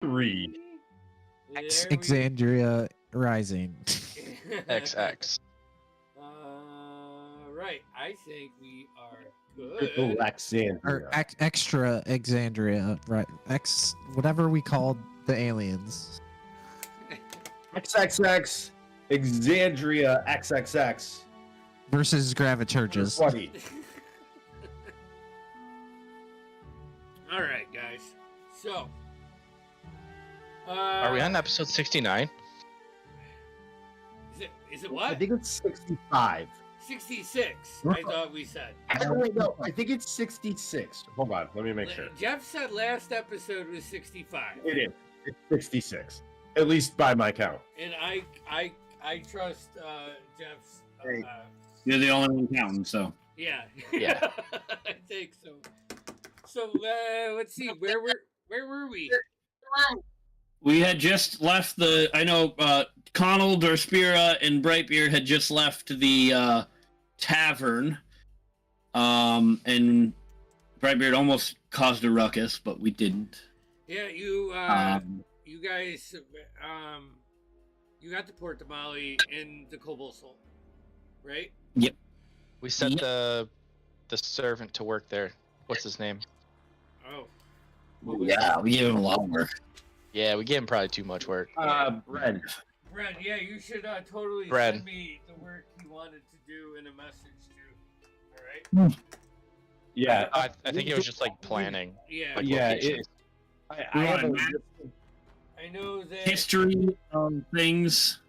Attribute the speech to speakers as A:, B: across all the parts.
A: 3.
B: Exandria Rising.
C: XX.
D: Right. I think we are good.
B: Or
A: Alexandria.
B: extra Exandria, right? Whatever we called the aliens.
A: XXX, Exandria XXX.
B: Versus Graviturges.
A: 20.
D: All right, guys. So,
C: Are we on episode 69?
D: Is it
A: I
D: what?
A: think it's 65.
D: 66. I thought we said.
A: Actually, no, I think it's 66. Hold on, let me make sure.
D: Jeff said last episode was 65.
A: It is. It's 66. At least by my count.
D: And I trust Jeff's.
A: Hey.
E: You're the only one counting, so.
D: Yeah.
C: Yeah.
D: I think so. So let's see. Where were we?
E: We had just left the. I know Connell, Dorspira, and Brightbeard had just left the tavern. And Brightbeard almost caused a ruckus, but we didn't.
D: Yeah, you guys, you got the Port Tamale in the Cobalt Soul, right?
E: Yep.
C: We sent the servant to work there. What's his name?
D: Oh.
E: Yeah, we gave him a lot of work.
C: Yeah, we gave him probably too much work.
A: Red.
D: Brad, yeah, you should totally
C: Brad.
D: send me the work he wanted to do in a message too. All right?
A: Yeah.
C: I think it was just like planning.
D: Yeah.
C: Like
A: Yeah,
C: locations.
A: I have a,
D: I know that
E: History things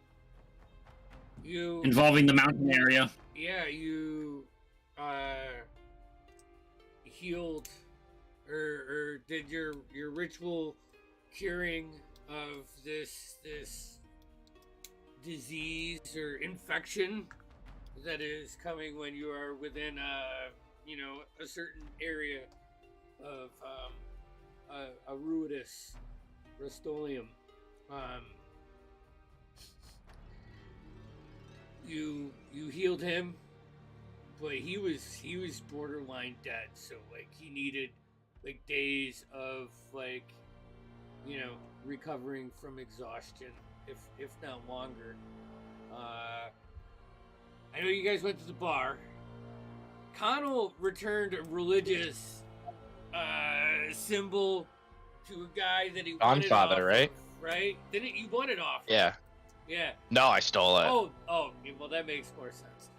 D: you.
E: involving the mountain area.
D: Yeah, you healed or did your ritual curing of this disease or infection that is coming when you are within a certain area of a ruidus rustolium. You healed him, but he was borderline dead, so like he needed like days of like recovering from exhaustion, if not longer. I know you guys went to the bar. Connell returned a religious symbol to a guy that he wanted
C: Godfather,
D: off
C: right?
D: of, right? Didn't you want it off?
C: Yeah.
D: Yeah.
C: No, I stole it.
D: Oh, well, that makes more sense.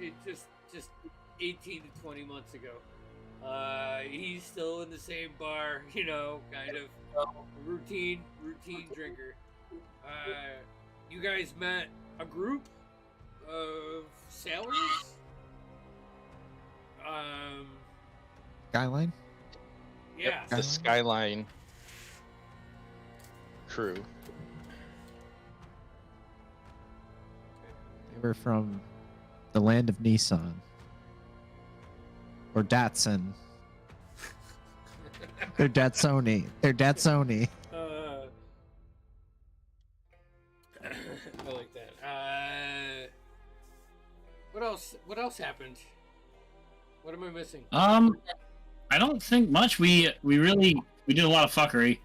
D: It just 18 to 20 months ago. He's still in the same bar, kind of routine drinker. You guys met a group of sailors?
B: Skyline?
D: Yeah.
C: The Skyline crew.
B: They were from the land of Nissan. Or Datsun. They're Datsoni. They're Datsoni.
D: I like that. What else happened? What am I missing?
E: I don't think much. We did a lot of fuckery.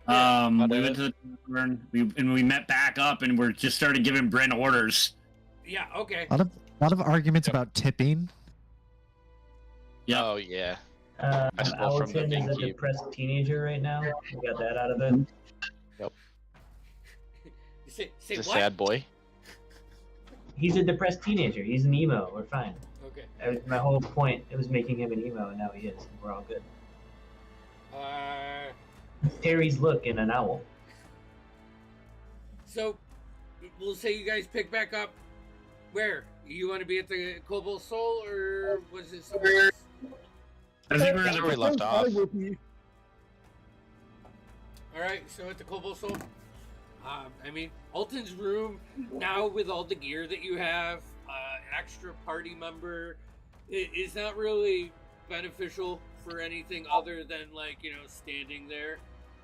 E: We went to the tavern, we met back up, and we're just started giving Brent orders.
D: Yeah. Okay.
B: A lot of arguments about tipping.
E: Yeah.
C: Oh yeah. I stole from the
F: Allison is a
C: GameCube.
F: depressed teenager right now. We got that out of it.
D: Say
C: It's a
D: what?
C: sad boy.
F: He's a depressed teenager. He's an emo. We're fine.
D: Okay.
F: My whole point, it was making him an emo, and now he is. We're all good. Terry's look in an owl.
D: So, we'll say you guys pick back up. Where? You want to be at the Cobalt Soul, or was it somewhere else?
E: I think we're
C: That's where we left off.
D: Alright, so at the Cobalt Soul. Alton's room, now with all the gear that you have, extra party member, it is not really beneficial for anything other than, standing there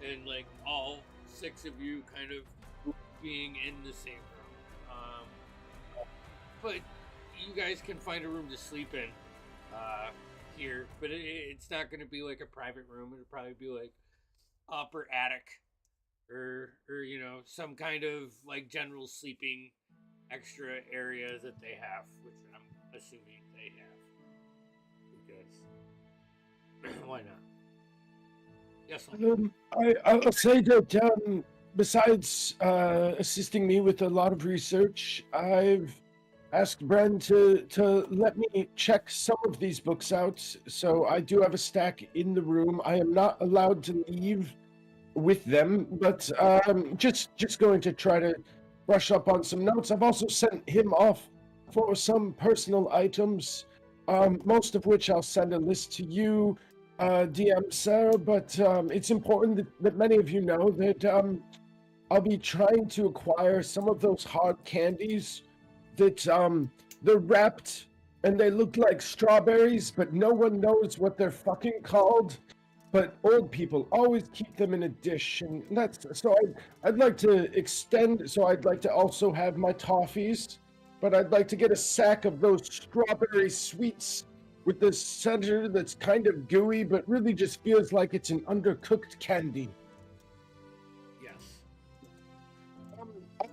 D: and, all 6 of you kind of being in the same room. But you guys can find a room to sleep in. here, but it's not going to be like a private room. It'll probably be like upper attic, or you know, some kind of like general sleeping extra area that they have, which I'm assuming they have, because why not? Yes.
G: I'll say that besides assisting me with a lot of research, I've asked Bren to let me check some of these books out. So I do have a stack in the room. I am not allowed to leave with them, but just going to try to brush up on some notes. I've also sent him off for some personal items, most of which I'll send a list to you, DM sir, but it's important that many of you know that I'll be trying to acquire some of those hard candies that they're wrapped and they look like strawberries, but no one knows what they're fucking called. But old people always keep them in a dish, and that's so. I'd like to extend. So I'd like to also have my toffees, but I'd like to get a sack of those strawberry sweets with the center that's kind of gooey, but really just feels like it's an undercooked candy.
D: Yes.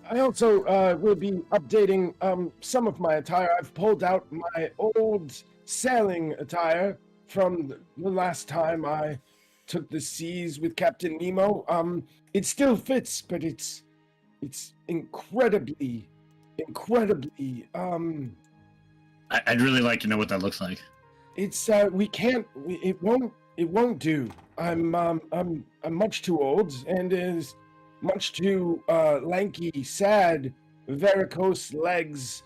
G: I also will be updating some of my attire. I've pulled out my old sailing attire from the last time I took the seas with Captain Nemo. It still fits, but it's incredibly.
E: I'd really like to know what that looks like.
G: It's it won't do. I'm much too old and is much too lanky, sad, varicose legs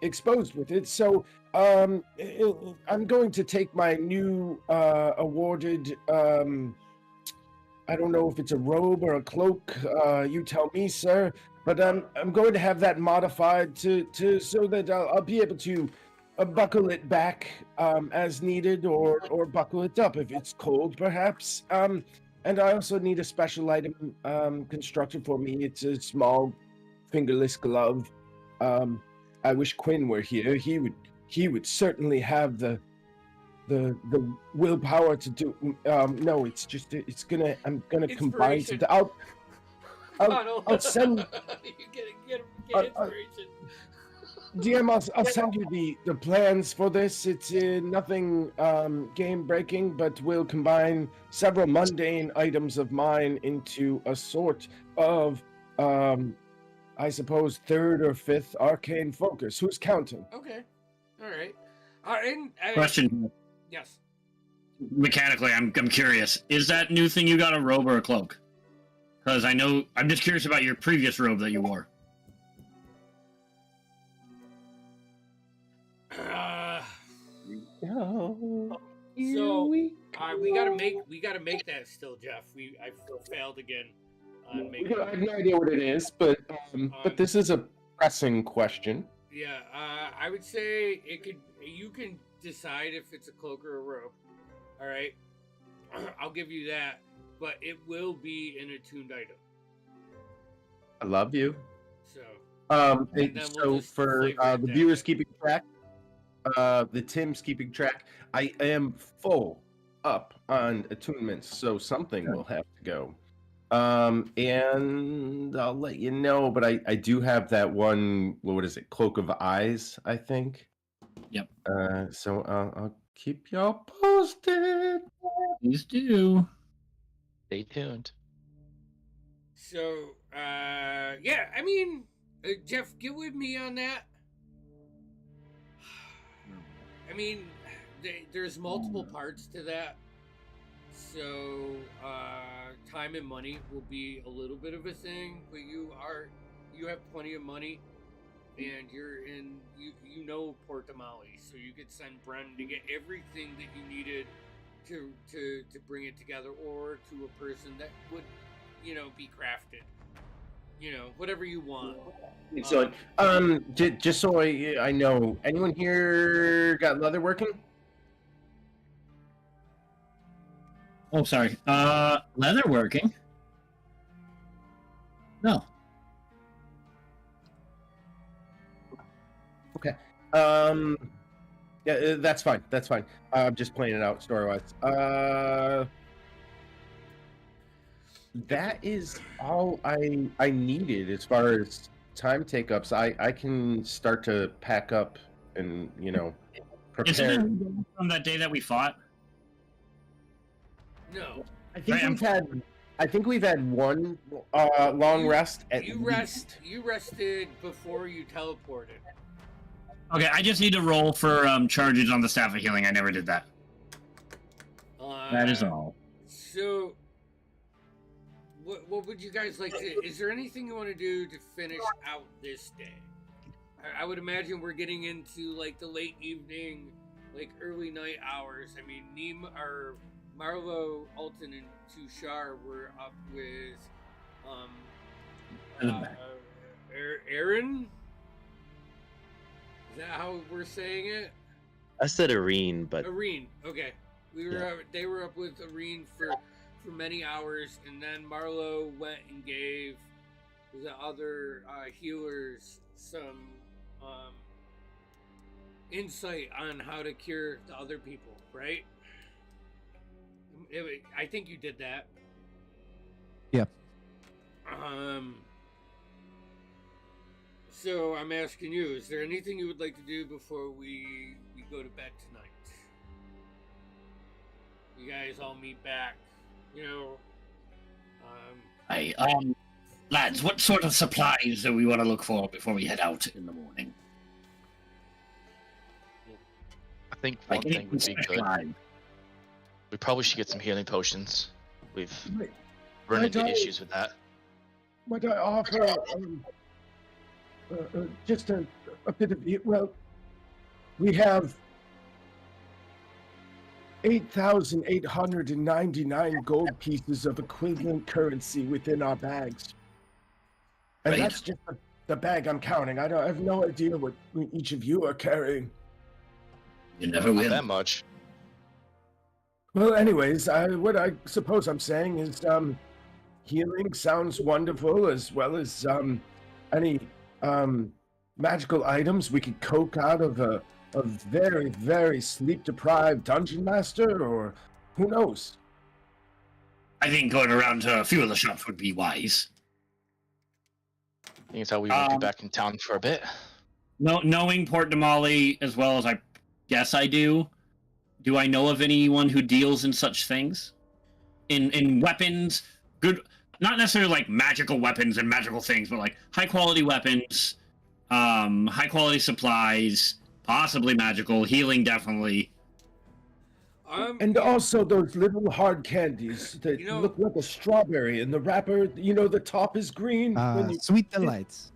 G: exposed with it. So I'm going to take my new awarded I don't know if it's a robe or a cloak, you tell me, sir, but I'm going to have that modified to so that I'll be able to buckle it back as needed, or buckle it up if it's cold, perhaps. And I also need a special item constructed for me. It's a small fingerless glove. I wish Quinn were here. He would certainly have the willpower to do. No, I'm gonna combine
D: Inspiration.
G: to. I'll send.
D: You get inspiration.
G: DM, I'll send you the plans for this. It's nothing game breaking, but we'll combine several mundane items of mine into a sort of I suppose third or fifth arcane focus. Who's counting?
D: Okay. All right.
E: Question.
D: Yes.
E: Mechanically, I'm curious. Is that new thing you got a robe or a cloak? Because I'm just curious about your previous robe that you wore.
D: So we gotta make that still, Jeff. I failed again on making.
A: I have no idea what it is, but this is a pressing question.
D: Yeah, I would say you can decide if it's a cloak or a robe. All right, I'll give you that, but it will be an attuned item.
A: I love you.
D: So.
A: So
D: we'll
A: for the viewers keeping track, the Tim's keeping track, I am full up on attunements, so something will have to go. And I'll let you know, but I do have that one, what is it, Cloak of Eyes, I think.
E: Yep.
A: So I'll keep y'all posted.
E: Please do.
C: Stay tuned.
D: So, yeah, I mean, Jeff, get with me on that. I mean, there's multiple parts to that. So, time and money will be a little bit of a thing, but you have plenty of money, and you know Port Tamale, so you could send Bren to get everything that you needed to bring it together, or to a person that would, be crafted. Whatever you want.
A: Excellent. Just so I know, anyone here got leather working?
E: Oh, sorry. Leather working? No.
A: Okay. Yeah, that's fine. That's fine. I'm just playing it out story-wise. That is all I needed as far as time take-ups. I can start to pack up and
E: Isn't
A: prepare.
E: it from that day that we fought?
D: No.
A: I think we've had one long rest.
D: You rested before you teleported.
E: Okay, I just need to roll for charges on the Staff of Healing. I never did that. That is all.
D: So, what would you guys like to? Is there anything you want to do to finish out this day? I would imagine we're getting into like the late evening, like early night hours. I mean, Marlo, Alton, and Tushar were up with Aaron. Is that how we're saying it?
H: I said Irene, but
D: Irene. Okay, they were up with Irene for many hours, and then Marlo went and gave the other healers some insight on how to cure the other people. Right? I think you did that.
B: Yeah.
D: So I'm asking you, is there anything you would like to do before we go to bed tonight? You guys all meet back,
E: Lads, what sort of supplies do we want to look for before we head out in the morning?
C: I think one thing would be good. We probably should get some healing potions. We've run into issues with that.
G: Might I offer just a bit of we have 8,899 gold pieces of equivalent currency within our bags. And
E: Right.
G: that's just the bag I'm counting. I have no idea what each of you are carrying.
E: You never
C: Not
E: will.
C: that much.
G: Well, anyways, what I suppose I'm saying is healing sounds wonderful, as well as any magical items we could coke out of a very, very sleep-deprived dungeon master, or who knows?
E: I think going around to a few of the shops would be wise.
C: I think it's how we won't be back in town for a bit.
E: Knowing Port Damali as well as I guess I do I know of anyone who deals in such things? In weapons, good, not necessarily like magical weapons and magical things, but like high quality weapons, high quality supplies, possibly magical, healing definitely.
G: And also those little hard candies that look like a strawberry, and the wrapper, the top is green.
B: Sweet Delights.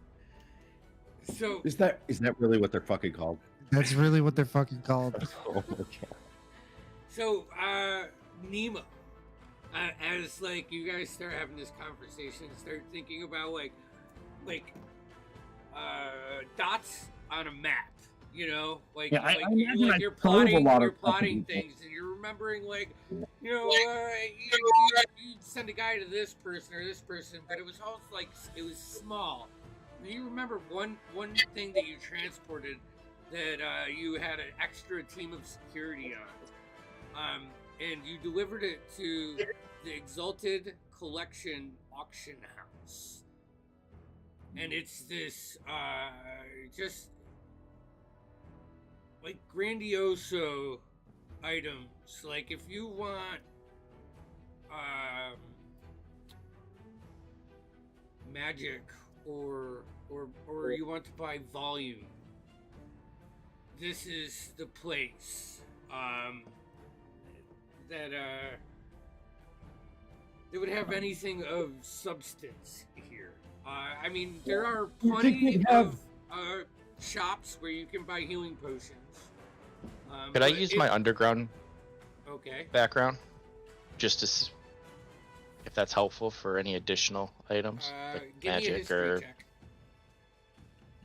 D: So
A: Is that really what they're fucking called?
B: That's really what they're fucking called.
A: Oh my god.
D: So, Nemo, as like you guys start having this conversation, start thinking about like dots on a map, you're plotting things, and you're remembering you send a guy to this person or this person, but it was all like it was small. You remember one thing that you transported that you had an extra team of security on. And you delivered it to the Exalted Collection Auction House. And it's this, just, like, grandioso items. Like, if you want, magic or you want to buy volume, this is the place. That they would have anything of substance here. I mean, there are plenty of shops where you can buy healing potions.
C: Could I use my underground background? Just to if that's helpful for any additional items, like
D: give me a
C: magic
D: history
C: or...
D: check.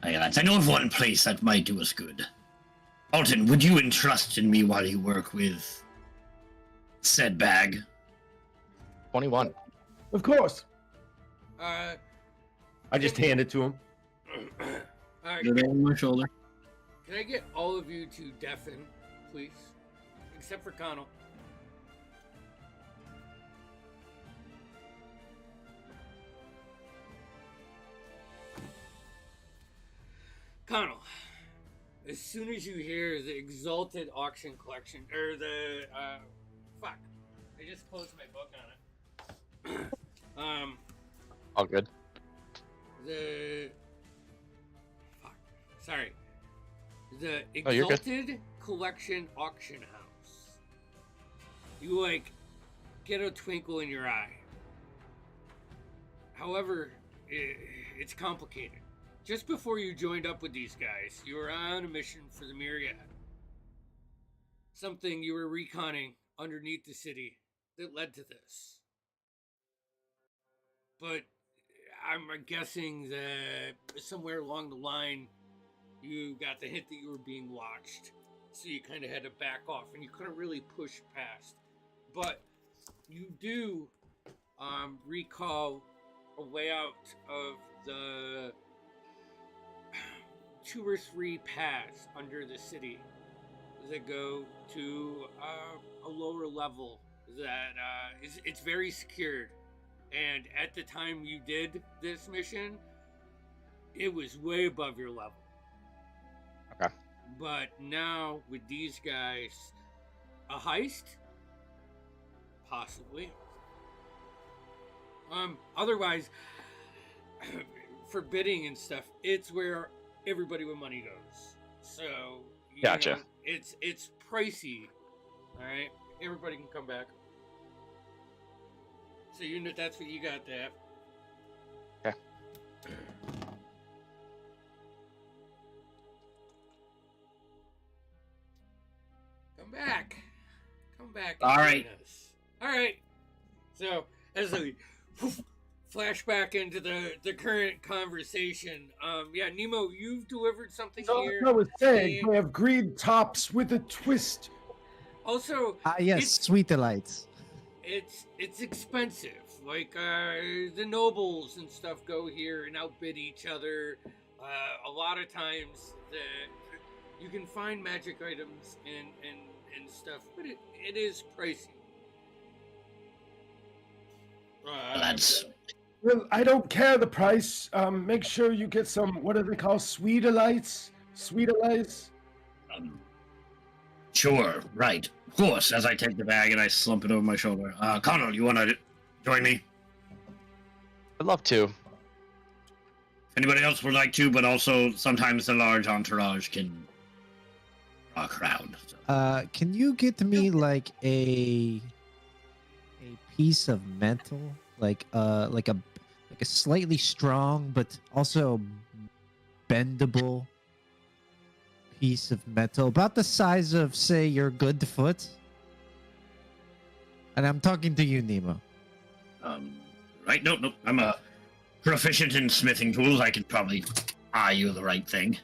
E: Hey lads, I know of one place that might do us good. Alton, would you entrust in me while you work with said bag?
C: 21.
G: Of course.
A: I just hand it to him.
E: Put it on my shoulder.
D: Can I get all of you to deafen, please? Except for Connell. Connell, as soon as you hear the exalted auction collection, or the, fuck, I just closed my book on it.
C: All good.
D: Sorry. The
C: Oh, you're good.
D: exalted collection auction house. You, like, get a twinkle in your eye. However, it's complicated. Just before you joined up with these guys, you were on a mission for the Myriad. Something you were reconning underneath the city that led to this. But I'm guessing that somewhere along the line, you got the hint that you were being watched. So you kind of had to back off, and you couldn't really push past. But you do recall a way out of the 2 or 3 paths under the city that go to a lower level that it's very secured. And at the time you did this mission, it was way above your level.
C: Okay.
D: But now with these guys, a heist? Possibly. Otherwise, for bidding and stuff, it's where everybody with money goes. So, you
C: Gotcha.
D: know, it's pricey. All right, everybody can come back. So that's what you got there.
C: Okay.
D: Come back.
E: All
D: and
E: right.
D: join us. All right. So as we flash back into the current conversation, yeah, Nemo, you've delivered something
G: So
D: here.
G: I was saying,
D: and
G: they have green tops with a twist.
D: Also,
B: Yes,
D: it's-
B: sweet delights.
D: it's expensive. Like the nobles and stuff go here and outbid each other. A lot of times you can find magic items and stuff, but it is pricey.
E: That's
G: Well, I don't care the price. Make sure you get some, what do they call, sweet-a-lights? Sweet-a-lights?
E: sure, right. Of course, as I take the bag and I slump it over my shoulder. Connell, you want to join me?
C: I'd love to.
E: If anybody else would like to, but also sometimes the large entourage can draw a crowd. So.
B: Can you get me like a piece of metal, like a slightly strong but also bendable piece of metal, about the size of, say, your good foot? And I'm talking to you, Nemo.
E: Right? No, I'm a proficient in smithing tools. I could probably eye you the right thing.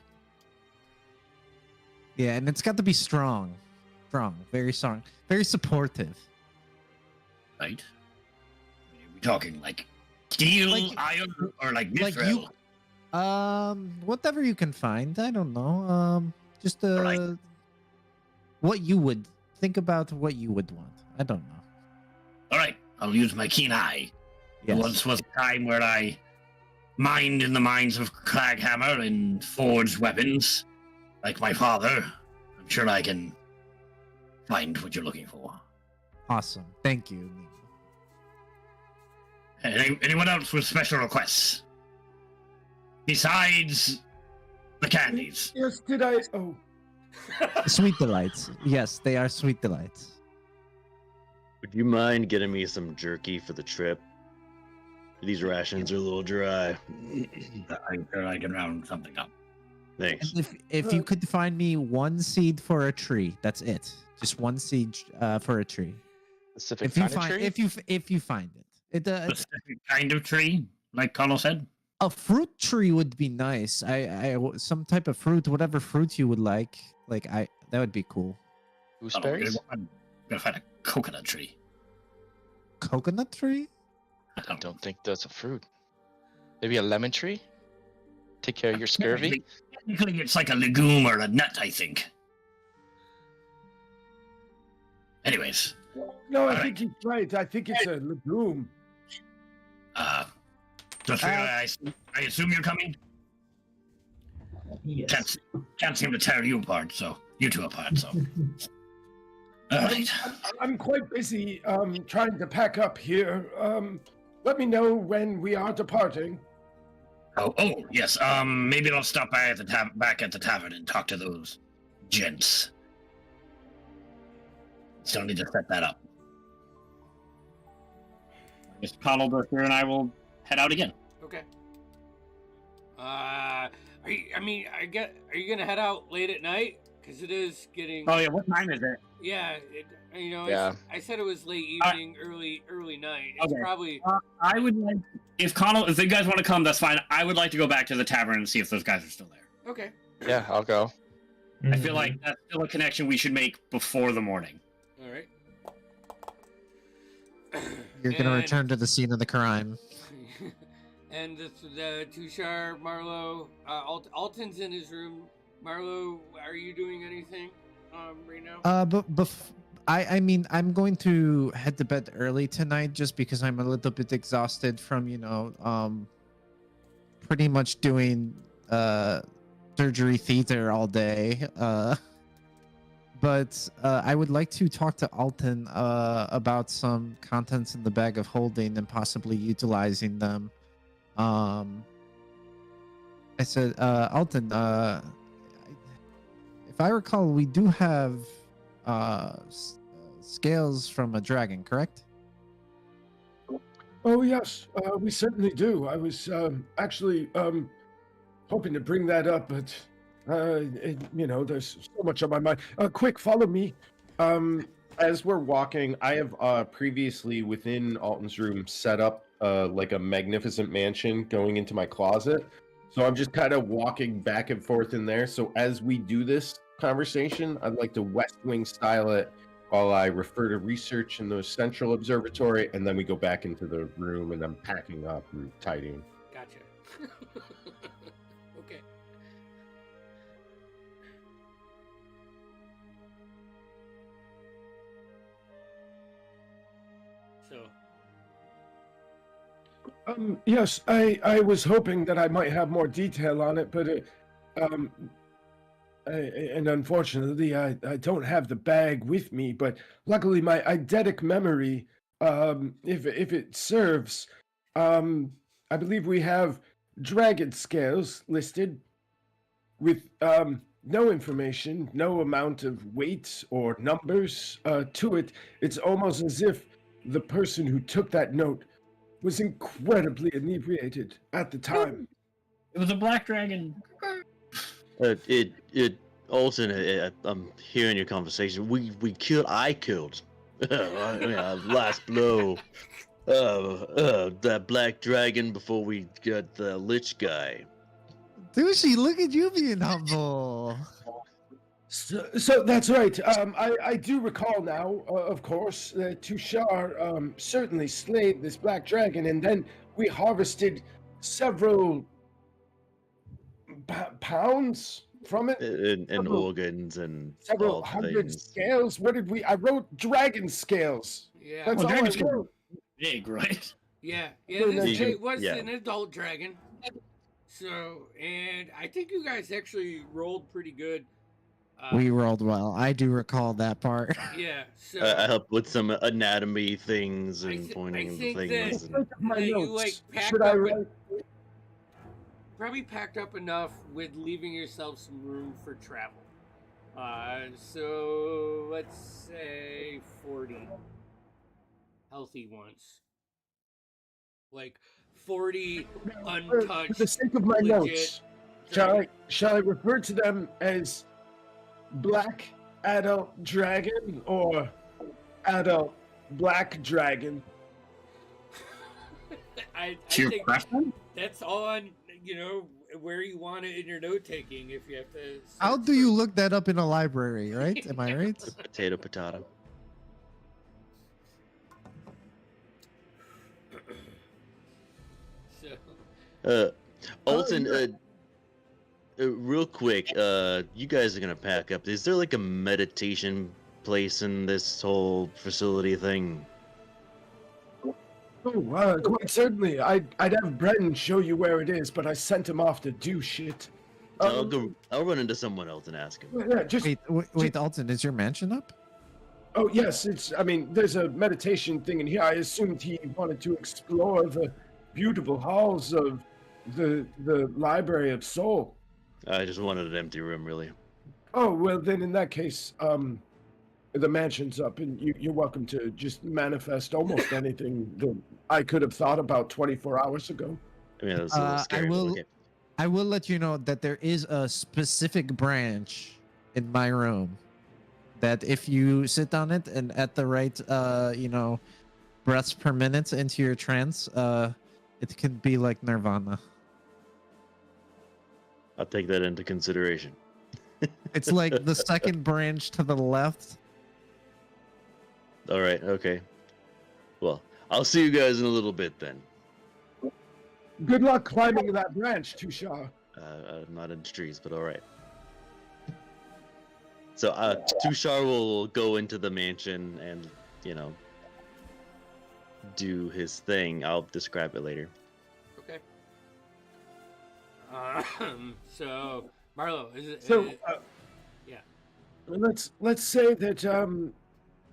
B: Yeah, and it's got to be strong, very strong, very supportive.
E: Right? Are we talking like steel,
B: Like-
E: iron, or like
B: like
E: mithril?
B: Whatever you can find. I don't know. Just
E: Alright.
B: what you would think about, what you would want. I don't know.
E: All right, I'll use my keen eye.
B: Yes.
E: Once was a time where I mined in the mines of Craghammer and forged weapons, like my father. I'm sure I can find what you're looking for.
B: Awesome. Thank you, Nemo.
E: Anyone else with special requests? Besides the candies.
G: Yes, did I? Oh,
B: Sweet delights. Yes, they are sweet delights.
H: Would you mind getting me some jerky for the trip? These rations are a little dry.
E: I'm sure I can round something up.
H: Thanks.
B: If you could find me 1 seed for a tree, that's it. Just 1 seed for a tree.
C: Specific
B: If you
C: kind of
B: find
C: tree?
B: if you find it, it's
E: Specific kind of tree, like Connell said.
B: a fruit tree would be nice. I some type of fruit, whatever fruit you would like. That would be cool.
C: Gooseberries?
E: I'm gonna find a coconut tree.
B: Coconut tree?
C: I don't think that's a fruit. Maybe a lemon tree? Take care of your scurvy?
E: Technically, it's like a legume or a nut, I think. Anyways,
G: No, I
E: All
G: think he's right. I think it's a legume.
E: just I assume you're coming.
F: Yes.
E: Can't seem to tear you apart, so you two apart. So, all right.
G: I'm quite busy trying to pack up here. Let me know when we are departing.
E: Oh, yes. Maybe I'll stop by at the back at the tavern and talk to those gents. Still need to set that up. Mr. Coddleberger and I will head out again.
D: Okay. Are you gonna head out late at night? Because it is getting.
E: Oh yeah, what time is it?
D: Yeah,
C: Yeah.
D: I said it was late evening, early night. It's
E: Okay.
D: probably.
E: I would like if you guys want to come, that's fine. I would like to go back to the tavern and see if those guys are still there.
D: Okay.
C: Yeah, I'll go.
E: I feel like that's still a connection we should make before the morning.
D: All right.
B: You're gonna return to the scene of the crime.
D: And the Tushar, Marlo, Alton's in his room. Marlo, are you doing anything right now?
B: I mean, I'm going to head to bed early tonight just because I'm a little bit exhausted from, pretty much doing surgery theater all day. But I would like to talk to Alton about some contents in the bag of holding and possibly utilizing them. I said, Alton, if I recall, we do have scales from a dragon, correct?
G: Oh yes, we certainly do. I was actually hoping to bring that up, but there's so much on my mind. Quick, follow me.
A: As we're walking, I have previously within Alton's room set up like a magnificent mansion going into my closet. So I'm just kind of walking back and forth in there. So as we do this conversation, I'd like to West Wing style it while I refer to research in the central observatory, and then we go back into the room and I'm packing up and tidying.
D: Gotcha. Okay. So.
G: Yes, I was hoping that I might have more detail on it, but and unfortunately, I don't have the bag with me. But luckily, my eidetic memory, if it serves, I believe we have dragon scales listed with no information, no amount of weight or numbers to it. It's almost as if the person who took that note was incredibly inebriated at the time.
E: It was a black dragon.
H: Alton, I'm hearing your conversation. I killed. Last blow. That black dragon before we got the lich guy.
B: Douchey, look at you being humble.
G: So that's right. I do recall now, of course, that Tushar certainly slayed this black dragon, and then we harvested several pounds from it.
H: And organs and
G: several
H: all
G: hundred
H: things.
G: scales. What did we? I wrote dragon scales.
D: Yeah.
G: That's all I
E: dragons can
G: wrote.
E: be big, right?
D: Yeah.
G: No, no,
D: This
G: you-
D: was
H: yeah.
D: an adult dragon. So, and I think you guys actually rolled pretty good.
B: We rolled well. I do recall that part.
D: Yeah. So.
H: I helped with some anatomy things
D: I
H: and
D: thi-
H: pointing
D: I
H: and
D: think
H: things.
D: that-
H: and-
G: My
D: Yeah, you,
G: notes.
D: like, packed
G: Should I
D: up
G: write?
D: Probably packed up enough with leaving yourself some room for travel. So let's say 40 healthy ones. Like 40
G: For
D: untouched.
G: the sake of my
D: legit
G: notes, shall I refer to them as black adult dragon or adult black dragon?
D: I
E: To your
D: think
E: question?
D: that's on, where you want it in your note taking if you have to.
B: How
D: search
B: do
D: for-
B: you look that up in a library, right? Am I right?
H: Potato.
D: So,
H: Alton, real quick, you guys are gonna pack up. Is there like a meditation place in this whole facility thing?
G: Oh, quite certainly. I'd have Brennan show you where it is, but I sent him off to do shit.
H: I'll run into someone else and ask him.
G: Yeah, just
B: Wait, Alton, is your mansion up?
G: oh yes, I mean, there's a meditation thing in here. I assumed he wanted to explore the beautiful halls of the Library of Soul.
H: I just wanted an empty room, really.
G: Oh well, then in that case, the mansion's up, and you're welcome to just manifest almost anything that I could have thought about 24 hours ago.
H: I mean, that's a little scary. but okay.
B: I will let you know that there is a specific branch in my room that if you sit on it and at the right, breaths per minute into your trance, it can be like nirvana.
H: I'll take that into consideration.
B: It's like the second branch to the left.
H: All right. Okay. Well, I'll see you guys in a little bit then.
G: Good luck climbing that branch, Tushar.
H: I'm not into trees, but all right. So Tushar will go into the mansion and, do his thing. I'll describe it later.
D: Okay. So Marlo, yeah.
G: Let's say that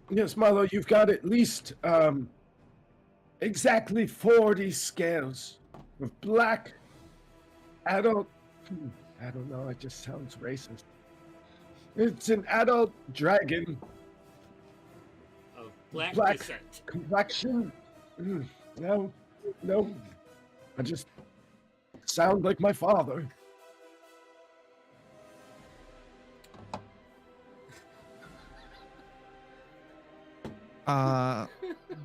G: yes, Marlo, you've got at least exactly 40 scales of black adult. I don't know. It just sounds racist. It's an adult dragon
D: Of black descent.
G: complexion. No, I just sound like my father.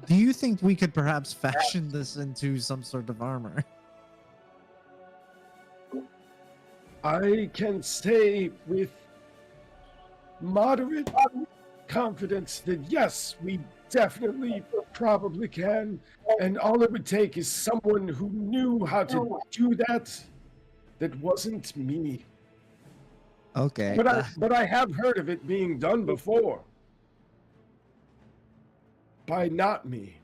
B: Do you think we could perhaps fashion this into some sort of armor?
G: I can say with moderate confidence that yes, we definitely probably can, and all it would take is someone who knew how to do that wasn't me.
B: Okay.
G: But I have heard of it being done before. By not me.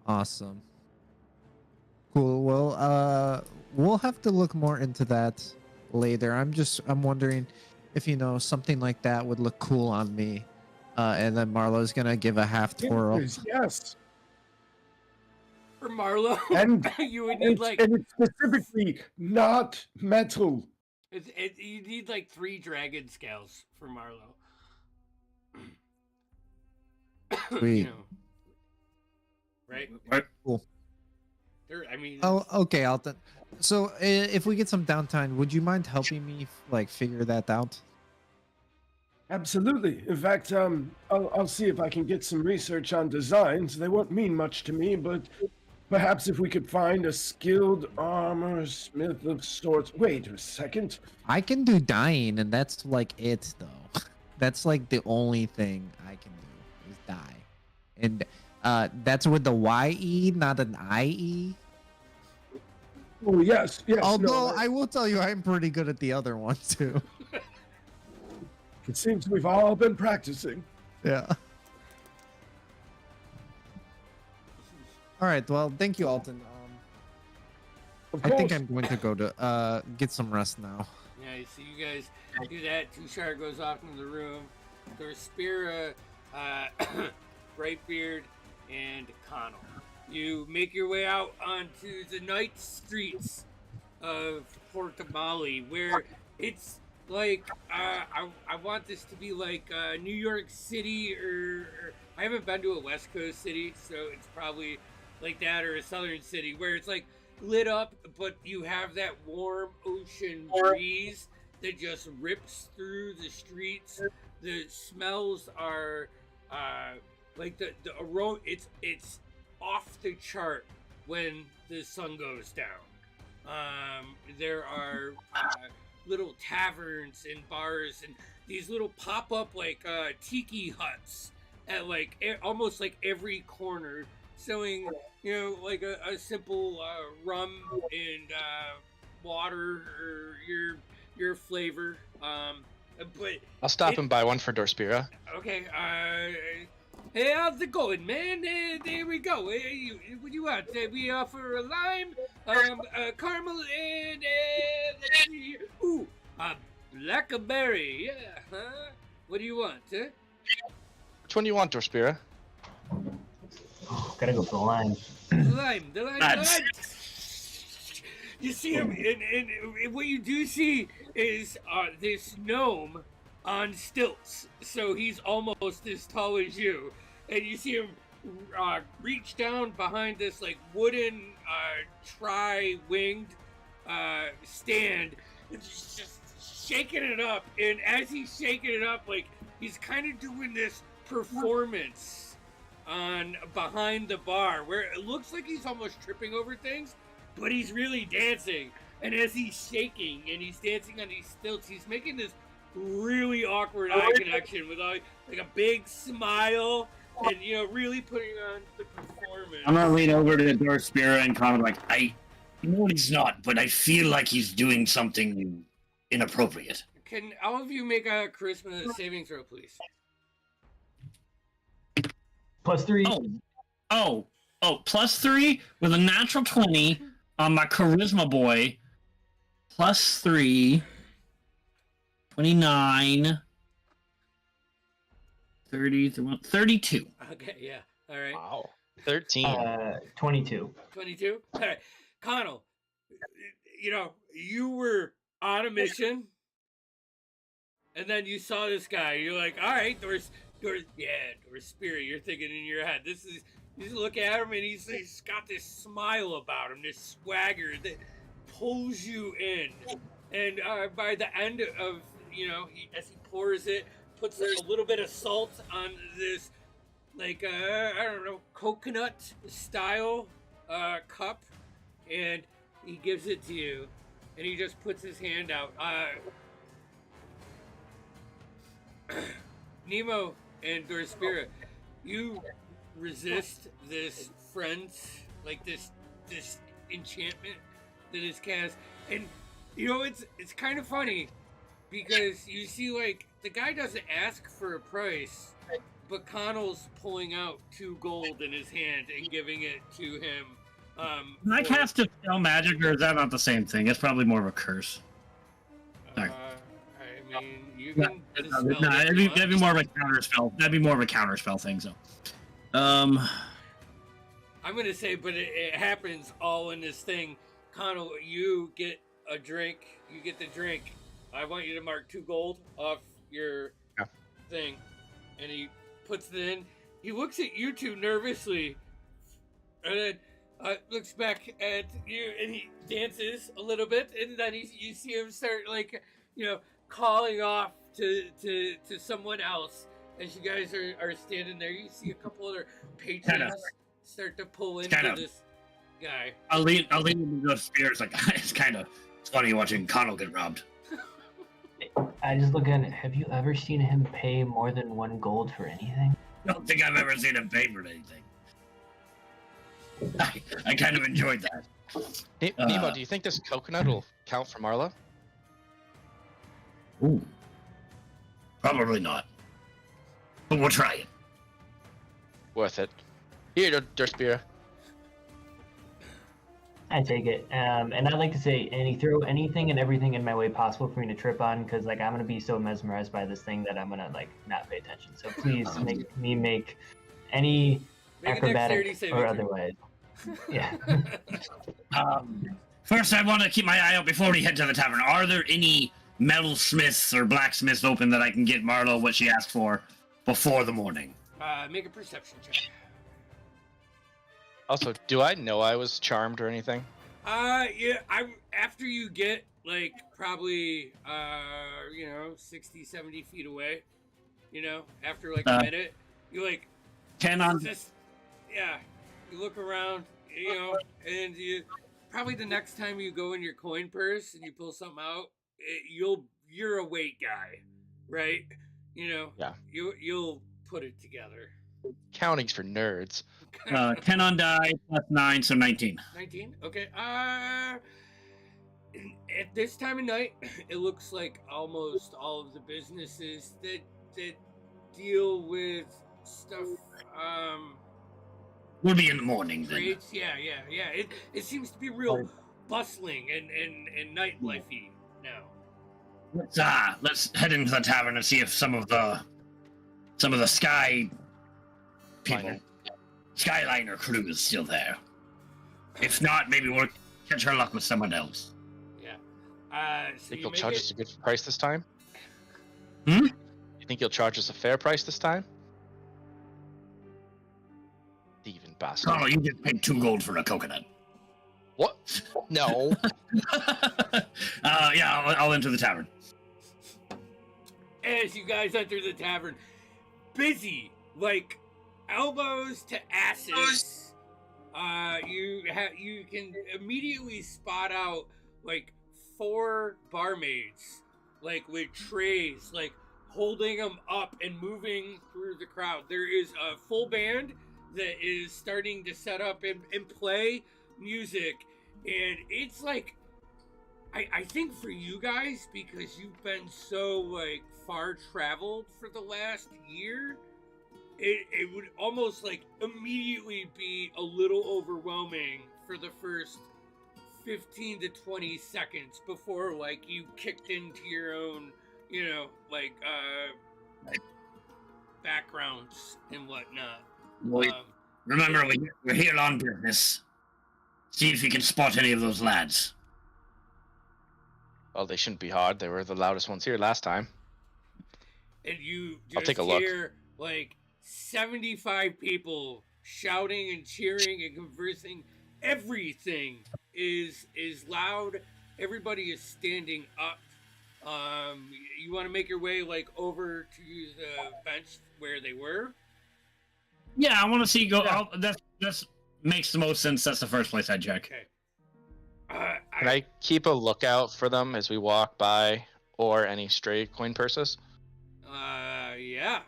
B: Awesome. Cool. Well, we'll have to look more into that later. I'm wondering if something like that would look cool on me. And then Marlo's gonna give a half twirl.
G: Yes.
D: For Marlo,
G: And
D: you would need
G: and it's specifically not metal.
D: you need like 3 dragon scales for Marlo.
B: Sweet.
D: Right?
B: Cool.
D: I mean.
B: Oh, okay, Alton. So, if we get some downtime, would you mind helping me figure that out?
G: Absolutely. In fact, I'll see if I can get some research on designs. They won't mean much to me, but perhaps if we could find a skilled armor smith of sorts. Wait a second.
B: I can do dyeing, and that's it though. That's the only thing I can do is dye, and that's with the YE, not an IE.
G: Oh yes.
B: Although I will tell you, I'm pretty good at the other one too.
G: It seems we've all been practicing.
B: Yeah. All right. Well, thank you, Alton.
G: Of
B: I think
G: course.
B: I'm going to go to get some rest now.
D: Yeah, so you guys do that. Tushar goes off in the room. There's Spira, Brightbeard, and Connell. You make your way out onto the night streets of Port Tamale, where it's I want this to be like New York City, or I haven't been to a West Coast city, so it's probably like that, or a Southern city where it's lit up, but you have that warm ocean breeze that just rips through the streets. The smells are the aroma. It's off the chart when the sun goes down. There are little taverns and bars and these little pop-up tiki huts at almost every corner, selling a simple rum and water or your flavor. But
C: I'll stop and buy one for Dorspira.
D: okay. Hey, how's it going, man? There we go. What do you want? We offer a lime, caramel, and let's see. Ooh, blackberry. Yeah. Huh? What do you want? Huh?
C: Which one do you want, Dorspira?
F: Oh, gotta go for the lime.
D: The lime. You see him, and what you do see is this gnome on stilts. So he's almost as tall as you, and you see him reach down behind this like wooden tri-winged stand, and just shaking it up. And as he's shaking it up, like he's kind of doing this performance on behind the bar where it looks like he's almost tripping over things, but he's really dancing. And as he's shaking and he's dancing on these stilts, he's making this really awkward eye connection with like a big smile, and really putting on the performance.
E: I'm gonna lean over to Dorspira and comment like, I know he's not, but I feel like he's doing something inappropriate.
D: Can all of you make a charisma saving throw, please?
F: +3.
E: Oh, +3 with a natural 20 on my charisma boy. +3. 29. 30, 32.
D: Okay, yeah. All right.
C: Wow. 13.
F: 22.
D: 22? All right. Connell, you were on a mission, and then you saw this guy. You're like, all right, Dorspira. You're thinking in your head, you look at him, and he's got this smile about him, this swagger that pulls you in. And by the end of, as he pours it, puts a little bit of salt on this, like, coconut style cup, and he gives it to you, and he just puts his hand out. Nemo and Dorspira, you resist this this enchantment that is cast, and it's kind of funny because you see like the guy doesn't ask for a price, but Connell's pulling out 2 gold in his hand and giving it to him.
E: Can I cast Dispel Magic, or is that not the same thing? It's probably more of a curse. Sorry.
D: I mean, you can.
E: That'd be more of a counter spell. That'd be more of a counter spell thing. So,
D: I'm gonna say, but it happens all in this thing. Connell, you get a drink. You get the drink. I want you to mark 2 gold off your thing, and he puts it in. He looks at you two nervously, and then looks back at you, and he dances a little bit, and then you see him start calling off to someone else. As you guys are standing there, you see a couple other patrons start to pull into this guy.
E: I'll lean into the spears like it's funny watching Connell get robbed.
F: I just look at it. Have you ever seen him pay more than 1 gold for anything?
E: I don't think I've ever seen him pay for anything. I kind of enjoyed that.
C: Nemo, do you think this coconut will count for Marla?
E: Ooh. Probably not. But we'll try it.
C: Worth it. Here, Dorspira.
F: I take it. And I'd like to say, throw anything and everything in my way possible for me to trip on, because I'm going to be so mesmerized by this thing that I'm going to not pay attention. So please make me make any acrobatic or otherwise. Yeah.
E: First, I want to keep my eye out before we head to the tavern. Are there any metalsmiths or blacksmiths open that I can get Marlo what she asked for before the morning?
D: Make a perception check.
C: Also, do I know I was charmed or anything?
D: Yeah. After you get probably 60, 70 feet away, after a minute, you
E: 10 on.
D: You look around, and you probably the next time you go in your coin purse and you pull something out, you're a weight guy, right?
C: Yeah.
D: You'll put it together.
C: Counting's for nerds.
E: 10 on die plus 9, so 19.
D: 19. Okay. at this time of night, it looks like almost all of the businesses that deal with stuff.
E: We'll be in the morning then.
D: Trades, yeah. It seems to be real bustling and nightlifey now.
E: Let's head into the tavern and see if some of the Sky people, Skyliner crew is still there. If not, maybe we'll catch our luck with someone else.
D: Yeah.
C: Think you'll charge us a good price this time?
E: Hmm?
C: You think you'll charge us a fair price this time? Thieving bastard.
E: Oh, you just paid 2 gold for a coconut.
C: What? No.
E: Yeah, I'll enter the tavern.
D: As you guys enter the tavern, busy like elbows to asses. You can immediately spot out like 4 barmaids, like with trays, like holding them up and moving through the crowd. There is a full band that is starting to set up and play music, and it's like I think for you guys, because you've been so like far traveled for the last year, it would almost like immediately be a little overwhelming for the first 15 to 20 seconds before like you kicked into your own, like backgrounds and whatnot.
E: Remember, we're here on business. See if you can spot any of those lads.
C: Well, they shouldn't be hard. They were the loudest ones here last time.
D: And you
C: I'll
D: just
C: take a look.
D: hear like 75 people shouting and cheering and conversing. Everything is loud. Everybody is standing up. You want to make your way like over to the bench where they were?
E: Yeah, I want to see you go. Yeah. That makes the most sense. That's the first place I'd check.
D: Okay.
C: Can I keep a lookout for them as we walk by, or any stray coin purses?
D: Yeah.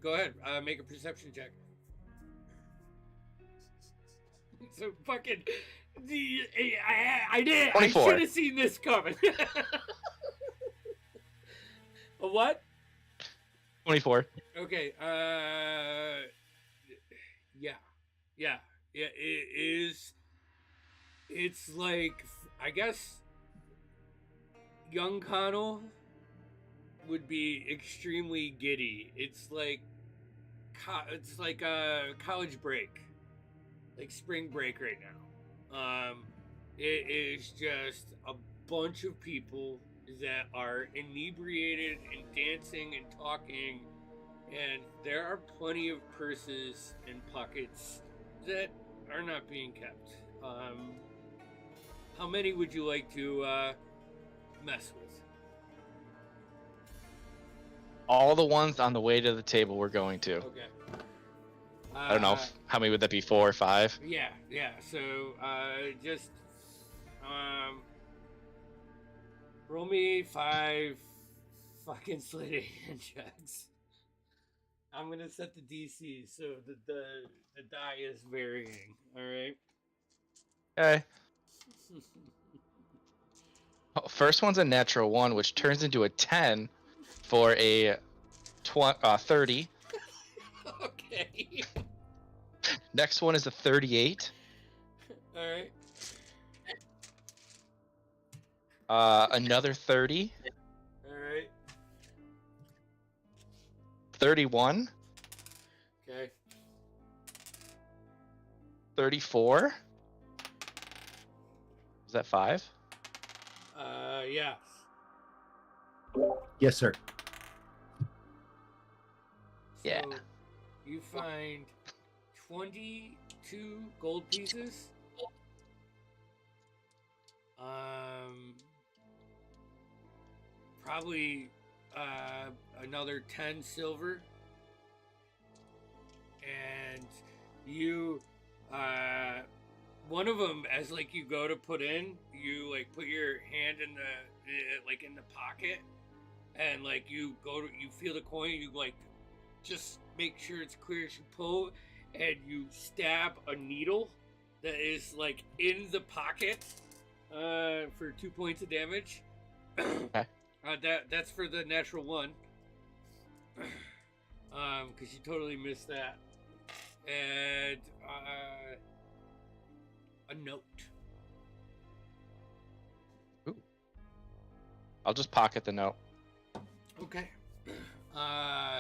D: Go ahead. Make a perception check. So fucking, I did.
C: 24.
D: I should have seen this coming. A what?
C: 24.
D: Okay. Yeah. It is. It's like, I guess young Connell would be extremely giddy. It's like a college break, like spring break right now. It is just a bunch of people that are inebriated and dancing and talking, and there are plenty of purses and pockets that are not being kept. How many would you like to mess with?
C: All the ones on the way to the table we're going to.
D: Okay.
C: I don't know. How many would that be? 4 or 5?
D: Yeah. So, just roll me 5 fucking sleight of hand checks. I'm gonna set the DC so the die is varying. All right.
C: Okay. First one's a natural 1, which turns into a 10 for a 30.
D: Okay.
C: Next one is a 38.
D: All right.
C: Another 30.
D: All right.
C: 31.
D: Okay.
C: 34. Is that 5?
D: Yeah.
A: Yes, sir.
C: Yeah.
D: So you find 22 gold pieces. Probably another 10 silver. And you one of them, as like you go to put in, you like put your hand in the pocket, and like you feel the coin, you like just make sure it's clear as you pull, and you stab a needle that is like in the pocket, for 2 points of damage.
C: Okay.
D: That's for the natural one. Because you totally missed that. And a note.
C: Ooh. I'll just pocket the note
D: Okay.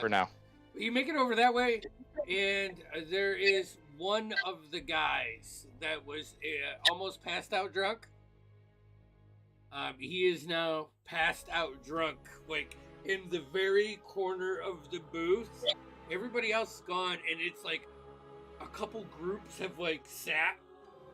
C: for now.
D: You make it over that way, and there is one of the guys that was almost passed out drunk. He is now passed out drunk, like in the very corner of the booth. Everybody else is gone, and it's like a couple groups have like sat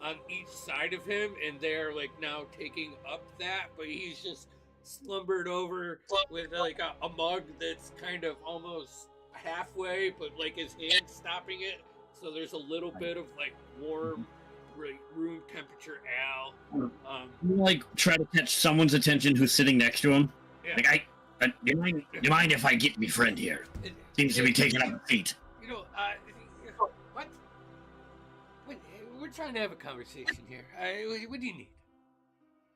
D: on each side of him, and they're like now taking up that, but he's just slumbered over with like a mug that's kind of almost halfway, but like his hand stopping it, so there's a little bit of like warm, like, room temperature ale.
E: Like try to catch someone's attention who's sitting next to him.
D: Yeah.
E: Like you mind if I get me friend here? Seems to be taking up a seat.
D: You know, what? We're trying to have a conversation here. What do you need?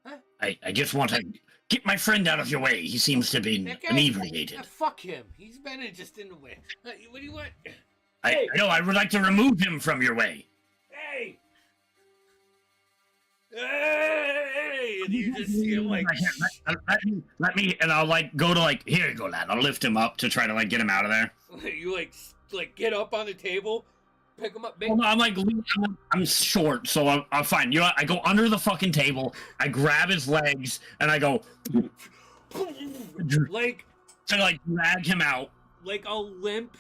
D: Huh?
E: I just want to get my friend out of your way. He seems to be
D: That guy?
E: inebriated.
D: Fuck him. He's been just in the way. What do you want?
E: I know. I would like to remove him from your way.
D: Hey! Hey! And you just see him like.
E: Let me, and I'll like go to like, here you go, lad. I'll lift him up to try to like get him out of there.
D: You like get up on the table, pick him up.
E: Well, no, I'm short, so I'm fine. You know what? I go under the fucking table, I grab his legs, and I go
D: like
E: to like drag him out.
D: Like a limp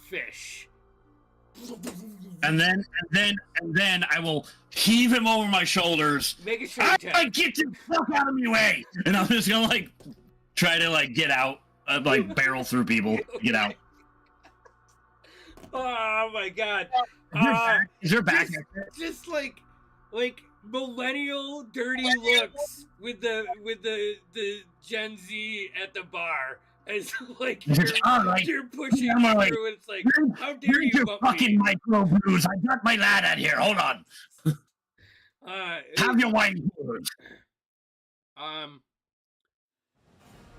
D: fish.
E: And then I will heave him over my shoulders.
D: Make a sure
E: get the fuck out of my way. And I'm just gonna like try to like get out, like barrel through people, get out.
D: Oh my god.
E: Is there back?
D: Just like millennial dirty looks with the Gen Z at the bar. As like you're pushing through, and it's like, how dare you bump
E: fucking
D: me?
E: micro brews. I got my lad out here. Hold on. Have your wine coolers.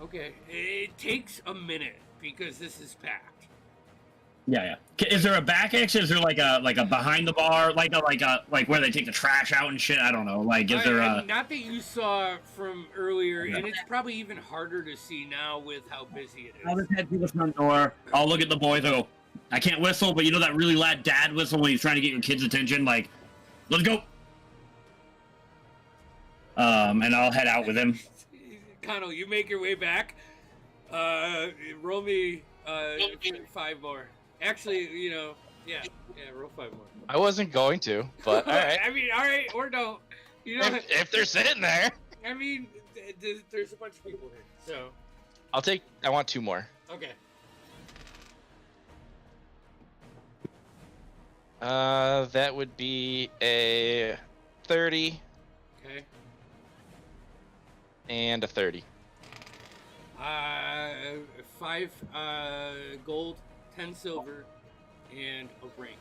D: Okay. It takes a minute because this is packed.
E: Yeah. Is there a back exit? Is there like a behind the bar, like where they take the trash out and shit? I don't know. Like, is there a?
D: Not that you saw from earlier, and it's probably even harder to see now with how busy it is.
E: I'll just head to the front door. I'll look at the boys. I go, I can't whistle, but you know that really loud dad whistle when he's trying to get your kid's attention. Like, let's go. And I'll head out with him.
D: Connell, you make your way back. Roll me 5 more. Actually, you know, yeah, roll 5 more.
C: I wasn't going to, but all right.
D: I mean, all right, or don't. You know,
C: if they're sitting there.
D: I mean, there's a bunch of people here, so.
C: I want 2 more.
D: Okay.
C: That would be a 30.
D: Okay.
C: And a 30.
D: 5 gold, 10 silver, and a ring.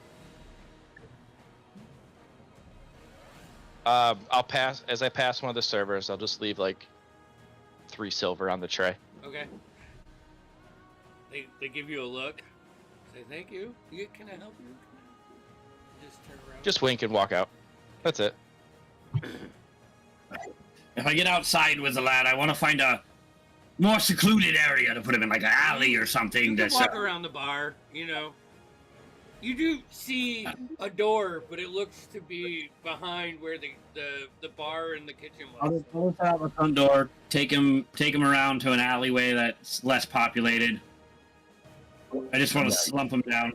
C: I'll pass as I pass one of the servers. I'll just leave like 3 silver on the tray.
D: Okay. They give you a look. Say thank you. Can I help you? Just turn around.
C: Just wink and walk out. That's it.
E: If I get outside with the lad, I want to find a more secluded area to put him in, like an alley or something.
D: You can walk around the bar, you know. You do see a door, but it looks to be behind where the bar and the kitchen was.
E: I'll set out the front door, take him around to an alleyway that's less populated. I just want to slump him down.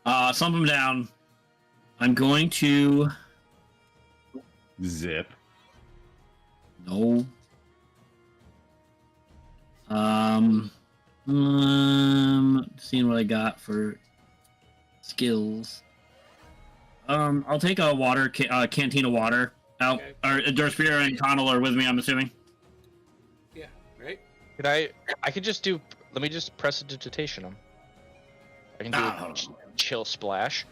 E: No. Slump him down. I'm going to
A: zip.
E: No. Seeing what I got for skills. I'll take a water canteen of water out.
D: Okay.
E: Or Dorspira and Connell are with me, I'm assuming.
D: Yeah, right?
C: I could just do. Let me just prestidigitation him. I can do a chill splash.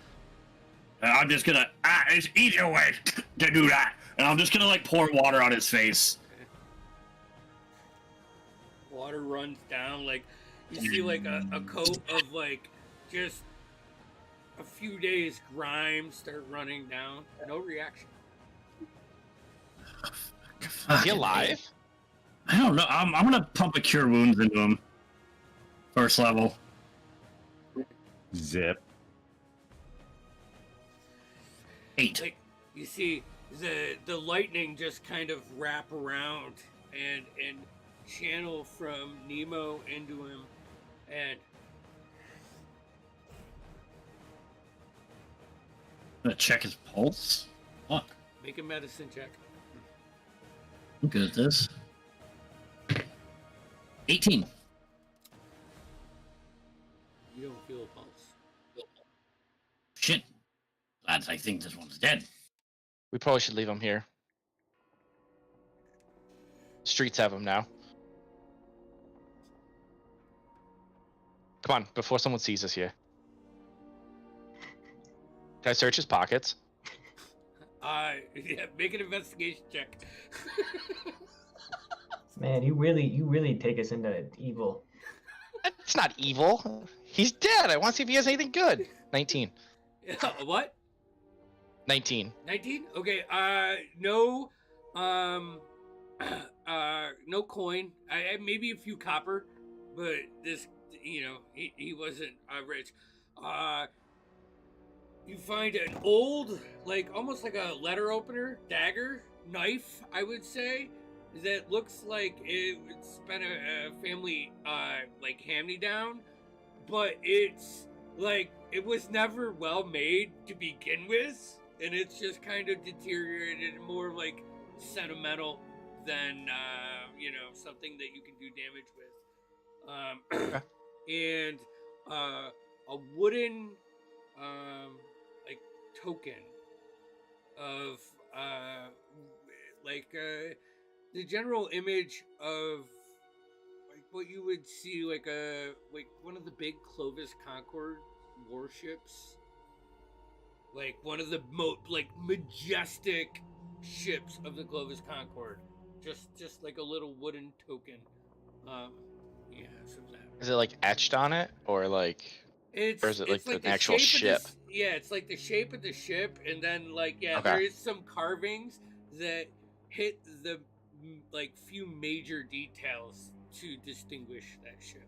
E: And I'm just gonna it's easier way to do that. And I'm just gonna like pour water on his face.
D: Water runs down, like you see like a coat of like just a few days grime start running down. No reaction.
C: Is he alive?
E: I don't know. I'm gonna pump a cure wounds into him. First level.
A: Zip.
E: 8.
D: Like you see the lightning just kind of wrap around and channel from Nemo into him, and
E: I'm gonna check his pulse. Fuck.
D: make a medicine check.
E: I'm good at this. 18.
D: You don't feel a pulse.
E: Shit. Lads, I think this one's dead.
C: We probably should leave him here. Streets have him now. Come on, before someone sees us here. Can I search his pockets?
D: Yeah, make an investigation check.
F: Man, you really take us into evil.
C: It's not evil. He's dead. I want to see if he has anything good. 19.
D: What?
C: 19.
D: 19? Okay, no, no coin. Maybe a few copper, but this, he wasn't rich. You find an old, like, almost like a letter opener, dagger, knife, I would say, that looks like it's been a family, like, hand-me-down, but it's, like, it was never well made to begin with, and it's just kind of deteriorated, more like sentimental than something that you can do damage with. And a wooden like token of the general image of like what you would see like one of the big Clovis Concord warships. Like one of the majestic ships of the Clovis Concord, just like a little wooden token. So that.
C: Is it like etched on it, or like? Or is it like the actual ship?
D: It's like the shape of the ship, and then
C: Okay.
D: there is some carvings that hit the like few major details to distinguish that ship.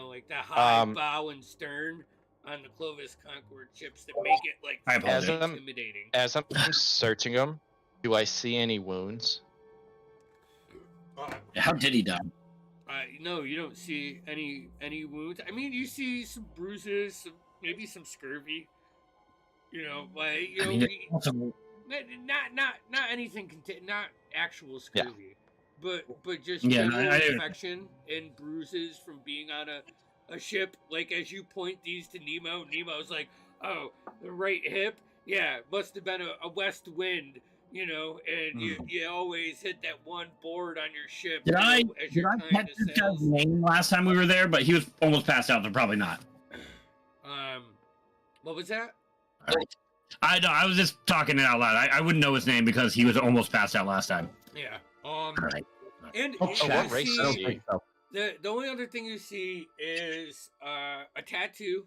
D: Like the high bow and stern on the Clovis Concord ships that make it like intimidating.
C: As I'm searching them, do I see any wounds?
E: How did he die?
D: No, you don't see any wounds. I mean, you see some bruises, maybe some scurvy. Not anything, not actual scurvy, but just general infection and bruises from being on a ship. Like as you point these to Nemo, Nemo's like, oh, the right hip, must have been a west wind. And you always hit that one board on your ship.
E: Did I catch this guy's name last time we were there? But he was almost passed out, so probably not.
D: What was that?
E: I know. I was just talking it out loud. I wouldn't know his name because he was almost passed out last time.
D: Yeah.
E: Right.
D: And
C: what race is he?
D: The only other thing you see is a tattoo.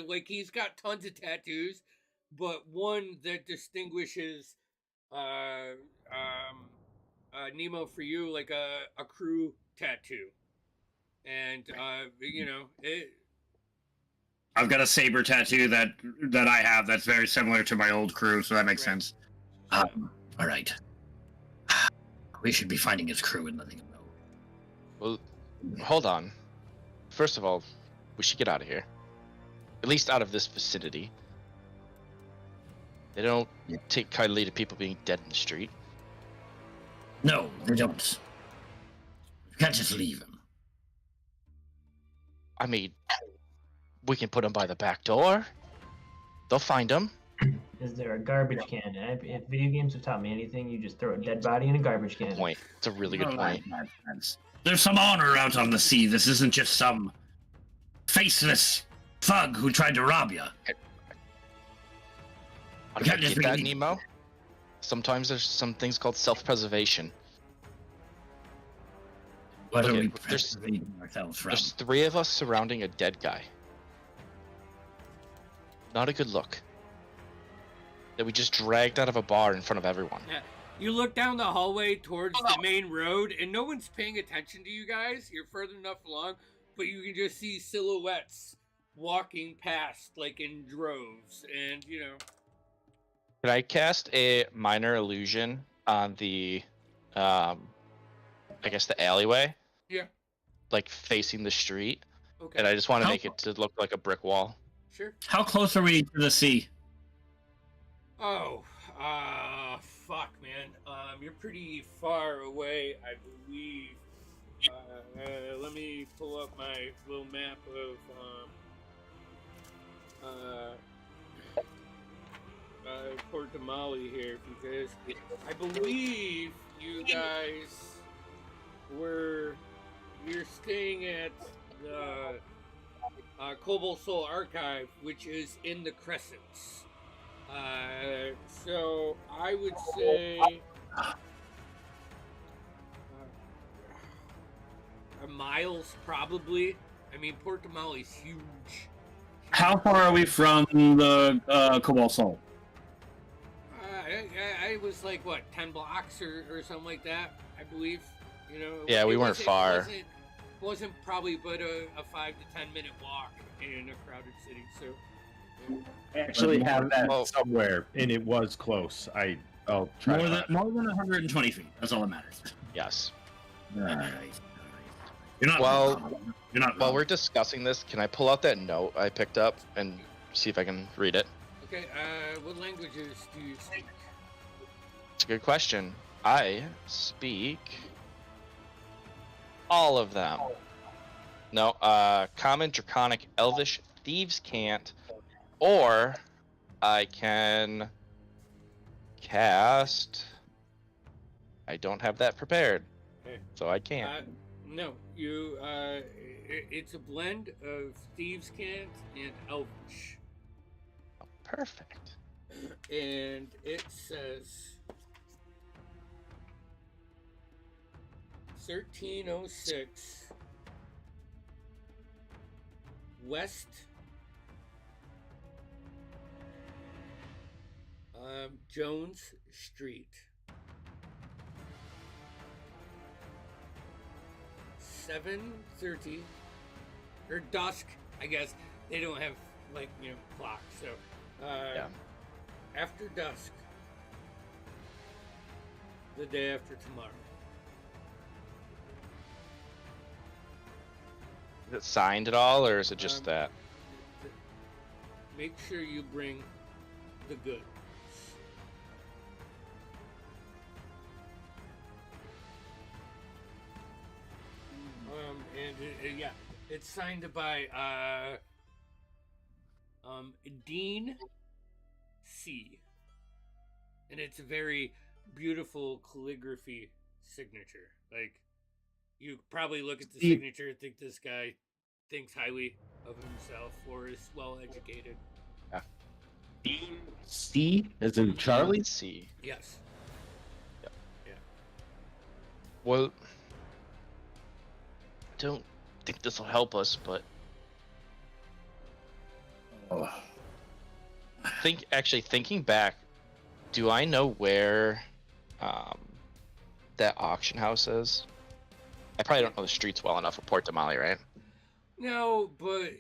D: Like he's got tons of tattoos. But one that distinguishes Nemo for you, like a crew tattoo, and
E: I've got a saber tattoo that I have that's very similar to my old crew, so that makes sense. All right, we should be finding his crew and letting him know.
C: Well, hold on. First of all, we should get out of here, at least out of this vicinity. They don't take kindly to people being dead in the street.
E: No, they don't. You can't just leave him.
C: I mean, we can put him by the back door. They'll find him.
F: Is there a garbage can? If video games have taught me anything, you just throw a dead body in a garbage can.
C: Good point. It's a really good point.
E: There's some honor out on the sea. This isn't just some faceless thug who tried to rob you.
C: How did I get that, Nemo? Sometimes there's some things called self-preservation.
E: What
C: Look
E: are
C: at-
E: we
C: there's-
E: preserving ourselves from?
C: There's 3 of us surrounding a dead guy. Not a good look. That we just dragged out of a bar in front of everyone.
D: Yeah. You look down the hallway towards the main road, and no one's paying attention to you guys. You're further enough along, but you can just see silhouettes walking past, like in droves, and you know.
C: Can I cast a minor illusion on the, I guess the alleyway?
D: Yeah.
C: Like facing the street,
D: Okay.
C: and I just want to
E: How-
C: make it to look like a brick wall.
D: Sure.
E: How close are we to the sea?
D: Oh, fuck, man. You're pretty far away, I believe. Let me pull up my little map of Port Damali here, because I believe you guys you're staying at the Cobalt Soul Archive, which is in the Crescents. So I would say miles, probably. I mean, Port Damali's huge.
E: How far are we from the Cobalt Soul?
D: I was like, what, 10 blocks or something like that, I believe. You know.
C: Yeah, we weren't far.
D: It wasn't probably but a 5 to 10 minute walk in a crowded city. So.
A: I actually have that
C: Oh.
A: somewhere, and it was close. I'll try.
E: More than 120 feet. That's all that matters.
C: Yes.
E: Alright. You're not
C: Well-
E: wrong. You're not
C: While
E: wrong.
C: we're discussing this, can I pull out that note I picked up and see if I can read it?
D: Okay, what languages do you speak?
C: It's a good question. I speak all of them. No, Common, Draconic, Elvish, Thieves can't, or I can cast. I don't have that prepared,
D: Okay.
C: so I can't.
D: No, you. It's a blend of Thieves' Cant and Elvish,
C: Perfect.
D: and it says 1306 West. Jones Street. 7:30 or dusk, I guess. They don't have like clocks, so
C: Yeah.
D: after dusk, the day after tomorrow.
C: Is it signed at all, or is it just
D: Um,
C: that?
D: Make sure you bring the goods. And yeah, it's signed by Dean C. And it's a very beautiful calligraphy signature. Like, you probably look at the signature and think this guy thinks highly of himself or is well educated.
A: C as in Charlie.
C: C.
D: Yes.
C: Well, I don't think this will help us, but thinking back, do I know where that auction house is? I probably don't know the streets well enough of Port Damali, right?
D: No, but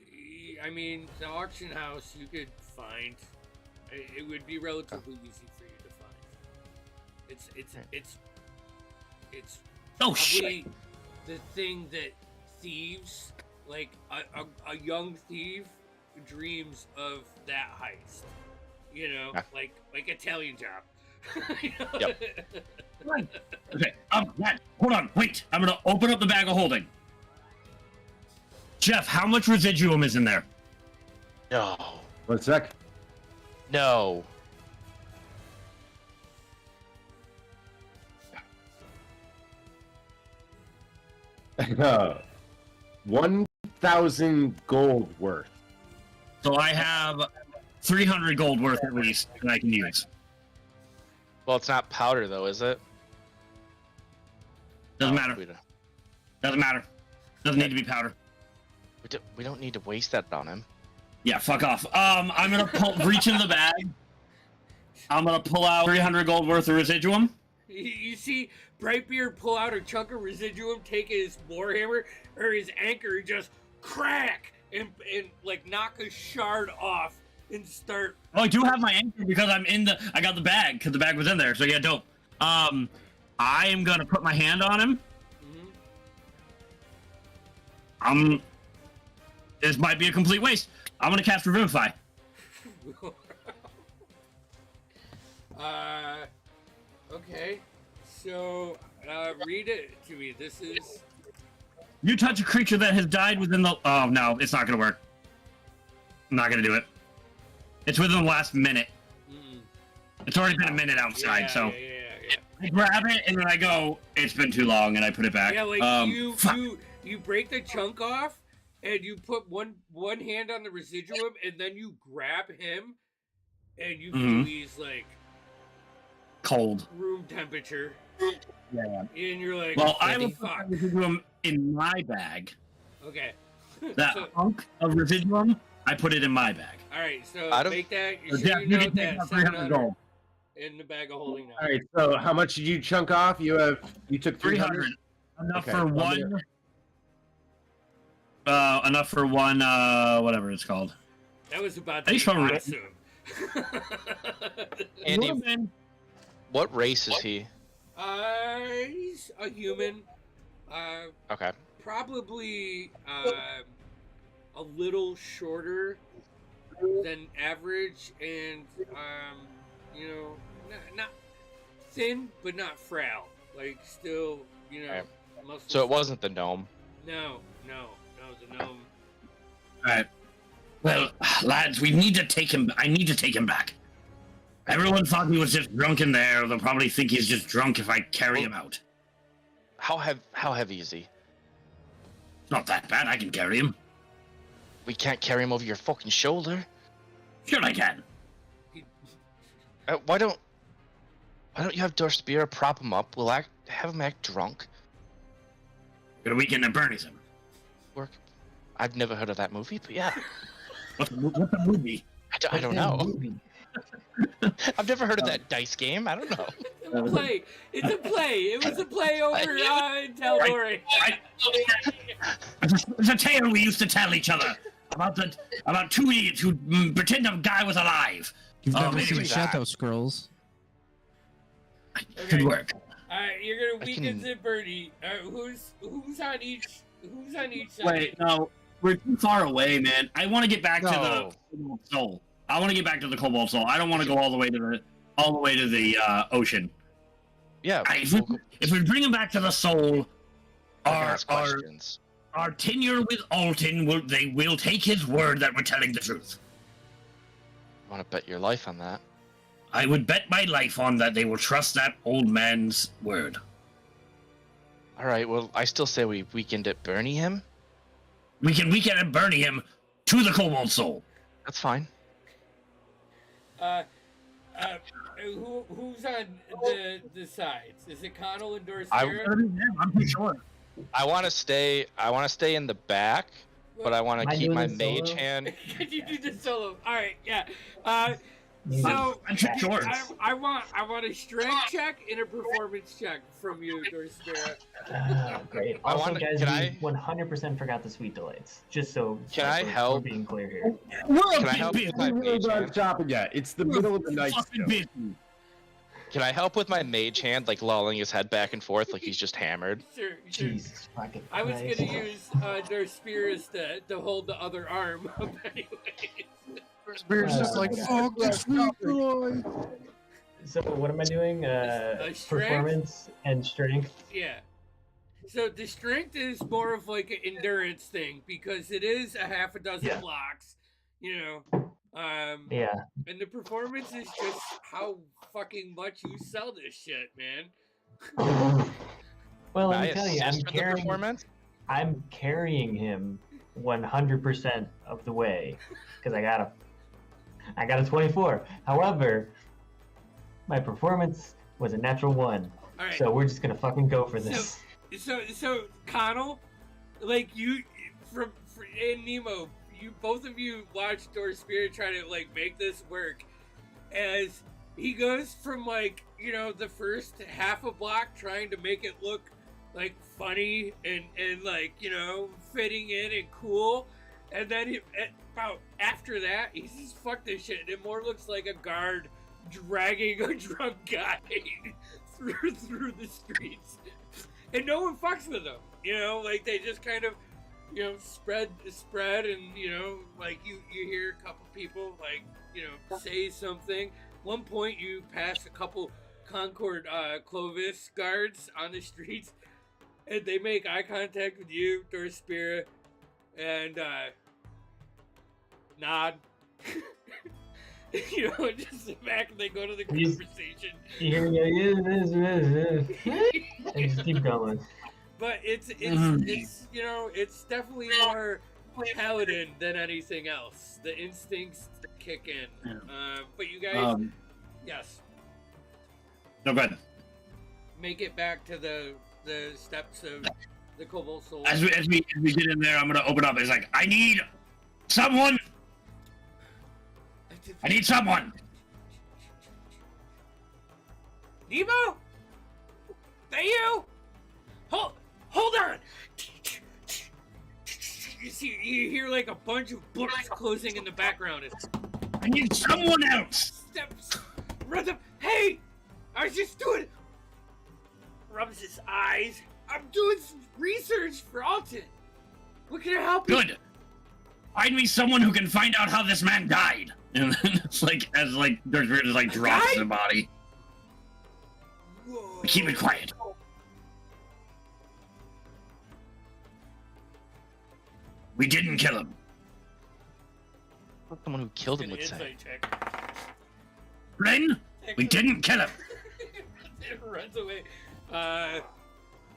D: I mean, the auction house you could find. It would be relatively easy for you to find. It's
E: Oh
D: probably
E: shit!
D: the thing that thieves, like a young thief, dreams of that heist. You know,
C: Yeah.
D: like Italian Job. You know?
C: Yep.
E: Okay, Matt, hold on, wait. I'm gonna open up the bag of holding. Jeff, how much residuum is in there?
C: No.
A: 1 sec.
C: No.
A: Uh, 1,000 gold worth.
E: So I have 300 gold worth at least that I can use.
C: Well, it's not powder though, is it?
E: Doesn't
C: No,
E: matter.
C: we don't-
E: Doesn't matter. Doesn't need to be powder.
C: We don't need to waste that on him.
E: Yeah, fuck off. I'm gonna reach in the bag. I'm gonna pull out 300 gold worth of residuum.
D: You see Brightbeard pull out a chunk of residuum, take his warhammer or his anchor, just crack and like knock a shard off and start.
E: Oh, I do have my anchor because I got the bag because the bag was in there. So yeah, dope. I am gonna put my hand on him. This might be a complete waste. I'm gonna cast Revivify.
D: Okay. So, read it to me. This is.
E: You touch a creature that has died within the. Oh no, it's not gonna work. I'm not gonna do it. It's within the last minute. It's already been a minute outside,
D: Yeah,
E: so
D: yeah.
E: I grab it and then I go. It's been too long, and I put it back.
D: Yeah, like
E: fuck.
D: you break the chunk off, and you put one hand on the residuum, and then you grab him, and you feel he's like
E: Cold.
D: room temperature.
E: Yeah.
D: And you're like,
E: Well, I will put
D: fuck.
E: that residuum in my bag.
D: Okay.
E: That
D: So,
E: hunk of residuum, I put it in my bag.
D: all right, so
C: Out of-
D: make that.
E: So,
D: Sure
E: yeah,
D: you
E: you
D: note
E: can take
D: that
E: out 300
D: 700
E: gold.
D: in the bag of holding now.
A: All right. So how much did you chunk off? You took 300.
E: 300. Enough
A: Okay,
E: for
A: I'm
E: one. Enough for one. Whatever it's called.
D: That was about
E: I
D: to be
E: just found it.
D: awesome.
C: Andy, what race is he?
D: He's a human.
C: Okay.
D: Probably a little shorter than average, and you know, not thin, but not frail. Like still, you know.
C: Right.
D: Muscle
C: So it wasn't the gnome.
D: No, the gnome.
E: Alright. Well, lads, we need to take him. I need to take him back. Everyone thought he was just drunk in there. They'll probably think he's just drunk if I carry him out.
C: How heavy is he?
E: Not that bad. I can carry him.
C: We can't carry him over your fucking shoulder.
E: Sure, I can.
C: Why don't you have Dorspira prop him up? We'll have him act drunk.
E: Got a weekend at Bernie's him.
C: Work. I've never heard of that movie, but yeah.
E: What's the movie?
C: I don't know. I've never heard of that dice game. I don't know.
D: It's a play. It was a play over in Tal'Dorei.
E: It's a tale we used to tell each other about two idiots who pretend a guy was alive.
B: You've never seen
E: anyway,
B: Shadow Scrolls.
E: Good work.
D: You're gonna weaken the birdie. Who's on each side?
E: Wait, no, we're too far away, man. I want to get back to the Cobalt Soul. I want to get back to the Cobalt Soul. I don't want to go all the way to the ocean.
C: Yeah.
E: If we bring him back to the Soul, our
C: questions.
E: Our tenure with Alton will take his word that we're telling the truth.
C: I want to bet your life on that.
E: I would bet my life on that they will trust that old man's word.
C: All right. Well, I still say we weekend at Bernie him.
E: We can weekend at Bernie him to the Cobalt Soul.
C: That's fine.
D: Who's on the sides? Is it Connell and Dorspira?
E: I'm pretty sure.
C: I want to stay in the back, but I want to keep my
F: doing
C: mage
F: solo?
C: hand.
D: Can you do the solo? All right, yeah. So
E: I'm sure.
D: I want a strength check and a performance check from you, Dorspira.
F: Great.
C: I
F: Also,
C: wanna-
F: guys,
C: can
F: we 100% forgot the sweet delights. Just so
C: Can I
F: we're
C: help?
F: being clear here.
C: Can I help with my
A: We're
C: mage
A: not
C: hand?
A: shopping yet. It's the middle of the night.
E: Fucking
A: still.
E: busy.
C: Can I help with my mage hand, like lolling his head back and forth, like he's just hammered?
D: Sure.
F: Jesus fucking
D: I was
F: Christ.
D: gonna use Dorspira's to hold the other arm up anyways.
B: Spirit's
F: just like,
B: fuck this sweet boy.
F: So what am I doing?
D: strength?
F: Performance and strength.
D: Yeah. So the strength is more of like an endurance thing because it is a half a dozen
F: Yeah.
D: blocks, you know.
F: Yeah.
D: And the performance is just how fucking much you sell this shit, man.
F: Well, let
C: Can I
F: me tell you,
C: assist with the performance?
F: I'm carrying him 100% of the way because I gotta. I got a 24. However, my performance was a natural 1.
D: All right.
F: So we're just gonna fucking go for this.
D: So Connell, like and Nemo, both of you watched Door Spirit try to like make this work, as he goes from like the first half a block trying to make it look like funny and like fitting in and cool, and then about after that he says fuck this shit, and it more looks like a guard dragging a drunk guy through the streets, and no one fucks with them. Like they just kind of spread, and like you hear a couple people like say something. One point you pass a couple Concord Clovis guards on the streets, and they make eye contact with you, Dorspira, and nod. Just sit back and they go to the conversation.
F: And just keep going.
D: But it's definitely more paladin than anything else. The instincts kick in. But you guys, yes.
E: No, go ahead.
D: Make it back to the steps of the Cobalt Soul.
E: As we get in there, I'm gonna open up. It's like, I need someone. I need someone.
D: Nemo, that you? Hold on. You hear like a bunch of books closing in the background.
E: I need someone else.
D: Steps. Runs up. Hey, I was just doing. Rubs his eyes. I'm doing some research for Alton. What can I help you?
E: Good. Find me someone who can find out how this man died. And then it's like, as like, Darth Vader just like drops the body.
D: Whoa.
E: Keep it quiet. We didn't kill him.
C: What someone who killed him would
D: Insight
C: say.
D: check.
E: Ren, we didn't kill him.
D: It runs away.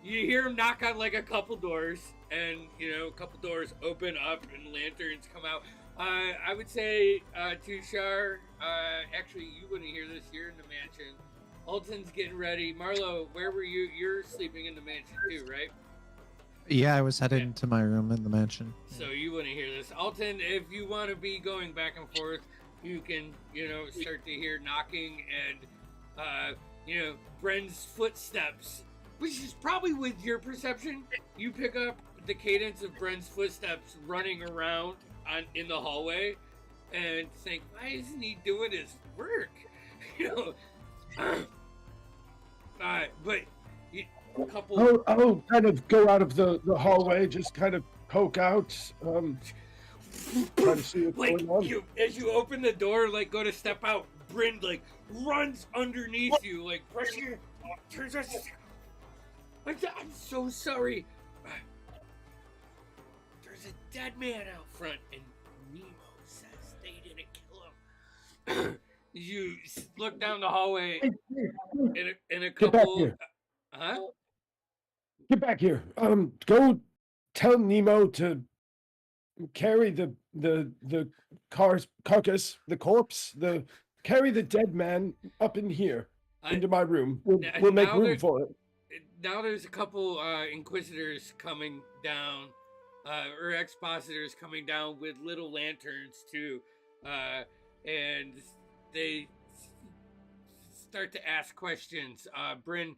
D: You hear him knock on like a couple doors, and a couple doors open up and lanterns come out. I would say Tushar, actually you wouldn't hear this, you're in the mansion. Alton's getting ready. Marlo, where were you? You're sleeping in the mansion too, right?
B: Yeah, I was heading to my room in the mansion.
D: So you wouldn't hear this. Alton, if you want to be going back and forth, you can, start to hear knocking and, Bren's footsteps, which is probably with your perception. You pick up the cadence of Bren's footsteps running around in the hallway and think, why isn't he doing his work? But a couple.
G: I'll kind of go out of the hallway, just kind of poke out, try to see what's going on.
D: As you open the door, like go to step out, Bryn like runs underneath you, like brushing. Turns out, I'm so sorry. There's a dead man out front, and Nemo says they didn't kill him. You look down the hallway, in a couple. Huh?
G: Get back here. Go tell Nemo to carry the carcass, the corpse, carry the dead man up in here into my room. We'll make room for it.
D: Now there's a couple inquisitors coming down, or expositors coming down with little lanterns too, and they start to ask questions. Bryn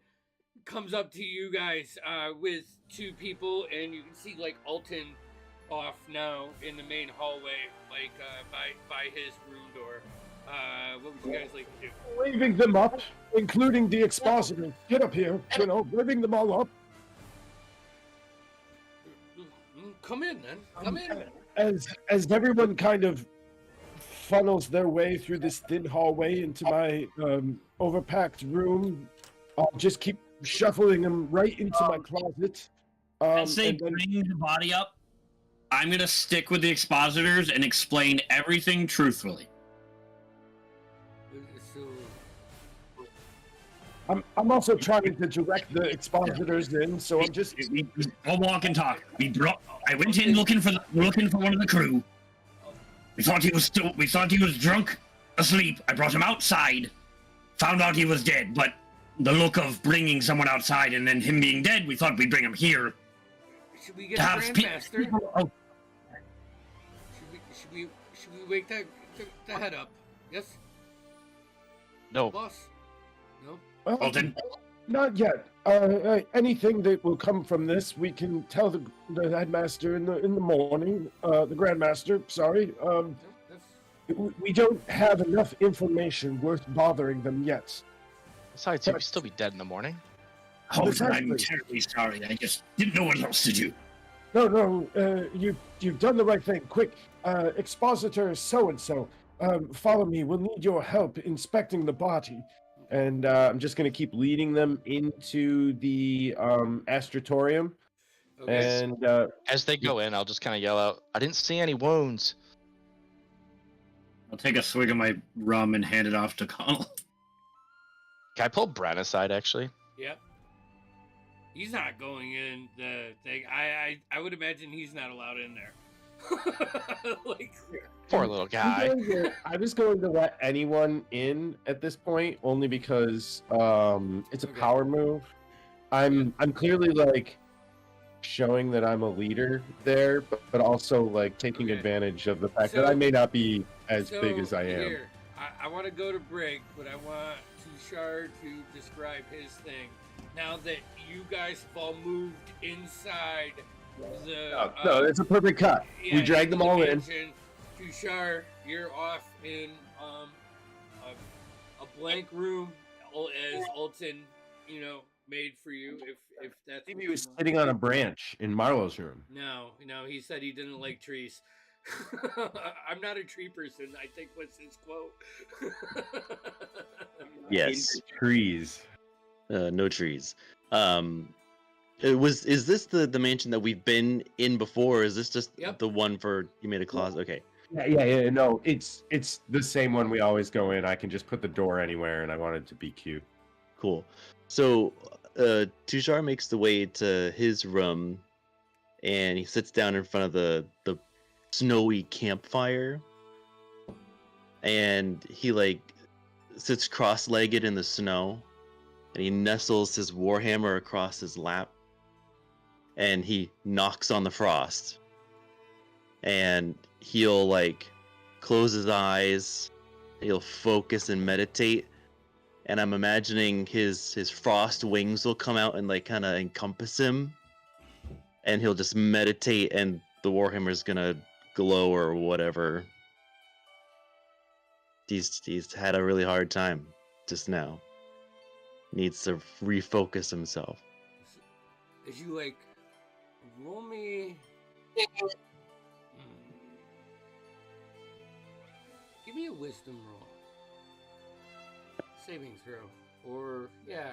D: comes up to you guys with two people, and you can see like Alton off now in the main hallway, like by his room door. What would you guys like to do?
G: Waving them up, including the expositor. Get up here, waving them all up.
D: Come in, then. Come in.
G: As everyone kind of funnels their way through this thin hallway into my overpacked room, I'll just keep shuffling them right into my closet.
E: As they bring the body up, I'm gonna stick with the expositors and explain everything truthfully.
G: I'm also trying to direct the expositors in, so I'm just.
E: We'll walk and talk. I went in looking for one of the crew. We thought he was drunk, asleep. I brought him outside. Found out he was dead, but the look of bringing someone outside and then him being dead, we thought we'd bring him here.
D: Should we get the Grandmaster?
E: Oh,
D: Should we wake the head up? Yes?
C: No.
D: Boss? No?
G: Well,
E: Alton.
G: not yet. Anything that will come from this, we can tell the headmaster in the morning. The Grandmaster. Sorry.
D: No, that's...
G: We don't have enough information worth bothering them yet.
C: Besides, he'd still be dead in the morning.
E: Oh,
G: Exactly.
E: I'm terribly sorry. I just didn't know what else to do.
G: No. You've done the right thing. Quick, Expositor so-and-so. Follow me. We'll need your help inspecting the body. And I'm just going to keep leading them into the astratorium.
D: Okay.
G: And
C: As they go in, I'll just kind of yell out, "I didn't see any wounds."
E: I'll take a swig of my rum and hand it off to Connell.
C: Can I pull Bran aside, actually?
D: Yep. He's not going in the thing. I would imagine he's not allowed in there. Like,
C: Poor little guy.
A: I was going to let anyone in at this point, only because it's a
D: Okay.
A: power move. I'm clearly like showing that I'm a leader there, but also like taking
D: Okay.
A: advantage of the fact
D: So-
A: that I may not be as
D: so
A: big as I am.
D: Here, I want to go to Brig, but I want Tushar to describe his thing. Now that you guys have all moved inside the...
A: No, it's a perfect cut.
D: yeah,
A: We dragged
D: into
A: them
D: the
A: all in.
D: mansion. Tushar, you're off in a blank room as Alton, made for you. If that's
A: He
D: what
A: was
D: you want.
A: sitting on a branch in Marlowe's room.
D: No, he said he didn't like trees. I'm not a tree person, I think was his quote.
H: Yes.
A: Trees.
H: No trees. Is this the mansion that we've been in before? Or is this just
D: Yep.
H: the one for you made a closet? Okay.
A: Yeah. No, it's the same one we always go in. I can just put the door anywhere, and I want it to be cute.
H: Cool. So Tushar makes the way to his room and he sits down in front of the snowy campfire. And he like sits cross-legged in the snow and he nestles his warhammer across his lap and he knocks on the frost. And he'll like close his eyes, he'll focus and meditate. And I'm imagining his frost wings will come out and like kind of encompass him, and he'll just meditate, and the warhammer's gonna glow or whatever. He's had a really hard time just now. Needs to refocus himself.
D: As you roll me. Give me a wisdom roll. Saving throw. Or,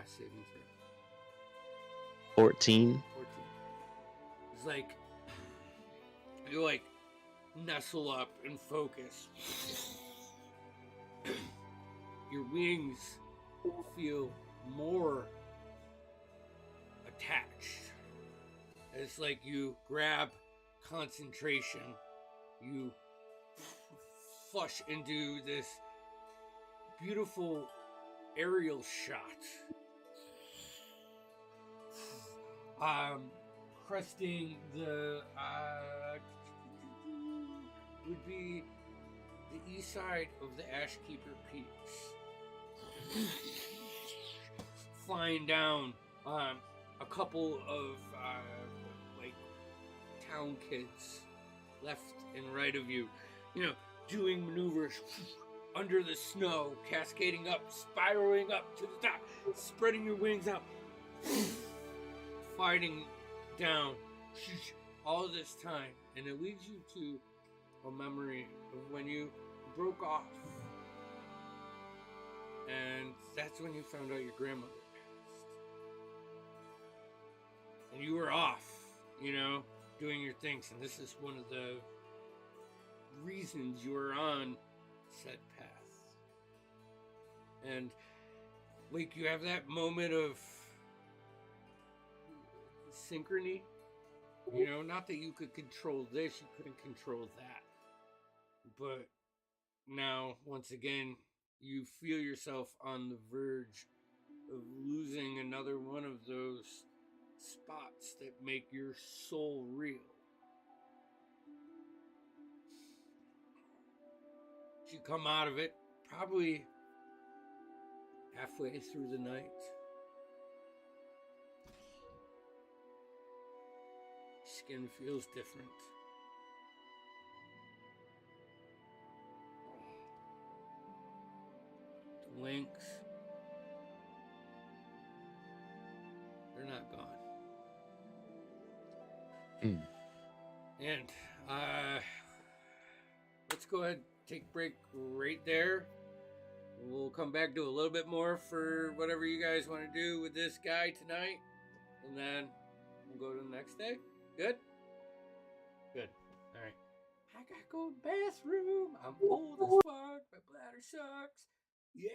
D: saving throw.
H: 14.
D: 14. It's you nestle up and focus. Your wings feel more attached. It's like you grab concentration, you flush into this beautiful aerial shot. Cresting the would be the east side of the Ashkeeper Peaks. Flying down a couple of town kids left and right of you, doing maneuvers under the snow, cascading up, spiraling up to the top, spreading your wings out, fighting down all this time. And it leads you to a memory of when you broke off. And that's when you found out your grandmother passed. And you were off, doing your things. And this is one of the reasons you were on said path. And you have that moment of synchrony. Not that you could control this, you couldn't control that. But now, once again, you feel yourself on the verge of losing another one of those spots that make your soul real. You come out of it probably halfway through the night. Skin feels different. The links, they're not gone. And let's go ahead and take a break right there. We'll come back to a little bit more for whatever you guys want to do with this guy tonight. And then we'll go to the next day. Good? Good. All right. I gotta go to the bathroom. I'm old as fuck. My bladder sucks. Yeah.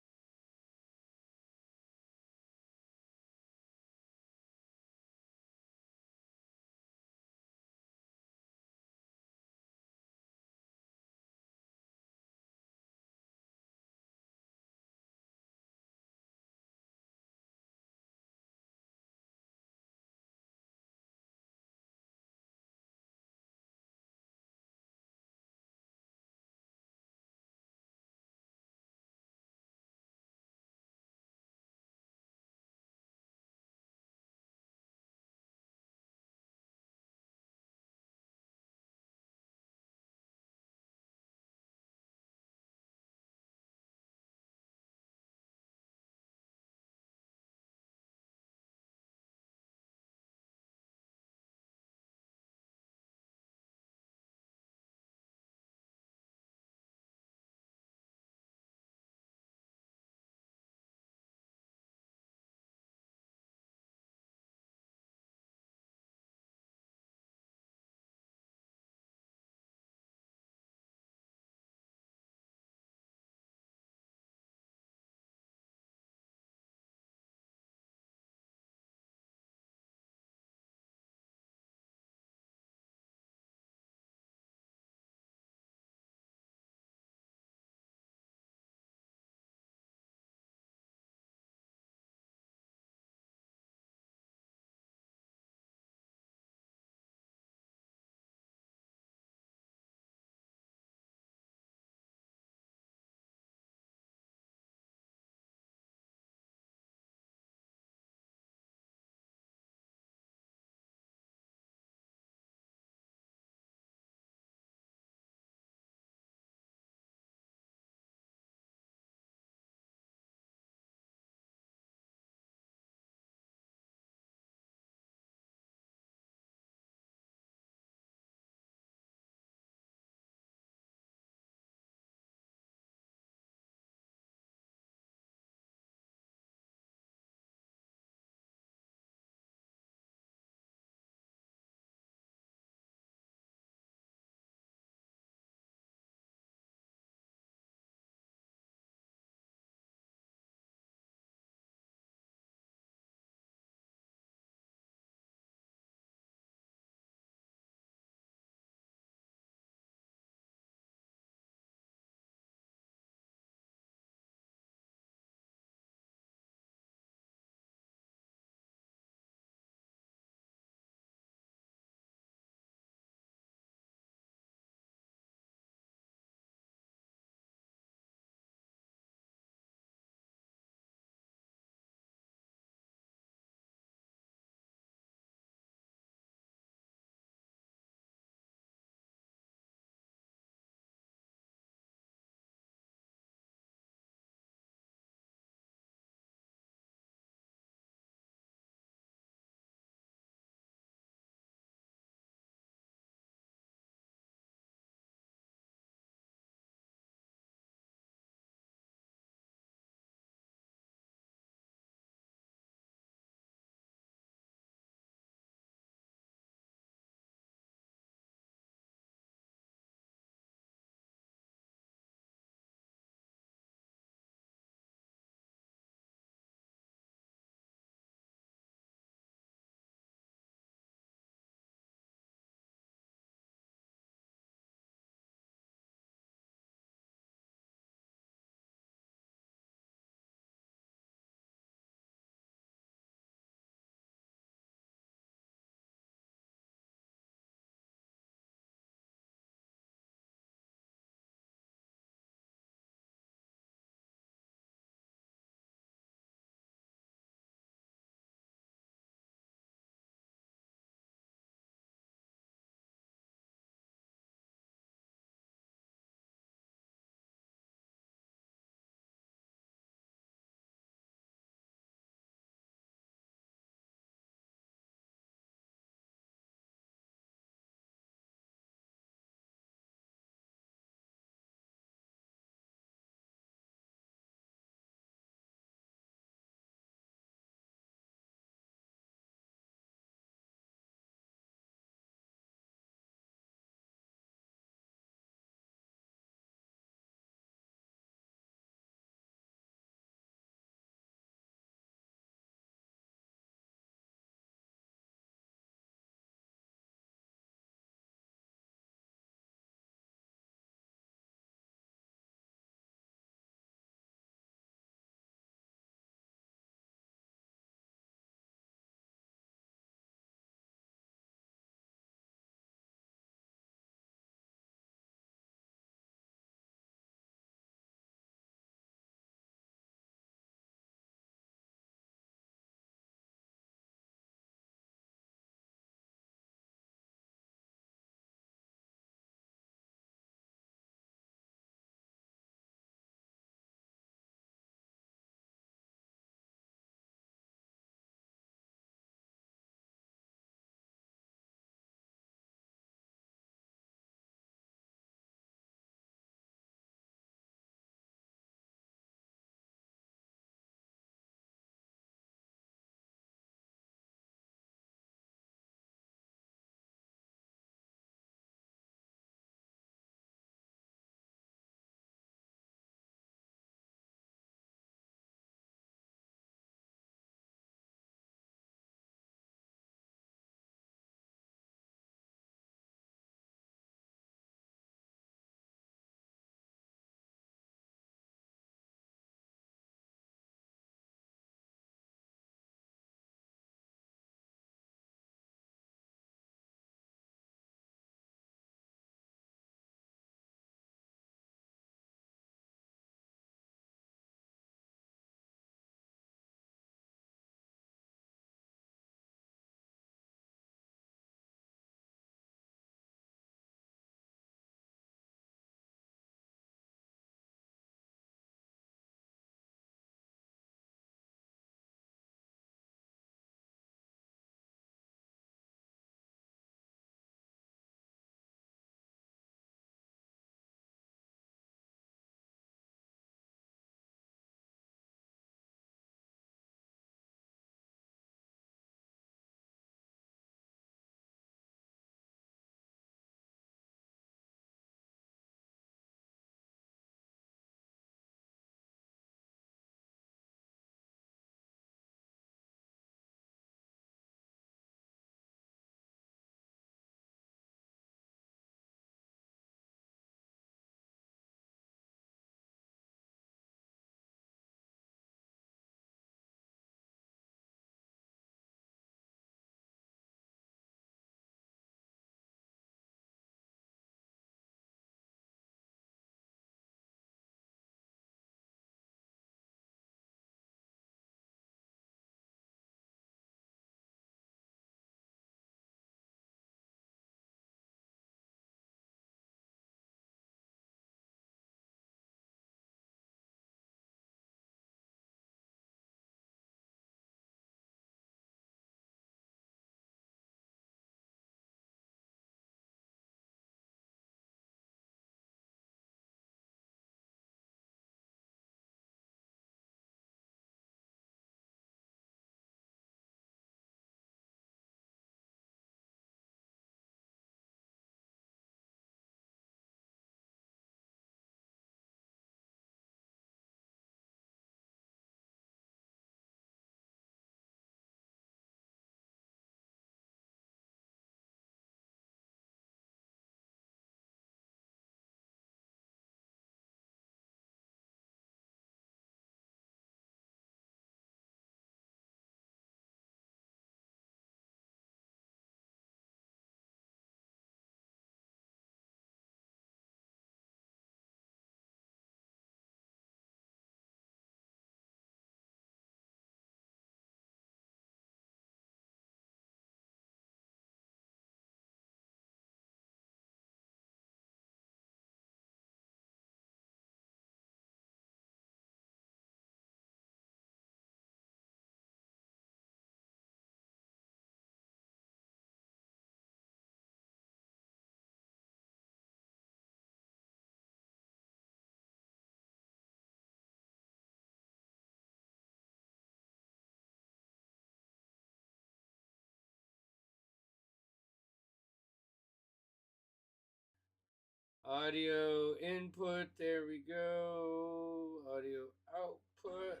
D: Audio input. There we go. Audio output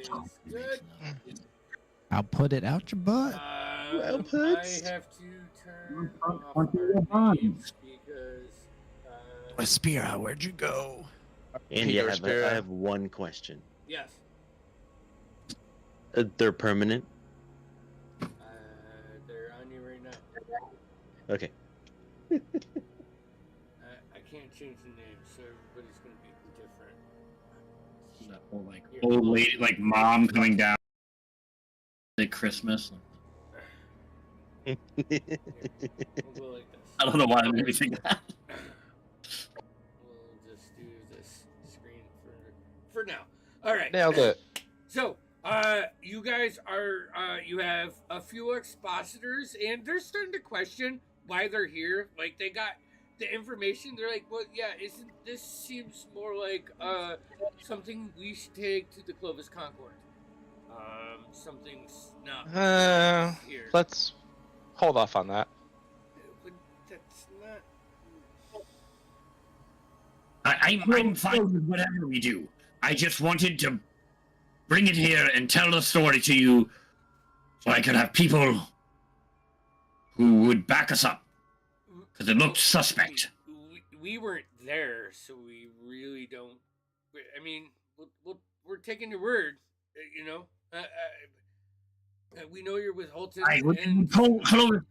D: is good.
B: Output it out your butt.
D: I have to turn off our names because.
B: Spira, where'd you go?
H: Andy, I
C: Peter,
H: have one question.
D: Yes.
H: They're permanent?
D: They're on you right now.
H: Okay.
D: I can't change the name, so everybody's gonna be different.
E: That whole, like, old lady, like mom coming down at Christmas.
D: Here, we'll go like this.
E: I don't know why I made me think that.
D: We'll just do this screen for now. All right.
C: Nailed it.
D: So, you guys are, you have a few expositors, and they're starting to question why they're here. Like, they got the information. They're like, well, yeah, isn't this seems more like, something we should take to the Clovis Concord. Something's not here.
C: Let's hold off on that.
D: But that's not...
E: I'm fine with whatever we do. I just wanted to bring it here and tell the story to you so I could have people who would back us up. Because it looked suspect.
D: We weren't there, so we really don't... I mean, we're taking your word, you know? We know you're with Holton.
E: I would hello,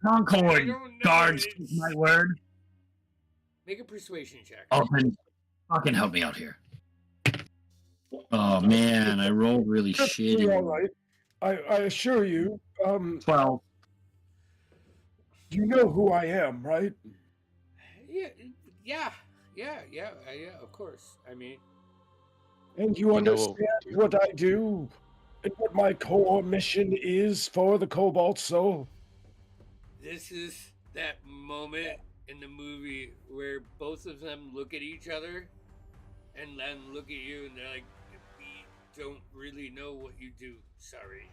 E: Concord guards, my word.
D: Make a persuasion check.
E: Holton, fucking help me out here. Oh man, I rolled really shitty.
G: All right. I assure you,
E: 12.
G: you know who I am, right?
D: Yeah, of course. I mean...
G: And you understand what I do and what my core mission is for the Cobalt Soul.
D: This is that moment in the movie where both of them look at each other and then look at you and they're like, we don't really know what you do. Sorry.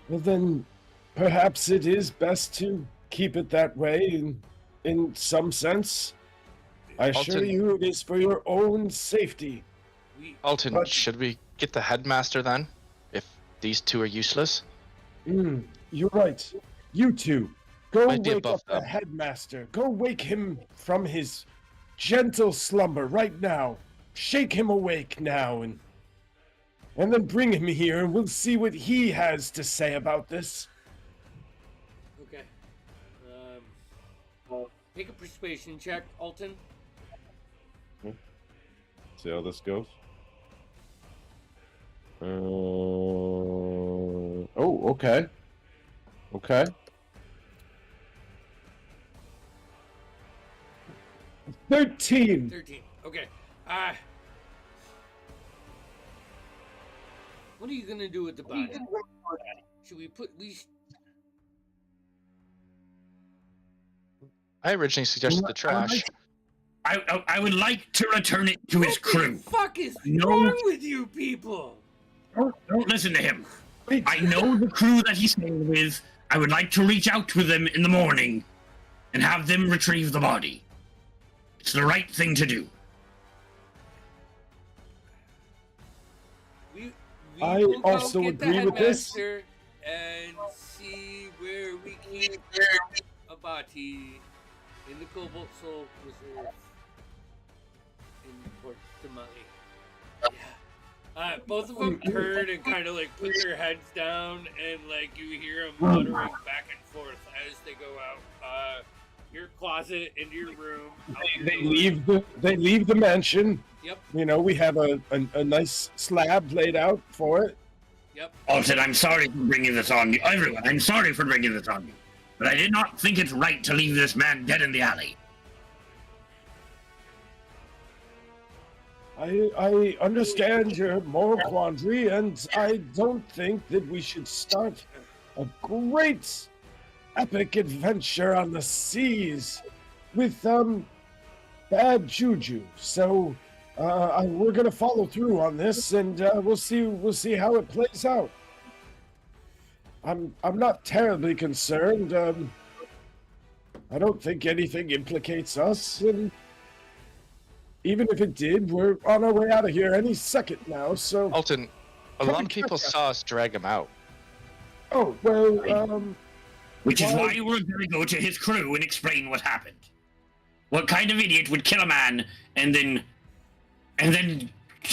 G: Well, then perhaps it is best to keep it that way in some sense. I assure you it is for your own safety.
C: Alton,
G: But-
C: should we get the headmaster then? If these two are useless?
G: You're right. You two, go
C: Might be
G: wake
C: above
G: up the
C: them.
G: headmaster. Go wake him from his gentle slumber right now. Shake him awake now and then bring him here and we'll see what he has to say about this.
D: Okay. Make a persuasion check, Alton.
A: See how this goes. Oh, okay. Okay.
G: 13.
D: 13. Okay. What are you gonna do with the body? Should we put
C: I originally suggested the trash.
E: I would like to return it to his crew.
D: What the fuck is
E: No.
D: wrong with you people?
E: Don't listen to him. I know the crew that he's staying with. I would like to reach out to them in the morning and have them retrieve the body. It's the right thing to do.
D: We
G: I
D: will go
G: also
D: get the
G: agree with this.
D: headmaster and see where we keep a body in the Cobalt Soul Reserve in Port Damali. Yeah. Both of them turn and kind of like put their heads down, and like you hear them muttering back and forth as they go out. Your closet into your room.
G: They leave the mansion.
D: Yep.
G: You know, we have a nice slab laid out for it.
D: Yep.
E: Alton, I'm sorry for bringing this on you. Everyone, I'm sorry for bringing this on you. But I did not think it right to leave this man dead in the alley.
G: I understand your moral quandary, and I don't think that we should start a great epic adventure on the seas with bad juju. So we're gonna follow through on this, and we'll see how it plays out. I'm not terribly concerned. I don't think anything implicates us, and even if it did, we're on our way out of here any second now, so...
C: Alton, a lot of people saw us drag him out.
G: Oh, well,
E: Which is
G: why-
E: why we're gonna go to his crew and explain what happened. What kind of idiot would kill a man and then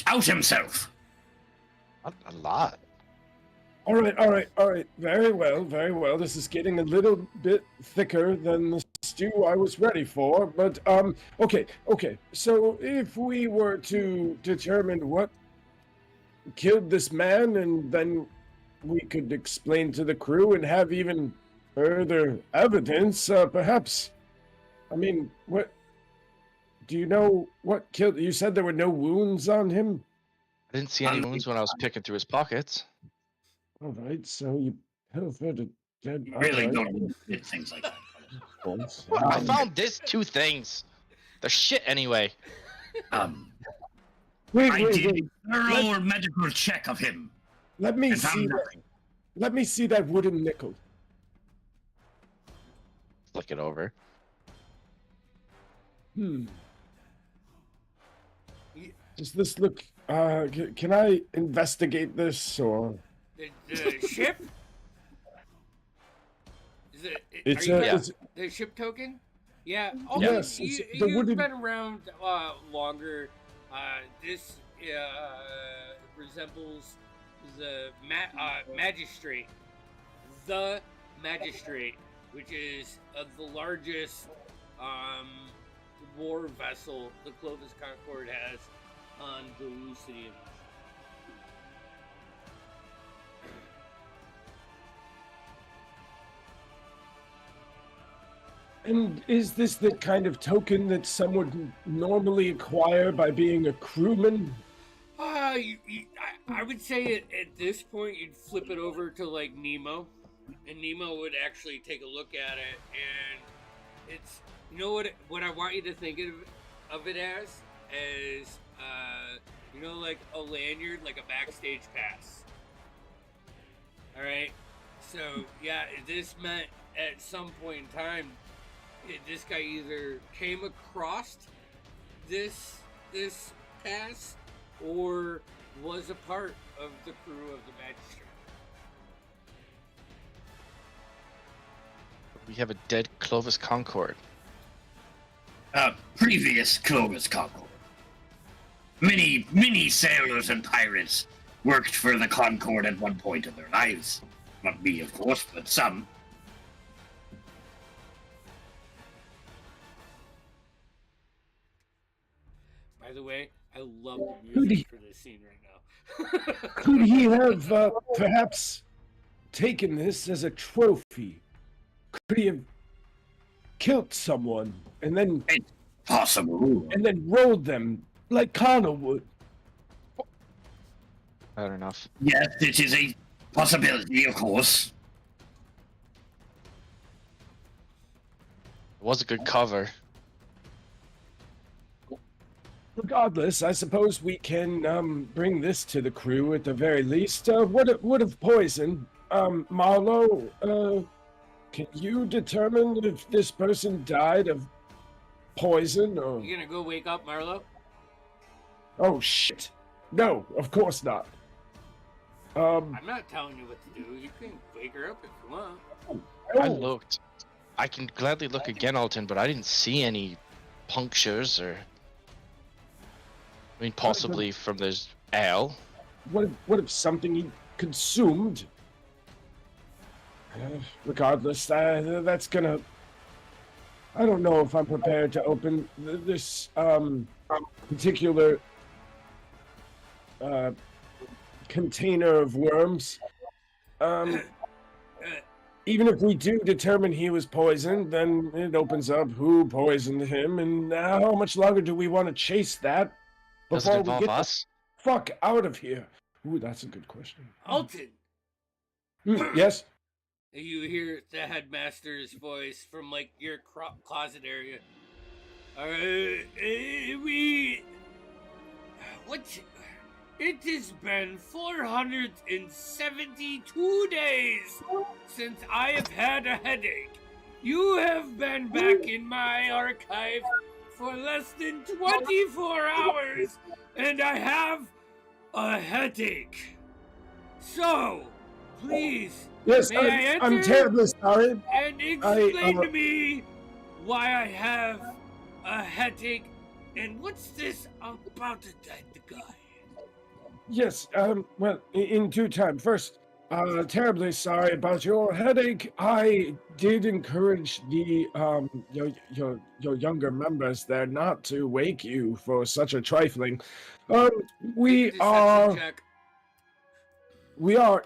E: out himself?
C: Not a lot.
G: All right. Very well. This is getting a little bit thicker than the stew I was ready for, but, okay. So if we were to determine what killed this man, and then we could explain to the crew and have even further evidence, perhaps, I mean, what, do you know what killed, you said there were no wounds on him?
C: I didn't see any wounds when I was picking through his pockets.
G: All right, so you pilfered a dead...
E: Really
G: all right.
E: don't do things like that.
C: I found this 2 things. They're shit anyway.
G: Wait,
E: I did a thorough medical check of him.
G: Let me
E: and found
G: see that.
E: nothing.
G: Let me see that wooden nickel.
C: Look it over.
G: Does this look... can I investigate this, or...
D: The ship? Is it?
G: It's
D: are you
G: a...
C: yeah.
G: It's,
D: the ship token? Yeah. Oh,
G: Yes,
D: You,
G: it's the
D: you've
G: wooden-
D: been around longer. This resembles the magistrate, the magistrate, which is the largest war vessel the Clovis Concord has on the Lucidians.
G: and is this the kind of token that someone would normally acquire by being a crewman?
D: I would say at this point you'd flip it over to like Nemo, and Nemo would actually take a look at it, and it's, you know what I want you to think of it as you know, like a lanyard, like a backstage pass. All right, so yeah, this meant at some point in time, this guy either came across this pass or was a part of the crew of the magistrate.
C: We have a dead Clovis Concord.
E: Previous Clovis Concord. Many sailors and pirates worked for the Concord at one point in their lives. Not me, of course, but some.
D: By the way, I love the music for this scene right now.
G: Could he have perhaps taken this as a trophy? Could he have killed someone and then
E: Possible.
G: rolled them like Connor would?
C: Fair enough.
E: Yes, it is a possibility, of course.
C: It was a good cover.
G: Regardless, I suppose we can bring this to the crew at the very least. What of poison? Marlo, can you determine if this person died of poison or...
D: You gonna go wake up Marlo?
G: Oh, shit. No, of course not.
D: I'm not telling you what to do. You can wake her up if you want.
C: I looked. I can gladly look again, Alton, but I didn't see any punctures or... I mean, possibly from this ale.
G: What if something he consumed? Regardless, that's gonna... I don't know if I'm prepared to open this particular container of worms. Even if we do determine he was poisoned, then it opens up who poisoned him, and how much longer do we want to chase that
C: Does it
G: before we
C: involve
G: get
C: us?
G: the fuck out of here? Ooh, that's a good question.
D: Alton!
G: Yes?
D: You hear the headmaster's voice from like your closet area. It has been 472 days since I have had a headache. You have been back in my archive for less than 24 hours, and I have a headache. So, please,
G: Yes,
D: may I enter?
G: I'm terribly sorry.
D: And explain to me why I have a headache, and what's this about to dead guy?
G: Yes, well, in due time. First, terribly sorry about your headache. I did encourage the your younger members there not to wake you for such a trifling. We
D: Deception
G: are
D: check.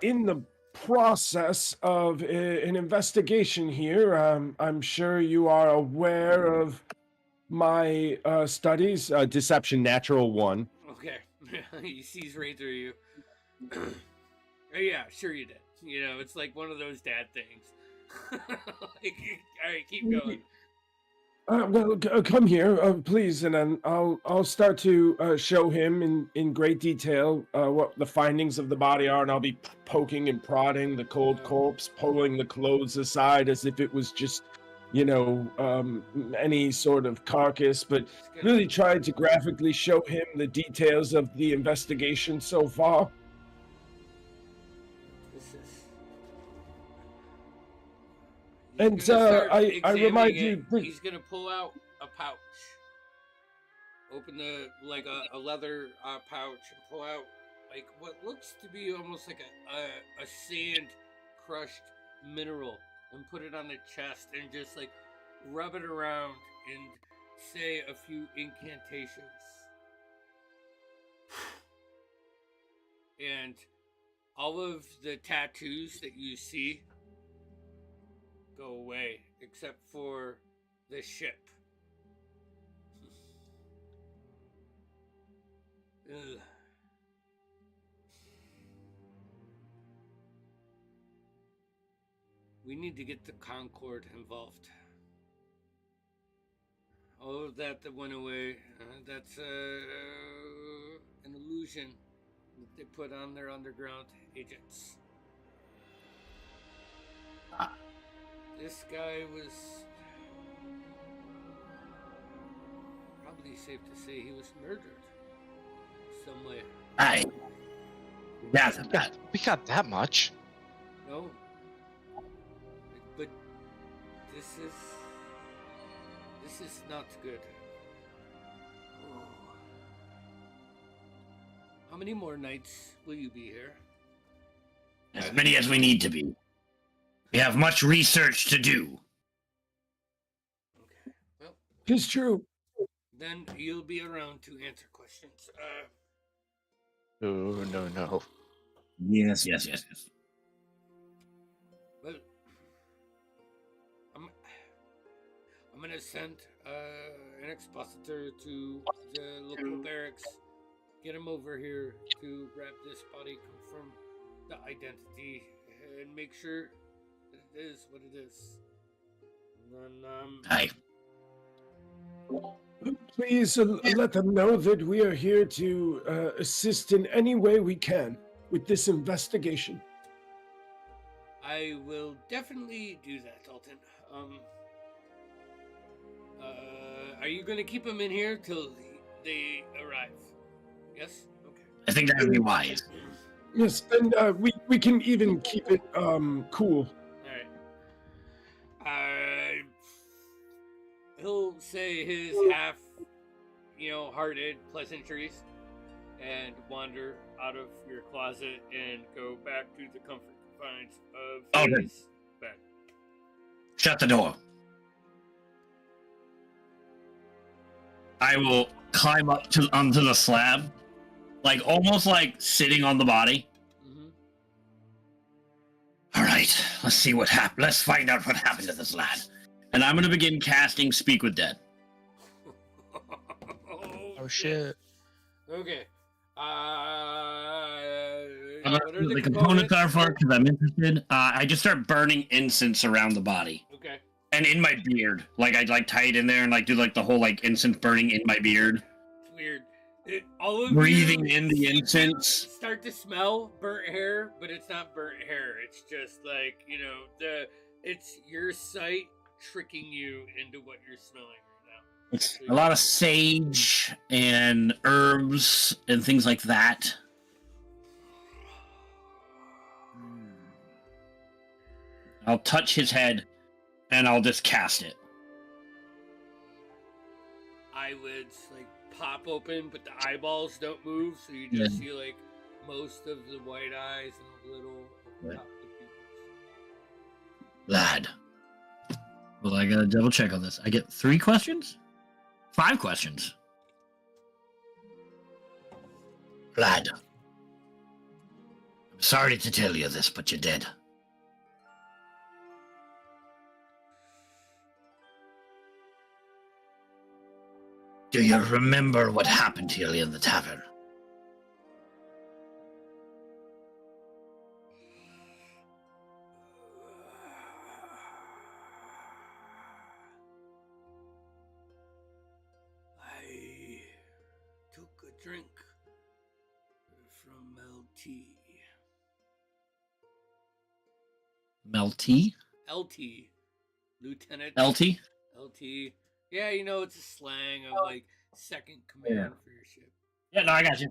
G: in the process of an investigation here. I'm sure you are aware of my studies.
A: Deception natural 1.
D: Okay, he sees right through you. Oh, yeah, sure you did. You know, it's like one of those dad things. Like, all right, keep going.
G: Come here, please, and then I'll start to show him in great detail what the findings of the body are, and I'll be poking and prodding the cold corpse, pulling the clothes aside as if it was just, any sort of carcass, but really tried to graphically show him the details of the investigation so far. And I remind you,
D: he's gonna pull out a pouch, open a leather pouch, and pull out like what looks to be almost like a sand crushed mineral, and put it on the chest and just like rub it around and say a few incantations. And all of the tattoos that you see go away, except for the ship. Ugh. We need to get the Concord involved. All of that went away. That's an illusion that they put on their underground agents. This guy was probably safe to say he was murdered some way.
E: Aye.
C: We got that much.
D: No. But this is not good. Oh. How many more nights will you be here?
E: As many as we need to be. We have much research to do.
D: Okay. Well,
G: it's true.
D: Then you'll be around to answer questions.
C: Oh, no.
E: Yes.
D: Well, I'm gonna send an expositor to the local barracks. Get him over here to grab this body, confirm the identity, and make sure that it is what it is. And then,
E: Aye.
G: Please let them know that we are here to assist in any way we can with this investigation.
D: I will definitely do that, Alton. Are you going to keep them in here till they arrive? Yes? Okay.
E: I think that would be wise.
G: Yes, and we can even keep it cool.
D: Alright. He'll say his half-hearted pleasantries and wander out of your closet and go back to the comfort confines of his bed.
E: Shut the door. I will climb up onto the slab, like almost like sitting on the body.
D: Mm-hmm.
E: All right, let's see what happened. Let's find out what happened to this lad. And I'm going to begin casting Speak with Dead.
C: Oh shit.
D: Okay.
E: What are the components are for? Because I'm interested. I just start burning incense around the body.
D: Okay.
E: And in my beard. Like, I'd like tie it in there and like do like the whole like incense burning in my beard.
D: It's weird. All of
E: Breathing in the incense.
D: Start to smell burnt hair, but it's not burnt hair. It's just like, it's your sight tricking you into what you're smelling right now.
E: It's a lot of sage and herbs and things like that. I'll touch his head and I'll just cast it.
D: Eyelids like pop open, but the eyeballs don't move, so you just see like most of the white eyes and a little top of the pupils.
E: Lad. Well, I gotta double check on this. I get 3 questions? 5 questions. Lad. I'm sorry to tell you this, but you're dead. Do you remember what happened to you in the tavern?
D: I took a drink from LT.
E: Melty?
D: LT. Lieutenant.
E: LT?
D: LT. Yeah, you know, it's a slang of like second command for your ship.
E: Yeah, no, I got you.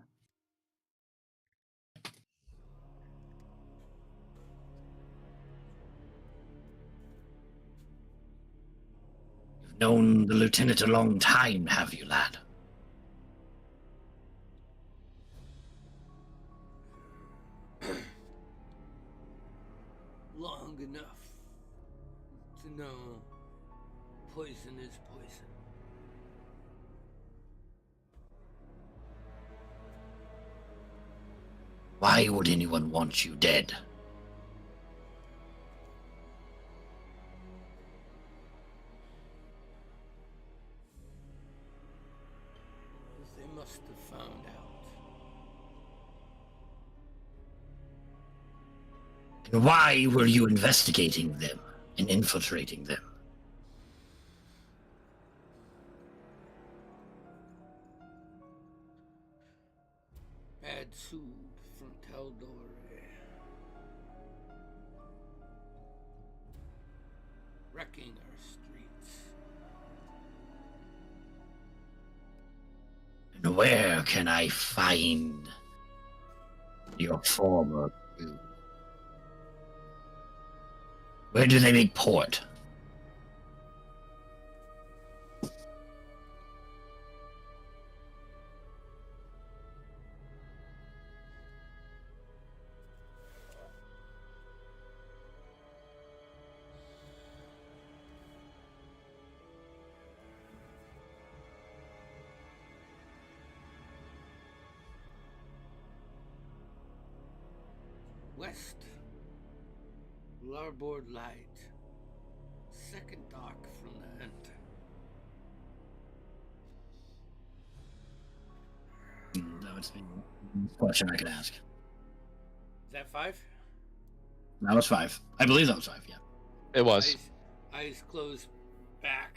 E: You've known the lieutenant a long time, have you, lad?
D: Long enough to know poison is poison.
E: Why would anyone want you dead?
D: Because they must have found out.
E: And why were you investigating them and infiltrating them?
D: Bad soup from Taldore. Wrecking our streets.
E: And where can I find your former crew? Where do they make port?
D: West. Larboard light. Second dock from the Hunter.
E: That was the question I could ask.
D: Is that 5?
E: That was 5. I believe that was 5, yeah.
C: It was.
D: Eyes closed back.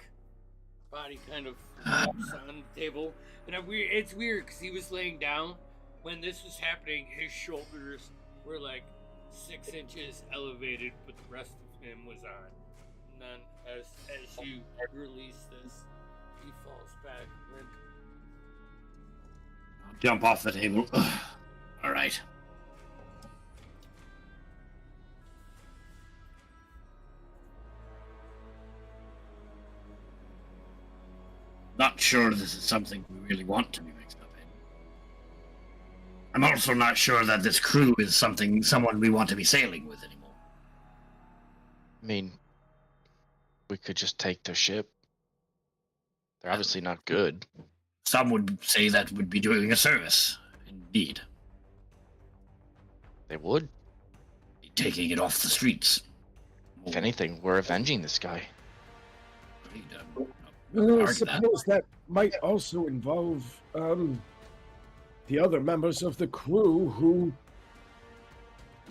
D: Body kind of flops on the table. And it's weird because he was laying down. When this was happening, his shoulders were like 6 inches elevated, but the rest of him was on. And then as you release this, he falls back limp.
E: I'll jump off the table. All right. Not sure this is something we really want to be mixed up in. I'm also not sure that this crew is someone we want to be sailing with anymore.
C: I mean, we could just take their ship. They're obviously not good.
E: Some would say that would be doing a service. Indeed.
C: They would.
E: Taking it off the streets.
C: If anything, we're avenging this guy.
G: I suppose that might also involve the other members of the crew who,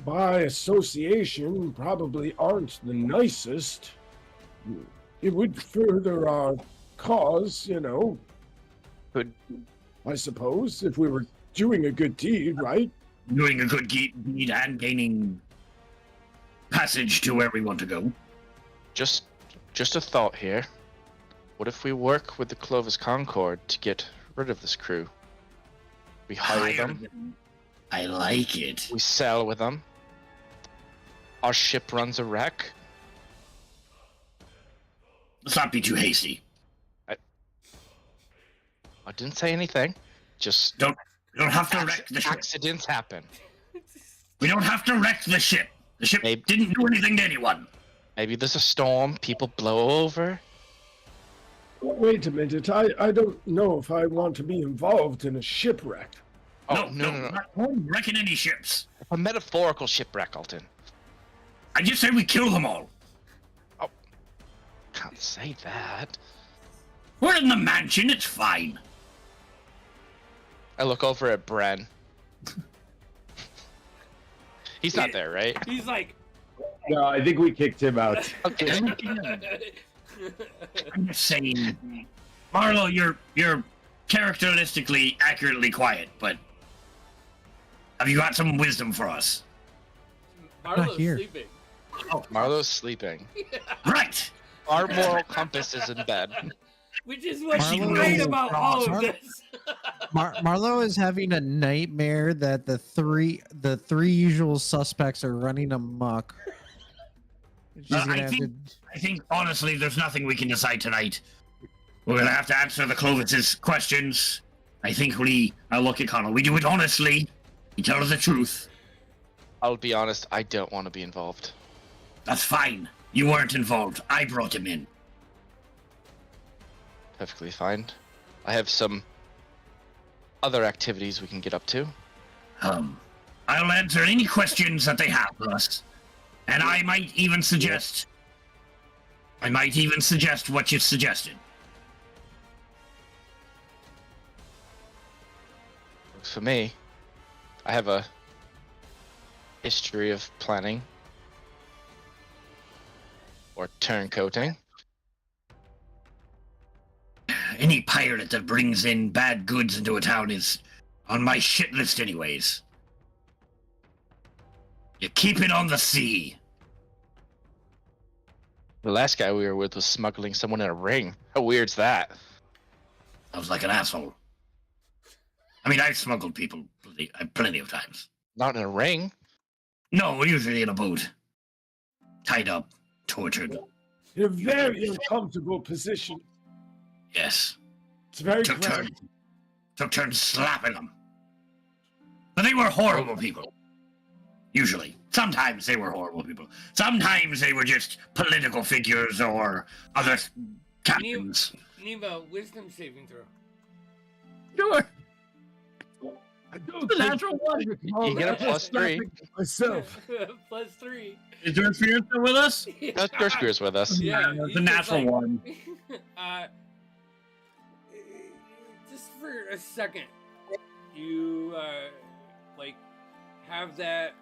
G: by association, probably aren't the nicest. It would further our cause, you know.
C: Could.
G: I suppose, if we were doing a good deed, right?
E: Doing a good deed and gaining passage to where we want to go.
C: Just just a thought here. What if we work with the Clovis Concord to get rid of this crew? We hire them.
E: I like it.
C: We sail with them. Our ship runs a wreck.
E: Let's not be too hasty.
C: I didn't say anything. Just
E: don't have to wreck the ship.
C: Accidents happen.
E: We don't have to wreck the ship. The ship didn't do anything to anyone.
C: Maybe there's a storm. People blow over.
G: Wait a minute. I don't know if I want to be involved in a shipwreck.
C: Oh,
E: no. Not wrecking any ships.
C: A metaphorical shipwreck, Alton.
E: I just said we kill them all.
C: Oh, can't say that.
E: We're in the mansion. It's fine.
C: I look over at Bren. He's not there, right?
D: He's like,
A: No, I think we kicked him out.
C: Okay.
E: I'm just saying, Marlo, you're characteristically accurately quiet, but have you got some wisdom for us?
D: Marlo's
B: here.
D: sleeping.
C: Oh, Marlo's sleeping.
E: Right.
C: Our moral compass is in bed.
D: Which is what's
B: Marlo
D: great
B: is
D: about all of this.
B: Marlo is having a nightmare that the three usual suspects are running amok. She's gonna have to...
E: I think honestly, there's nothing we can decide tonight. We're gonna have to answer the Clovis's questions. I think I'll look at Connell. We do it honestly. We tell her the truth.
C: I'll be honest, I don't want to be involved.
E: That's fine. You weren't involved. I brought him in.
C: Perfectly fine. I have some other activities we can get up to.
E: I'll answer any questions that they have for us. And I might even suggest what you suggested.
C: Works for me. I have a history of planning or turncoating.
E: Any pirate that brings in bad goods into a town is on my shit list anyways. You keep it on the sea.
C: The last guy we were with was smuggling someone in a ring. How weird's that?
E: I was like an asshole. I mean, I've smuggled people plenty of times.
C: Not in a ring.
E: No, usually in a boat. Tied up, tortured.
G: In a very uncomfortable position.
E: Yes.
G: It's very
E: Took
G: cramped.
E: turns slapping them. But they were horrible people. Usually. Sometimes they were horrible people. Sometimes they were just political figures or other captains.
D: Nemo, wisdom saving throw.
E: Sure.
G: I don't
E: The
G: think
E: natural one.
C: You get a +3.
G: myself.
D: +3.
E: Is your spirit still with us?
C: That's your spears with us.
D: Yeah,
E: the
D: he's just
E: natural
D: like-
E: one.
D: Just for a second, you have that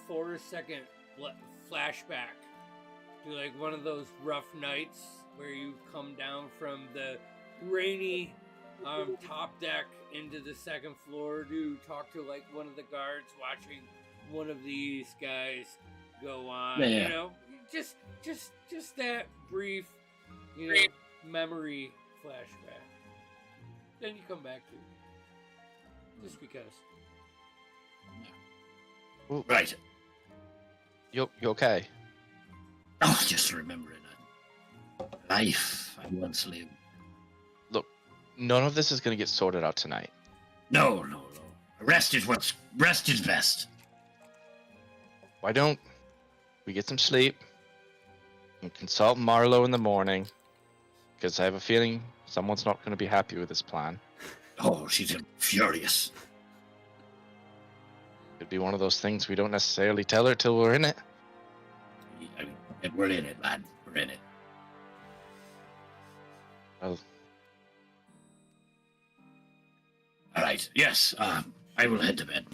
D: 4-second flashback to one of those rough nights where you come down from the rainy top deck into the second floor to talk to one of the guards watching one of these guys go on.
E: Yeah.
D: You know, just that brief, memory flashback. Then you come back to it. Just because.
E: Right.
C: You okay?
E: Oh, just remembering a life I once lived.
C: Look, none of this is gonna get sorted out tonight.
E: No. Rest is best.
C: Why don't we get some sleep and consult Marlo in the morning? Because I have a feeling someone's not going to be happy with this plan.
E: Oh, she's furious.
C: Could be one of those things we don't necessarily tell her till we're in it.
E: I mean, we're in it, man. We're in it.
C: Well,
E: All right. Yes. I will head to bed.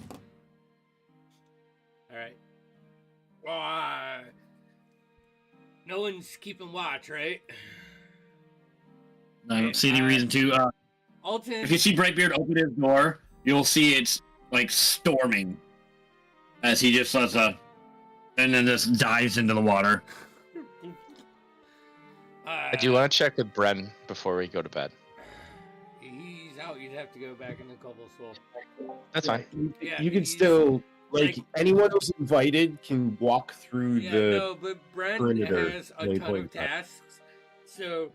D: All right. Well, no one's keeping watch, right?
E: I don't see any reason to.
D: Alton.
E: If you see Brightbeard open his door, you'll see it's storming as he just lets and then just dives into the water.
C: I do want to check with Bren before we go to bed.
D: He's out. You'd have to go back in the Kobold Soul.
C: That's fine.
D: Yeah,
A: You can
D: he's-
A: still like
D: like-
A: anyone who's invited can walk through
D: Yeah,
A: the.
D: no, but Brent
A: perimeter
D: has a
A: really
D: ton
A: playing
D: of
A: that.
D: tasks. So,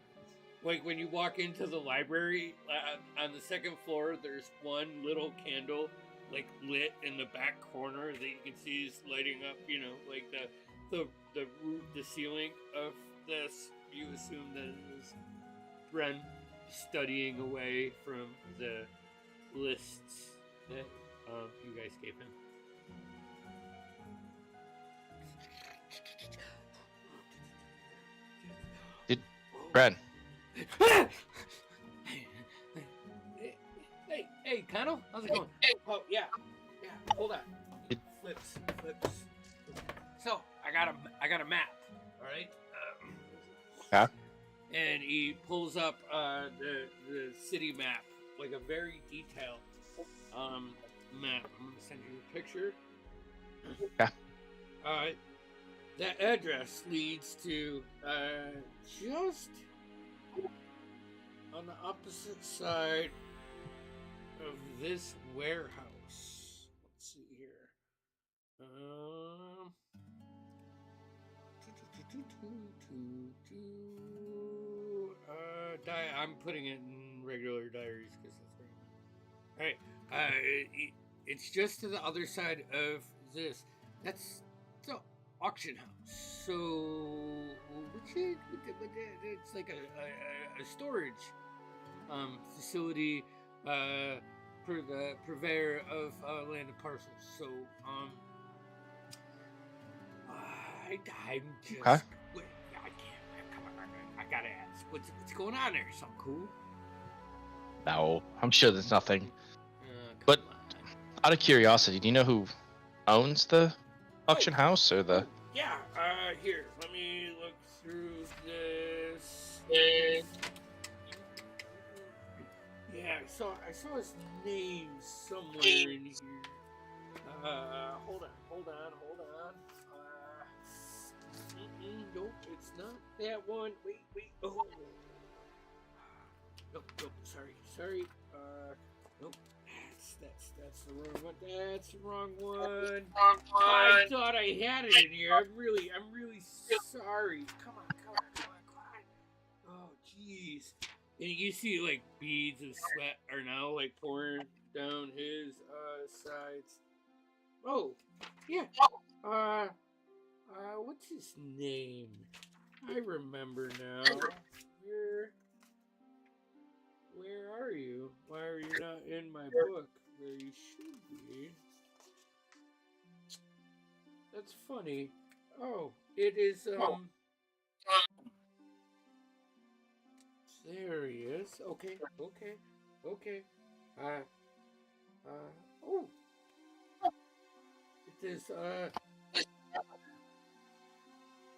D: like when you walk into the library, on the second floor, there's one little candle, like lit in the back corner that you can see is lighting up. You know, like the roof, the ceiling of this. You assume that it is Brent studying away from the lists that you guys gave him.
C: Bren,
D: Hey, Connell, how's it going? Oh, yeah, hold on. Flips. So, I got a map, all right?
C: Yeah.
D: And he pulls up the city map, like a very detailed map. I'm gonna send you a picture.
C: Yeah.
D: All right. That address leads to just on the opposite side of this warehouse. Let's see here. I'm putting it in regular diaries because that's where I'm at. Alright, it's just to the other side of this. That's the auction house. So, it's like a storage facility for the purveyor of land and parcels. So, I'm just.
C: Okay.
D: Wait, I can't. Come on, I gotta ask. What's going on there? Something cool?
C: no, I'm sure there's nothing.
D: Come
C: But-
D: on.
C: Out of curiosity, do you know who owns the auction house or the?
D: Yeah. Here, let me look through this. Yeah, I saw his name somewhere in here. Hold on. Nope, it's not that one. Wait. Oh. Nope. Sorry. Nope. That's the wrong one. That's the wrong one. I thought I had it in here. I'm really sorry. Come on. Oh, jeez. And you see like beads of sweat are now like pouring down his sides. Oh, yeah. What's his name? I remember now. Where are you? Why are you not in my book where you should be? That's funny. Oh, it is there he is. Okay. Oh. It is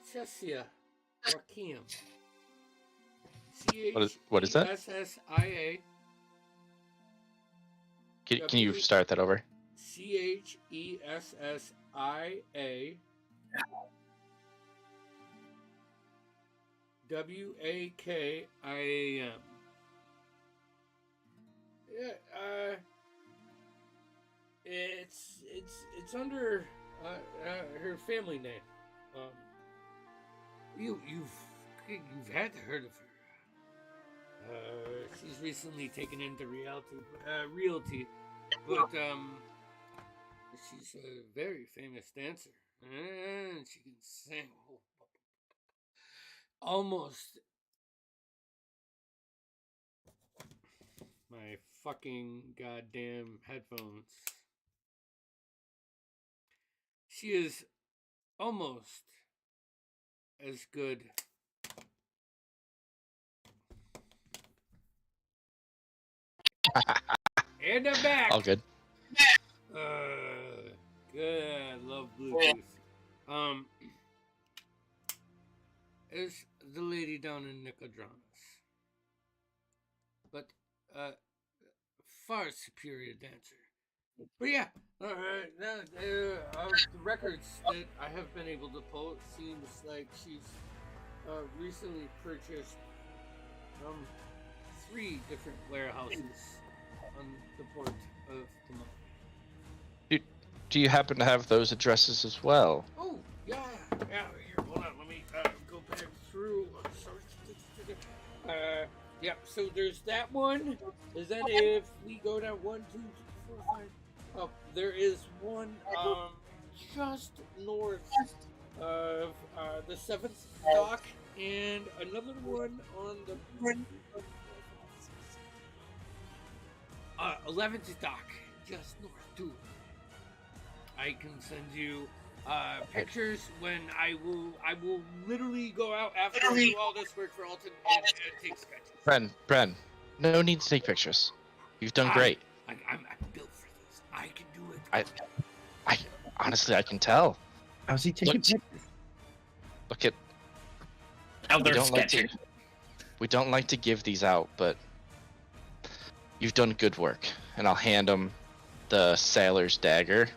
D: Cessia Rakim.
C: What is that?
D: CHESSIA.
C: Can you start that over?
D: CHESSIA WAKIAM. Yeah, it's under her family name. You've had to heard of her. She's recently taken into realty, but she's a very famous dancer, and she can sing almost. My fucking goddamn headphones. She is almost as good. And I'm back.
C: All good.
D: Good. I love Bluetooth. Is the lady down in Nicodranus, but far superior dancer. But yeah, the records that I have been able to pull, it seems like she's recently purchased 3 different warehouses on the port of Tamale.
C: Do you happen to have those addresses as well?
D: Oh, yeah. Here, hold on. Let me go back through. Yeah, so there's that one. Is that if we go down 1, 2, 3, 4, 5? Oh, there is one just north of the 7th dock, and another one on the 11th dock, just north too. I can send you pictures when I will literally go out after I do all this work for Alton and take sketches.
C: Bren, no need to take pictures. You've done great.
D: I'm built for this. I can do it.
C: I honestly, I can tell.
A: How's he taking pictures?
C: Look at.
E: Now
C: We
E: they're
C: don't like
E: sketching.
C: to. We don't like to give these out, but you've done good work, and I'll hand him the sailor's dagger.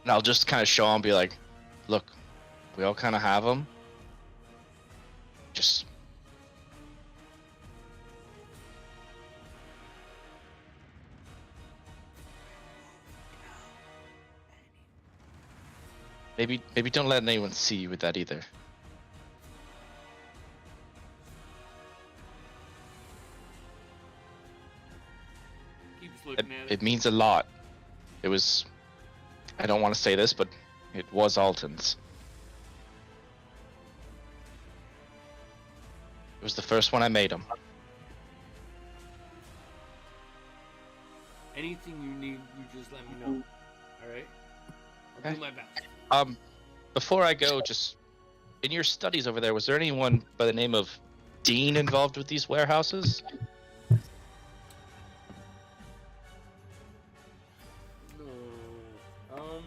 C: And I'll just kind of show him, be like, look, we all kind of have them. Just. Maybe don't let anyone see you with that either.
D: Keeps looking at
C: It means a lot. It was. I don't want to say this, but it was Alton's. It was the first one I made him.
D: Anything you need, you just let me know. All right. I'll do my best.
C: Before I go, just in your studies over there, was there anyone by the name of Dean involved with these warehouses?
D: No.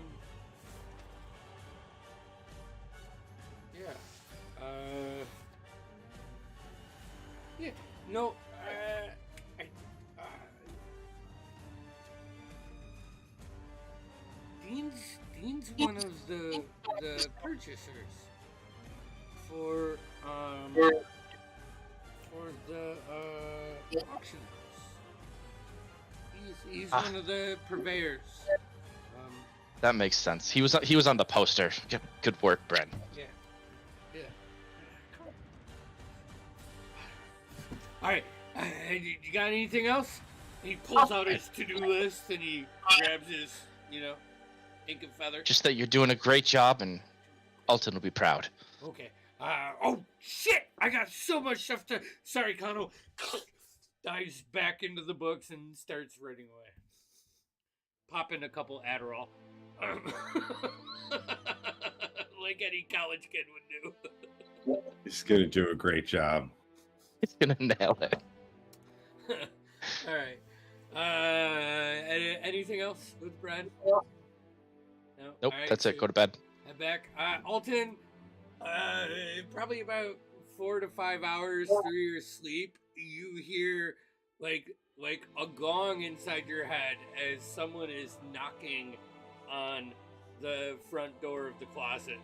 D: Yeah. Yeah. No. Dean's one of the purchasers for the auction house. He's one of the purveyors.
C: That makes sense. He was on the poster. Good work, Bren.
D: Yeah. All right. You got anything else? He pulls out his to-do list and he grabs his, ink and feather.
C: Just that you're doing a great job, and Alton will be proud.
D: Okay. Oh shit! I got so much stuff to. Sorry, Kano. Dives back into the books and starts writing away. Pop in a couple Adderall. Like any college kid would do.
A: He's gonna do a great job.
C: He's gonna nail it.
D: All right. Anything else with Brad? No.
C: Nope,
D: All right,
C: that's
D: so
C: it. Go to bed.
D: Head back. Alton, probably about 4 to 5 hours through your sleep, you hear like a gong inside your head as someone is knocking on the front door of the closet.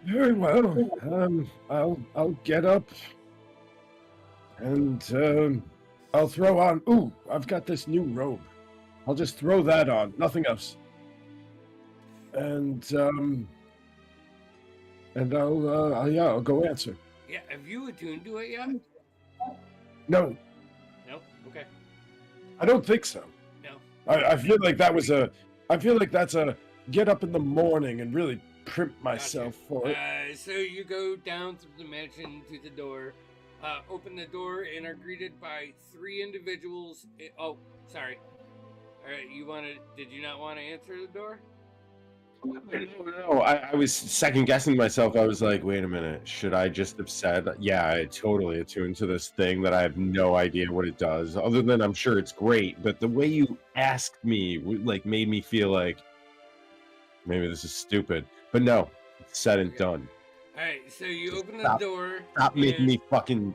G: Very well. I'll get up and I'll throw on. Ooh, I've got this new robe. I'll just throw that on. Nothing else. And I'll go answer.
D: Yeah, have you attuned to it yet?
G: No,
D: No. Okay.
G: I don't think so.
D: No.
G: I feel like that's a get up in the morning and really primp myself for it.
D: So you go down through the mansion to the door, open the door, and are greeted by 3 individuals. Oh, sorry. All right, did you not want to answer the door?
A: No, I was second guessing myself. I was like, wait a minute, should I just have said, yeah, I totally attuned to this thing that I have no idea what it does, other than I'm sure it's great, but the way you asked me made me feel like maybe this is stupid. But no, it's said and done.
D: All right, so you open the
A: Stop.
D: door.
A: Stop making
D: and
A: me fucking.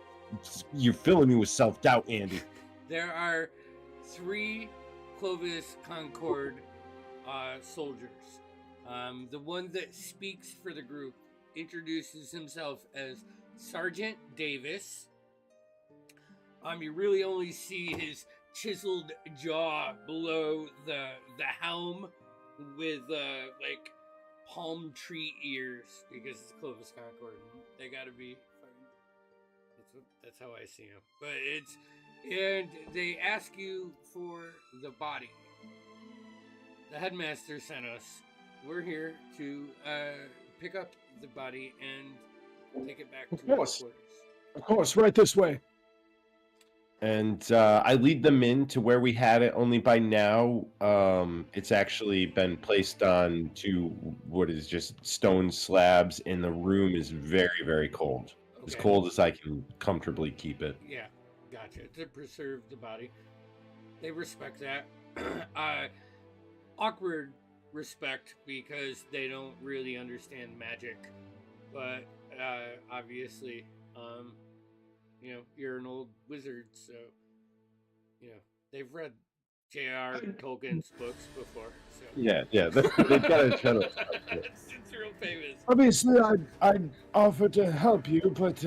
A: You're filling me with self-doubt, Andy.
D: There are 3 Clovis Concord soldiers. The one that speaks for the group introduces himself as Sergeant Davis. You really only see his chiseled jaw below the helm with like palm tree ears because it's Clovis Concord. They gotta be. That's how I see him. But and they ask you for the body. The headmaster sent us. We're here to pick up the body and take it back to
G: course.
D: headquarters.
G: Of course, right this way.
A: And I lead them in to where we had it. Only by now, it's actually been placed on to what is just stone slabs, and the room is very, very cold. As
D: Okay.
A: cold as I can comfortably keep it.
D: Yeah, gotcha. To preserve the body. They respect that. Awkward respect because they don't really understand magic. But obviously, you're an old wizard, so they've read J.R. Tolkien's books before. So
A: Yeah, they've got a ton of stuff.
D: it's real famous.
G: Obviously, I'd offer to help you, but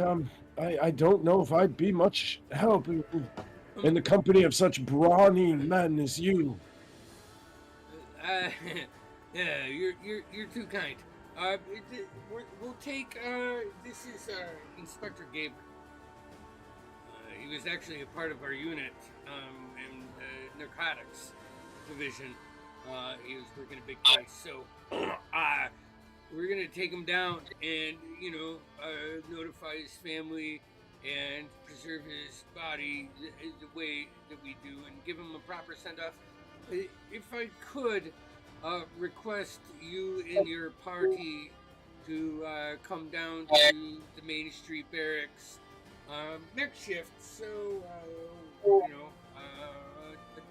G: I don't know if I'd be much help in the company of such brawny men as you.
D: Yeah, you're too kind. We'll take. This is Inspector Gabriel. He was actually a part of our unit in the narcotics division. He was working a big case, so we're gonna take him down and notify his family and preserve his body the way that we do and give him a proper send off. If I could request you and your party to come down to the Main Street Barracks next shift, so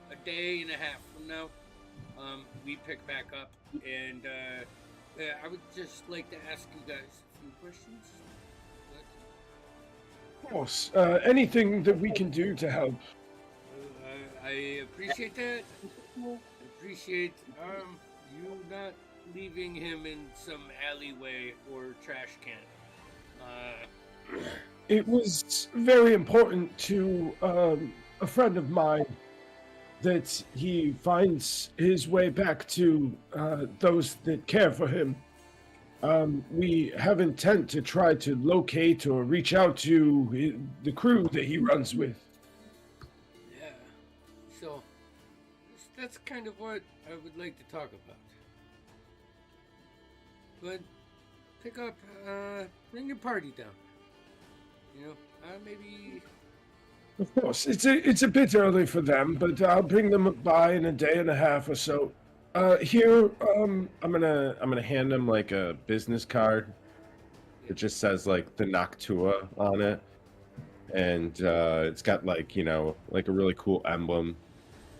D: a day and a half from now, we pick back up, and I would just like to ask you guys a few questions.
G: Of course, anything that we can do to help.
D: I appreciate that. I appreciate you not leaving him in some alleyway or trash can.
G: It was very important to a friend of mine that he finds his way back to those that care for him. We have intent to try to locate or reach out to the crew that he runs with.
D: Yeah. So that's kind of what I would like to talk about. But pick up, bring your party down. Maybe.
G: Of course, it's a bit early for them, but I'll bring them by in a day and a half or so. Here, I'm gonna hand them like a business card. It just says like the Noctua on it, and it's got like like a really cool emblem.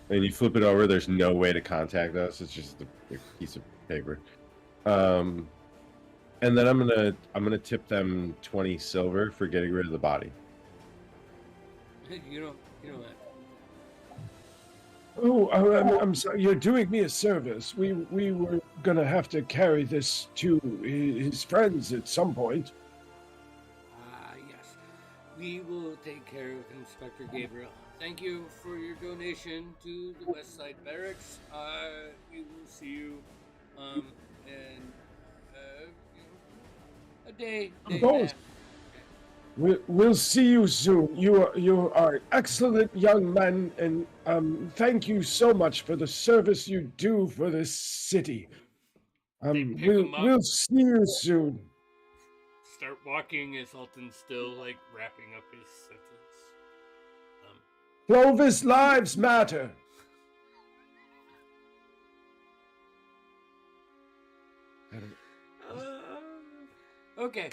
G: And you flip it over. There's no way to contact us. It's just a piece of paper. And then I'm gonna tip them 20 silver for getting rid of the body.
D: You know that.
G: Oh, I'm sorry. You're doing me a service. We were gonna have to carry this to his friends at some point.
D: Yes. We will take care of Inspector Gabriel. Thank you for your donation to the West Side Barracks. We will see you in a day.
G: Of course. We'll see you soon. You are excellent young men, and thank you so much for the service you do for this city. We'll see you soon.
D: Start walking as Alton's still like wrapping up his sentence.
G: Clovis lives matter.
D: Okay.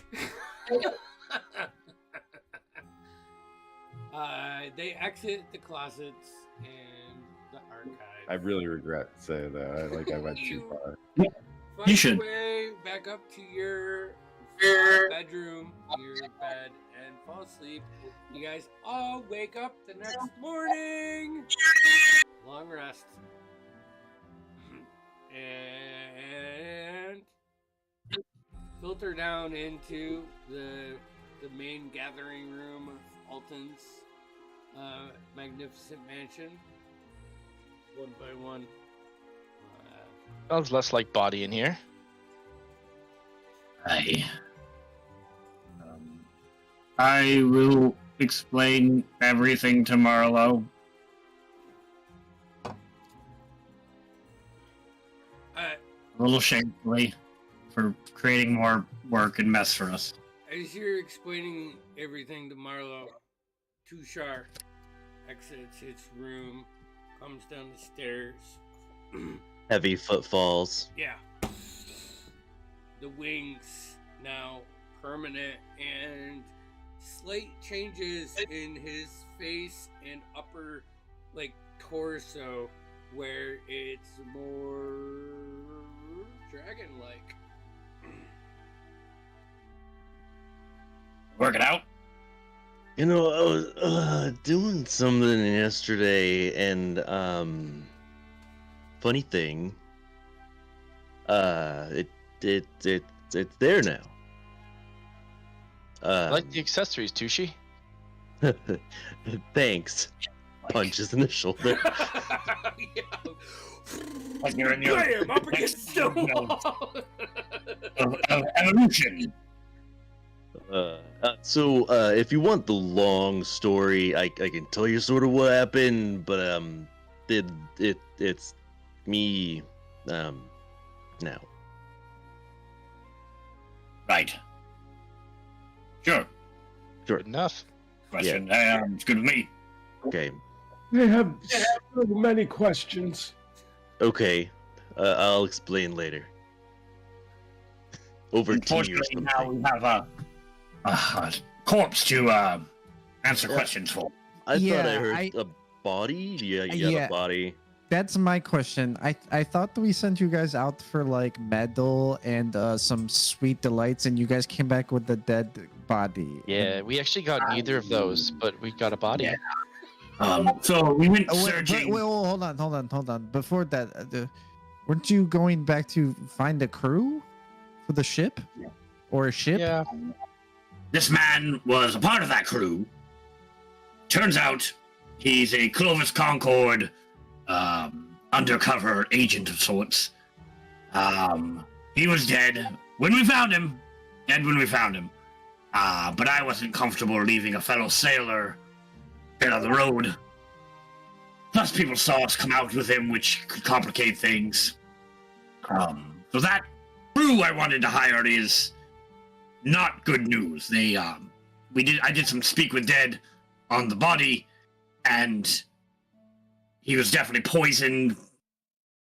D: They exit the closets and the archive.
A: I really regret saying that. I went too far.
D: Find
E: You should.
D: your way back up to your bedroom, your bed, and fall asleep. You guys all wake up the next morning. Long rest. and filter down into the main gathering room of Alton's magnificent mansion, one by one.
C: Sounds less like body in here.
E: I will explain everything to Marlo. A little shamefully for creating more work and mess for us.
D: As you're explaining everything to Marlo, Tushar exits its room, comes down the stairs.
H: Heavy footfalls.
D: Yeah. The wings now permanent, and slight changes in his face and upper, torso, where it's more dragon-like.
E: Work it out.
H: You know, I was doing something yesterday, and funny thing, it's there now.
C: I like the accessories, Tushi.
H: Thanks. Punches in the shoulder.
E: Like you're in your
D: Bam! Up against the wall!
E: of evolution.
H: So if you want the long story, I can tell you sort of what happened, but it's me now.
E: Right. Sure.
C: Good enough.
E: Question. It's good with me.
H: Okay.
G: I have so many questions.
H: Okay. I'll explain later. Over tea or
E: Unfortunately,
H: something.
E: now we have a corpse to answer questions for.
H: I thought I
B: Yeah,
H: heard a body. Yeah, you got
B: Yeah.
H: a body.
B: That's my question. I thought that we sent you guys out for medal and some sweet delights, and you guys came back with the dead body.
C: Yeah, we actually got neither of those, but we got a body.
E: Yeah. So we went
B: Oh, wait,
E: searching.
B: hold on. Before that, weren't you going back to find a crew for the ship, or a ship?
C: Yeah.
E: This man was a part of that crew. Turns out he's a Clovis Concord undercover agent of sorts. He was dead when we found him. But I wasn't comfortable leaving a fellow sailor dead on the road. Plus, people saw us come out with him, which could complicate things. So that crew I wanted to hire is not good news. I did some speak with dead on the body, and he was definitely poisoned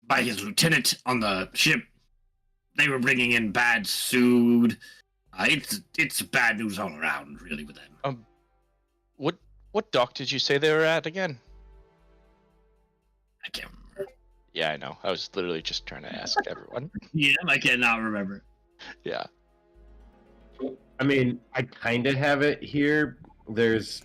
E: by his lieutenant on the ship. They were bringing in bad food. It's bad news all around, really, with them.
C: What dock did you say they were at again?
E: I can't remember.
C: Yeah, I know. I was literally just trying to ask everyone.
E: Yeah, I cannot remember.
C: Yeah.
A: I mean, I kind of have it here. There's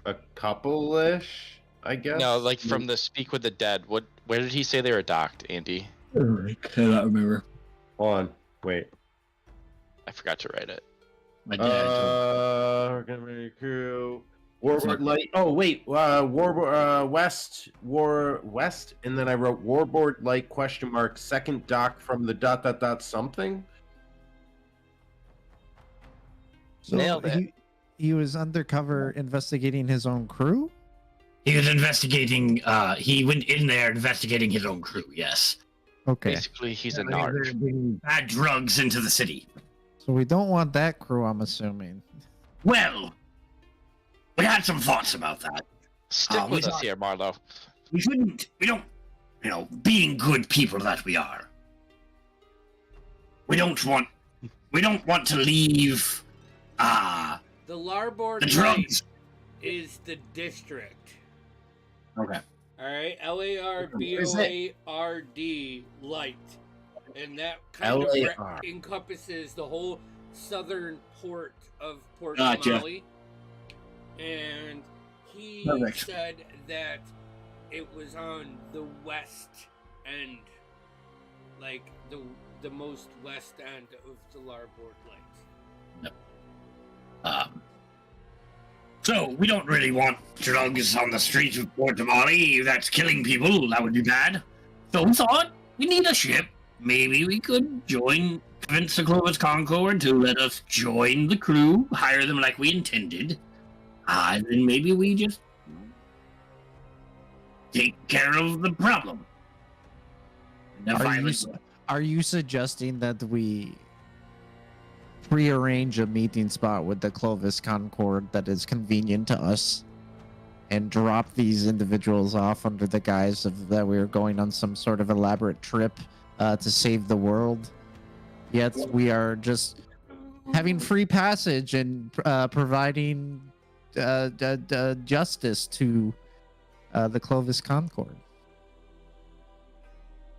A: a couple-ish, I guess.
C: No, like from the speak with the dead. Where did he say they were docked, Andy?
E: I cannot remember.
A: Hold on, wait.
C: I forgot to write it.
E: My dad told
A: We're gonna make a crew. Warboard Light. Oh wait, Warboard West, and then I wrote Warboard Light ? Second dock from the ... something.
B: So
C: Nailed it.
B: He was undercover investigating his own crew.
E: he was investigating. He went in there investigating his own crew. Yes.
B: Okay,
C: Basically, he's a
E: They were
C: narc.
E: bringing bad drugs into the city.
B: so we don't want that crew, I'm assuming.
E: Well, we had some thoughts about that.
C: Stick
E: we
C: with us
E: thought-
C: here, Marlo.
E: We don't, being good people that we are, we don't want to leave,
D: The Larboard
E: the
D: Light
E: drugs.
D: is the district.
E: Okay.
D: All right, LARBOARD Light, and that kind of
A: LAR.
D: encompasses the whole southern port of Port
E: Gotcha.
D: Somali. And he
E: Perfect.
D: said that it was on the west end like the most west end of the larboard light.
E: So we don't really want drugs on the streets of Port Tamale. That's killing people. That would be bad. So we thought we need a ship. Maybe we could convince the Clovis Concord to let us join the crew, hire them like we intended. And then maybe we just take care of the problem. And then finally,
B: Are you suggesting that we prearrange a meeting spot with the Clovis Concord that is convenient to us and drop these individuals off under the guise of that we are going on some sort of elaborate trip to save the world? Yet we are just having free passage and providing justice to the Clovis Concord.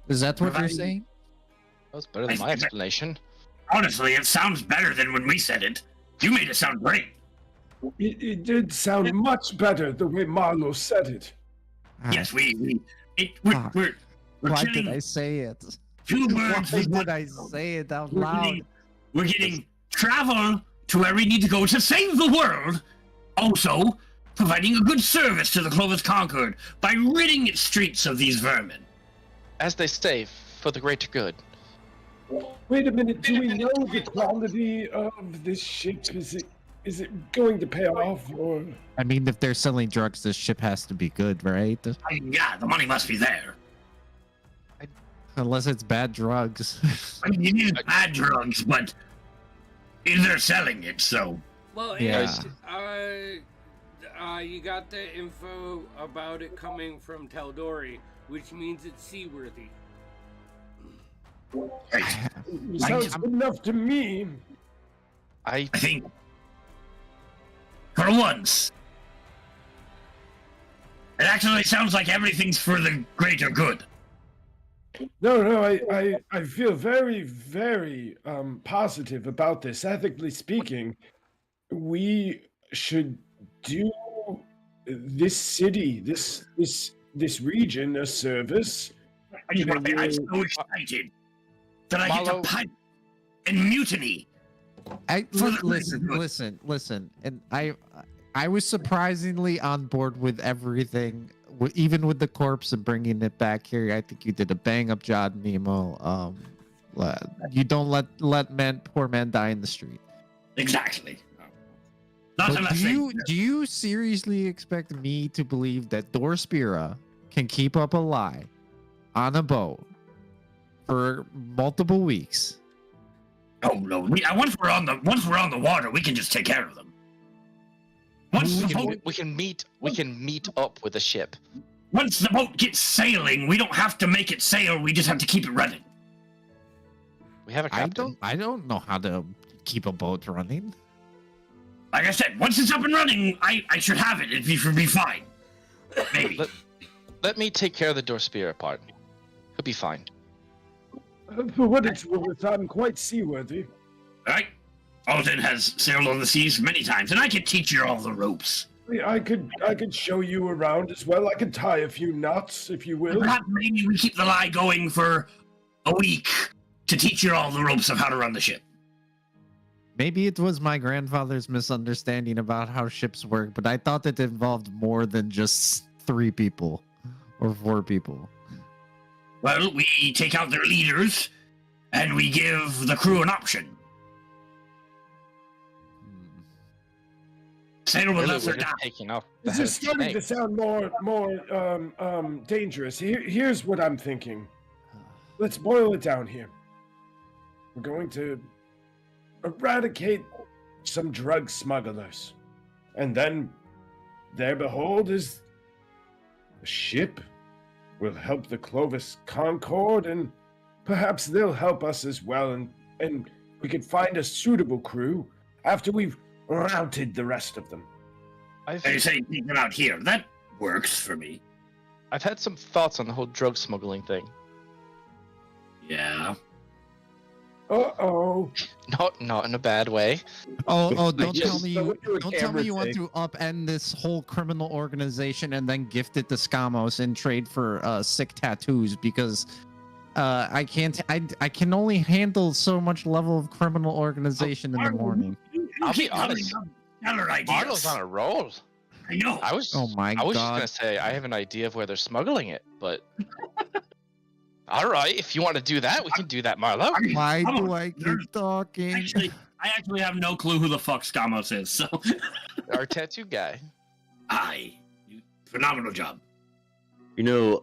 B: Is that what you're saying?
C: That was better than my explanation.
E: honestly, it sounds better than when we said it. You made it sound great.
G: It did sound much better the way Marlo said it.
E: Yes, we're
B: Why
E: killing
B: did I say it?
E: two
B: Why
E: birds with
B: did
E: one.
B: I say it out
E: We're
B: loud?
E: getting travel to where we need to go to save the world. Also, providing a good service to the Clovis Concord by ridding its streets of these vermin.
C: As they say, for the greater good.
G: Wait a minute, do we know the quality of this ship? Is it going to pay off, or?
B: I mean, if they're selling drugs, this ship has to be good, right?
E: Yeah, the money must be there.
B: Unless it's bad drugs.
E: I mean, you need bad drugs, but they're selling it, so.
D: Well,
B: Yeah.
D: You got the info about it coming from Taldori, which means it's seaworthy.
E: Right.
G: Sounds good enough to me.
C: I
E: I think, for once, it actually sounds like everything's for the greater good.
G: No, I feel very, very positive about this. Ethically speaking, we should do this city, this region a service.
E: I'm so excited that I get to
C: Marlo-
E: pipe and mutiny. For the greater good.
B: Listen, and I was surprisingly on board with everything, even with the corpse and bringing it back here. I think you did a bang up job, Nemo. You don't let poor men die in the street.
E: Exactly. Not
B: But
E: unless
B: do you seriously expect me to believe that Dorspira can keep up a lie on a boat for multiple weeks?
E: Oh no! Once we're on the water, we can just take care of them. Once the
C: we can meet up with the ship.
E: boat gets sailing, we don't have to make it sail. We just have to keep it running.
C: We have a captain.
B: I don't know how to keep a boat running.
E: Like I said, once it's up and running, I should have it. It should be fine. Maybe.
C: Let me take care of the Dorspira part. He'll be fine.
G: For what it's worth, I'm quite seaworthy.
E: Right? Alden has sailed on the seas many times, and I can teach you all the ropes.
G: I could show you around as well. I could tie a few knots, if you will.
E: Perhaps maybe we keep the lie going for a week to teach you all the ropes of how to run the ship.
B: Maybe it was my grandfather's misunderstanding about how ships work, but I thought it involved more than just 3 people or 4 people.
E: Well, we take out their leaders, and we give the crew an option. Sail with
C: Really,
E: us
C: we're
E: or
C: just
E: die.
C: taking off the
G: This is
C: head
G: starting to
C: snake.
G: sound more dangerous. Here's what I'm thinking. Let's boil it down here. We're going to eradicate some drug smugglers. And then, there behold, is a ship. We'll help the Clovis Concord, and perhaps they'll help us as well, and we could find a suitable crew after we've routed the rest of them.
E: They say keep them out here. That works for me.
C: I've had some thoughts on the whole drug smuggling thing.
E: Yeah.
G: Uh-oh.
C: Not in a bad way.
B: Oh, don't
A: Yes.
B: tell me
A: So what do a
B: don't tell me you want
A: camera
B: to upend this whole criminal organization and then gift it to Scamos in trade for sick tattoos, because I can't. I can only handle so much level of criminal organization in the morning.
C: I'll be
E: keep coming
C: honest.
E: up with stellar
C: Marlo's
E: ideas.
C: on a roll.
E: I know.
C: I was.
B: Oh my
C: I was just
B: God.
C: gonna say I have an idea of where they're smuggling it, but. All right, if you want to do that, we can do that, Marlo.
B: Why
E: Come
B: do
E: on,
B: I keep
E: there's-
B: talking?
E: I actually have no clue who the fuck Skamos is. So,
C: Our tattoo guy.
E: phenomenal job.
H: You know,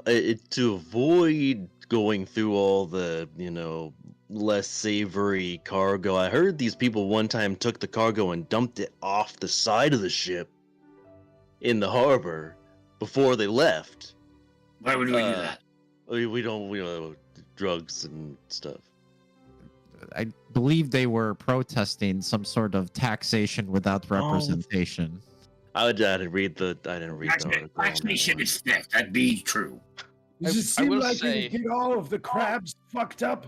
H: to avoid going through all the, less savory cargo, I heard these people one time took the cargo and dumped it off the side of the ship in the harbor before they left.
E: Why would we do that?
H: We don't, drugs and stuff.
B: I believe they were protesting some sort of taxation without
H: Oh.
B: representation.
H: I didn't read the article.
E: Taxation is theft. That be true.
G: Does it
C: I
G: seem
C: will
G: like
C: say-
G: you get all of the crabs fucked up?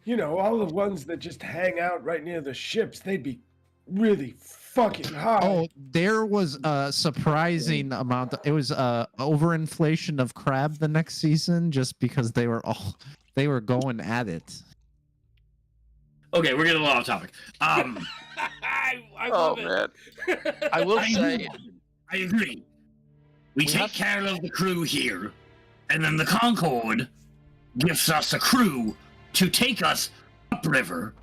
G: You know, all the ones that just hang out right near the ships, they'd be really fucking high.
B: Oh, there was a surprising amount. It was overinflation of crab the next season, just because they were going at it.
E: Okay, we're getting a little off topic.
D: I
C: Oh
D: love
C: man.
D: it.
C: I will say.
E: I agree. We take
C: have-
E: care of the crew here, and then the Concorde gives us a crew to take us upriver.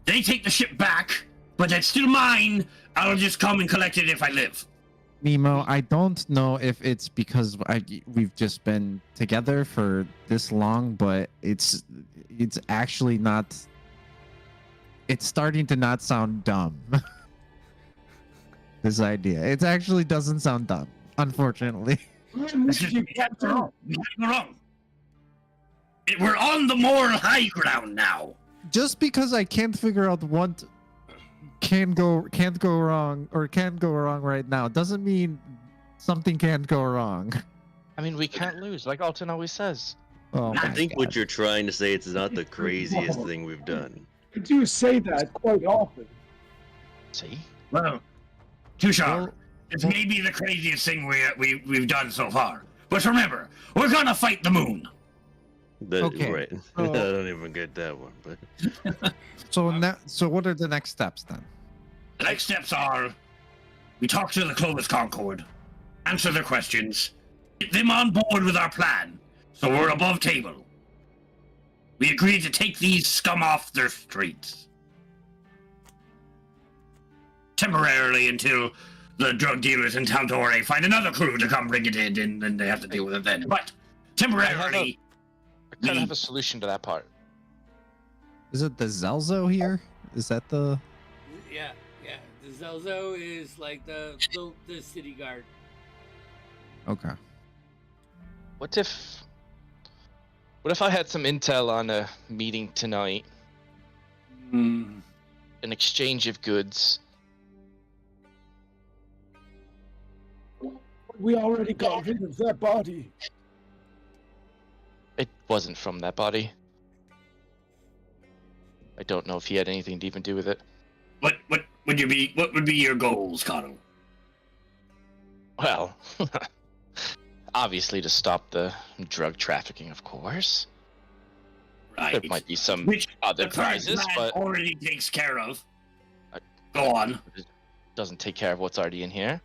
E: They take the ship back, but that's still mine. I'll just come and collect it if I live.
B: Nemo, I don't know if it's because we've just been together for this long, but it's actually not. It's starting to not sound dumb. This idea. It actually doesn't sound dumb, unfortunately.
E: It's just, we can't go wrong. We can't go wrong. We're on the moral high ground now.
B: Just because I can't figure out what can't go wrong right now doesn't mean something can't go wrong.
C: I mean, we can't lose, like Alton always says.
B: Oh
H: I
B: my
H: think
B: God.
H: what you're trying to say, it's not the craziest thing we've done.
G: I do say that quite often.
C: See?
E: Well, Tushar,
B: Well-
E: it's maybe the craziest thing we've done so far. But remember, we're gonna fight the moon.
B: Okay,
H: Right.
B: so-
H: I don't even get that one, but
B: So what are the next steps then?
E: The next steps are we talk to the Clovis Concord, answer their questions, get them on board with our plan, so we're above table. We agreed to take these scum off their streets. Temporarily until the drug dealers in Taldore find another crew to come bring it in, and then they have to deal with it then. But temporarily,
C: I kind of have a solution to that part.
B: Is it the Zelzo here? Is that the?
D: Yeah. The Zelzo is like the city guard.
B: Okay.
C: What if I had some intel on a meeting tonight, an exchange of goods?
G: We already got rid of that body.
C: It wasn't from that body. I don't know if he had anything to even do with it.
E: what would be your goals, Connell?
C: Well, obviously to stop the drug trafficking, of course.
E: Right.
C: There might be some
E: Which
C: other
E: the current
C: prizes,
E: plan
C: but
E: already takes care of.
C: I-
E: Go on.
C: it doesn't take care of what's already in here.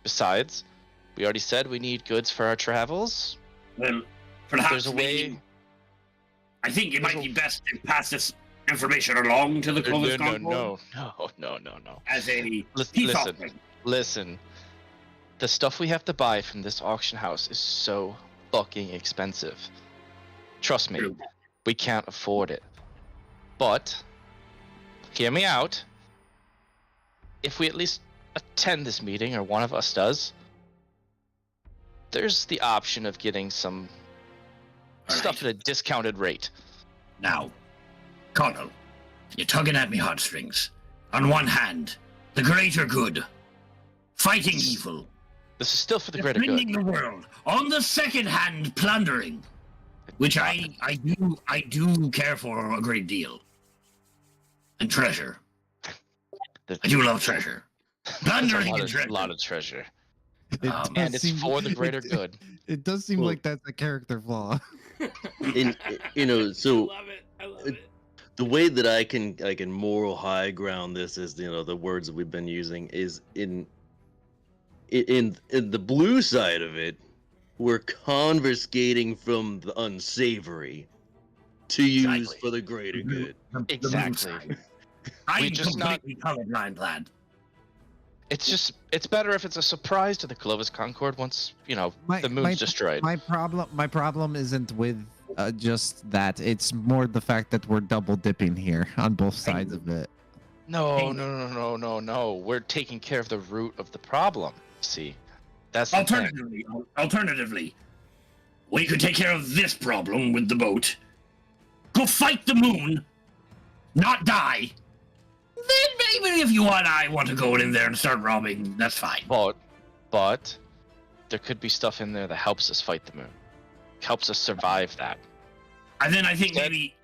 C: Besides, we already said we need goods for our travels.
E: Well, perhaps
C: There's a way.
E: I think it might be best to pass this information along to the Clovis Concord
C: No.
E: as a
C: Listen,
E: peace
C: listen.
E: offering.
C: Listen, the stuff we have to buy from this auction house is so fucking expensive. Trust me,
E: True.
C: we can't afford it. But, hear me out. If we at least attend this meeting, or one of us does, there's the option of getting some stuff at a discounted rate.
E: Now, Connell, you're tugging at me heartstrings. On one hand, the greater good, fighting evil,
C: This is still for the greater good.
E: defending the world. On the second hand, plundering, which I do care for a great deal, and treasure. I do love treasure.
C: There's
E: Plundering and
C: a
E: treasure.
C: lot of treasure.
B: does
C: And it's
B: seem-
C: for the greater
B: it-
C: good.
B: It does seem
H: Well-
B: like that's a character flaw.
H: So
D: I love it. I love it.
H: the way that I can moral high ground this is, the words that we've been using is in the blue side of it, we're confiscating from the unsavory to use
E: Exactly.
H: for the greater good.
C: Exactly.
E: I'm
C: We just not-
E: completely colorblind, lad.
C: It's better if it's a surprise to the Clovis Concord once, the moon's destroyed.
B: My problem isn't with just that. It's more the fact that we're double dipping here on both sides of it.
C: No. We're taking care of the root of the problem. See, that's the thing.
E: Alternatively, we could take care of this problem with the boat. Go fight the moon, not die. Then maybe if you and I want to go in there and start robbing, that's fine.
C: But there could be stuff in there that helps us fight the moon, helps us survive that.
E: And then I think
C: Instead,
E: maybe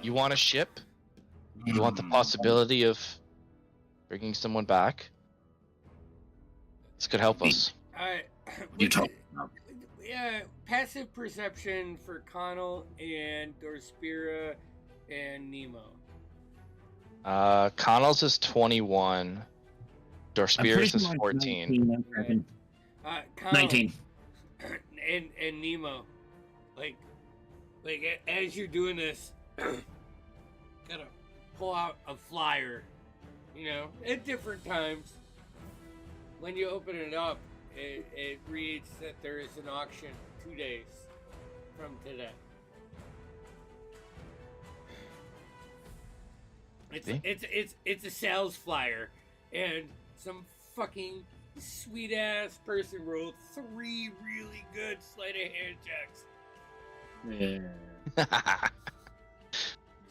C: You want a ship? You want the possibility of bringing someone back? This could help us.
E: You talk about.
D: Yeah, passive perception for Connell and Dorspira and Nemo.
C: Connell's is 21. Dorspira's is 14.
D: Connell
E: 19.
D: and Nemo, like as you're doing this, gotta pull out a flyer, at different times. When you open it up, it reads that there is an auction 2 days from today. It's a sales flyer, and some fucking sweet ass person wrote 3 really good sleight of hand checks.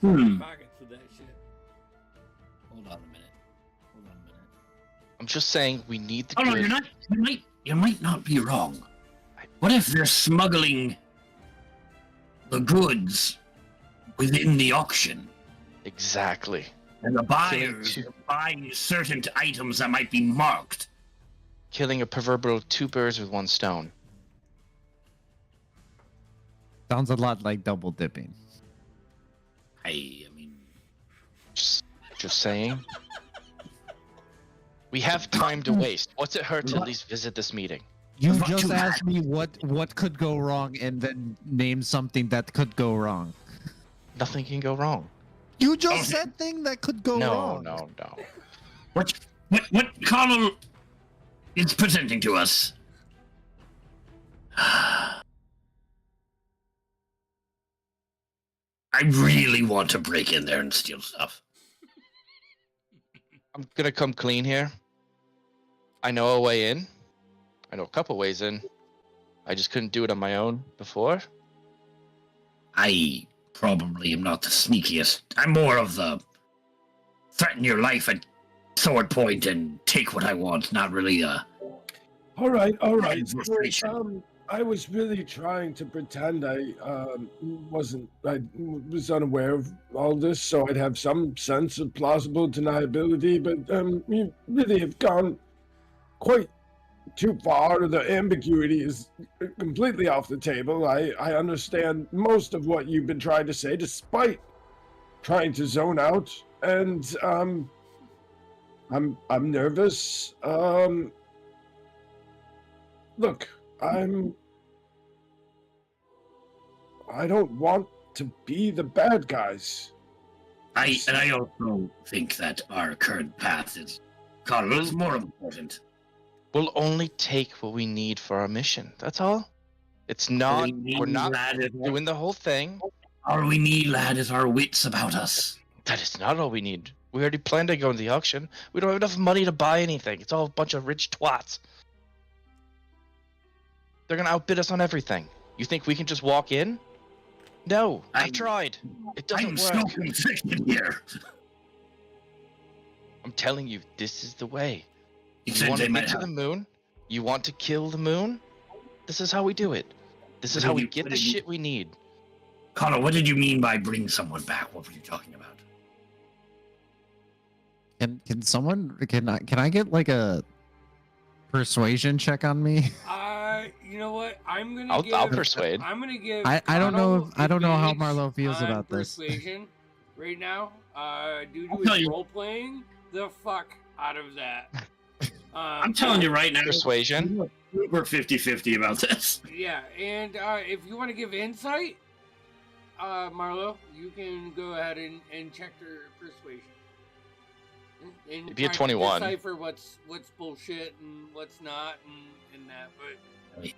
D: Pockets with that shit.
E: Hold on a minute.
C: I'm just saying we need the
E: Oh no,
C: good.
E: you're not. You might not be wrong. What if they're smuggling the goods within the auction,
C: Exactly.
E: and the
C: Killing
E: buyers
C: two-
E: buy certain items that might be marked?
C: Killing a proverbial 2 birds with 1 stone.
B: Sounds a lot like double dipping.
E: I mean,
C: Just saying. We have time to waste. What's it hurt to at least visit this meeting?
B: You
E: Not
B: just
E: too
B: asked me what could go wrong and then name something that could go wrong.
C: Nothing can go wrong.
B: You just
E: Okay.
B: said thing that could go
C: No,
B: wrong.
C: no.
E: what Connell is presenting to us? I really want to break in there and steal stuff.
C: I'm gonna come clean here. I know a way in. I know a couple ways in. I just couldn't do it on my own before.
E: I probably am not the sneakiest. I'm more of the threaten your life at sword point and take what I want, not really
G: All right.
E: Conversation.
G: I was really trying to pretend I was unaware of all this, so I'd have some sense of plausible deniability. But you really have gone quite too far. The ambiguity is completely off the table. I understand most of what you've been trying to say, despite trying to zone out, and I'm nervous. Look, I don't want to be the bad guys.
E: I also think that our current path is Connell is more important.
C: We'll only take what we need for our mission. That's all. It's not. We're not doing the whole thing.
E: All we need, lad, is our wits about us.
C: That is not all we need. We already planned to go to the auction. We don't have enough money to buy anything. It's all a bunch of rich twats. They're gonna outbid us on everything. You think we can just walk in? No, I've tried. It doesn't
E: I'm
C: work.
E: so conflicted here.
C: I'm telling you, this is the way.
E: You
C: You
E: said
C: want
E: they
C: to
E: might
C: get to
E: have.
C: the moon? You want to kill the moon? This is how we do it. This is
E: What
C: how
E: did
C: we
E: you-
C: get
E: what
C: the
E: did you-
C: shit we need.
E: Connell, what did you mean by bring someone back? What were you talking about?
B: Can someone can I get like a persuasion check on me?
D: You know what? I'm gonna
C: I'll persuade.
D: I'm gonna give.
B: I don't know.
D: Connell
B: I don't know how
D: advantage
B: Marlo feels
D: on
B: about this.
D: persuasion right now. Due
E: I'll
D: to
E: tell
D: his
E: you-
D: role playing the fuck out of that.
E: I'm telling you right now,
C: Persuasion.
E: we're 50-50 about this.
D: Yeah, and if you want to give insight, Marlo, you can go ahead and check their persuasion. And
C: It'd be a
D: try to
C: 21.
D: Decipher what's bullshit and what's not, and that. But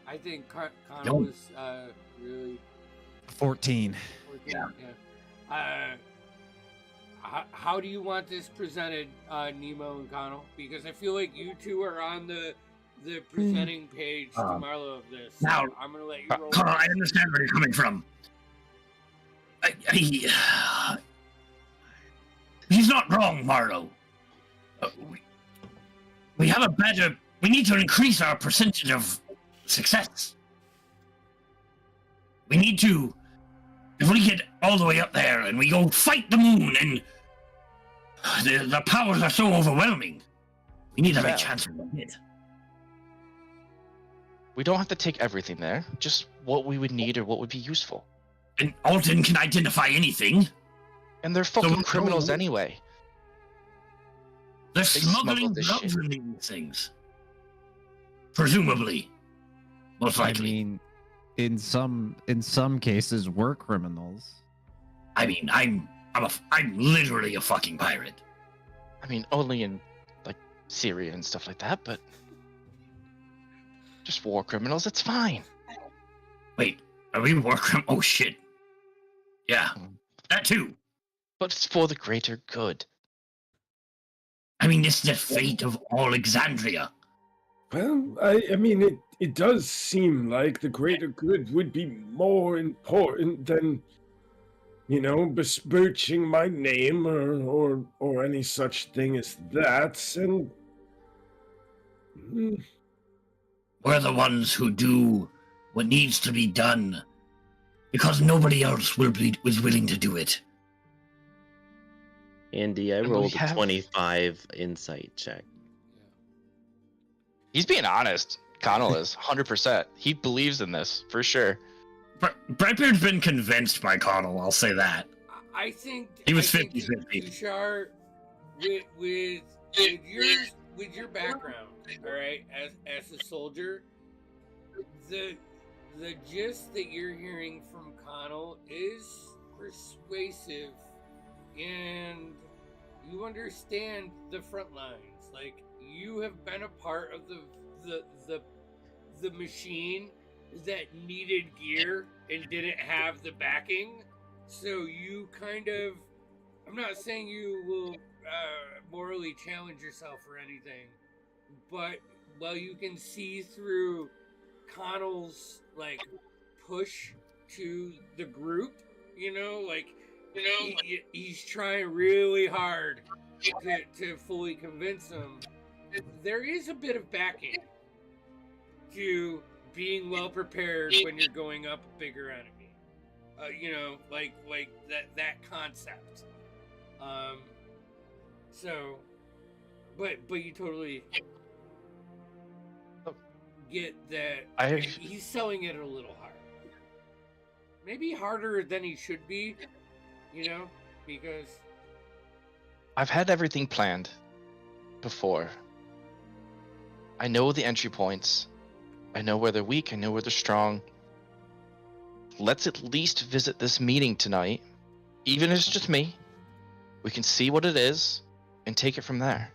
D: I think Connor was really
B: 14.
D: yeah. How do you want this presented, Nemo and Connell? Because I feel like you two are on the presenting page to Marlo of this. So
E: Now,
D: I'm gonna let you roll.
E: Carl, I understand where you're coming from. He's not wrong, Marlo. We have a better. We need to increase our percentage of success. We need to. If we get all the way up there and we go fight the moon and the powers are so overwhelming, we need every
C: Yeah.
E: chance we can get.
C: We don't have to take everything there. Just what we would need or what would be useful.
E: And Alton can identify anything.
C: And they're
E: So
C: fucking
E: we
C: criminals
E: don't-
C: anyway.
E: They're
C: They
E: smuggling
C: smuggled this
E: drugs
C: shit.
E: in these things. Presumably. Most
B: I
E: likely.
B: mean, in some cases, we're criminals.
E: I'm literally a fucking pirate.
C: I mean, only in like Syria and stuff like that, but just war criminals. It's fine.
E: Wait, are we war criminals? Oh shit. Yeah, that too.
C: But it's for the greater good.
E: I mean, this is the fate of Alexandria.
G: Well, I mean, it does seem like the greater good would be more important than, besmirching my name or any such thing as that. And
E: We're the ones who do what needs to be done because nobody else is willing to do it.
H: Andy, I
C: And we
H: rolled a
C: have-
H: 25 insight check.
C: He's being honest. Connell is 100%. He believes in this for sure.
E: Brightbeard's been convinced by Connell, I'll say that.
D: I think
E: He was
D: I think
E: 50-50.
D: Tushar, with your background, all right, as a soldier, the gist that you're hearing from Connell is persuasive, and you understand the front lines. Like, you have been a part of the machine that needed gear and didn't have the backing. So you kind of, I'm not saying you will morally challenge yourself or anything, but while you can see through Connell's like push to the group, he's trying really hard to fully convince them. There is a bit of backing to being well prepared when you're going up a bigger enemy. Like that concept. So, but you totally get that. He's selling it a little hard. Maybe harder than he should be. Because
C: I've had everything planned before. I know the entry points. I know where they're weak. I know where they're strong. Let's at least visit this meeting tonight. Even if it's just me. We can see what it is and take it from there.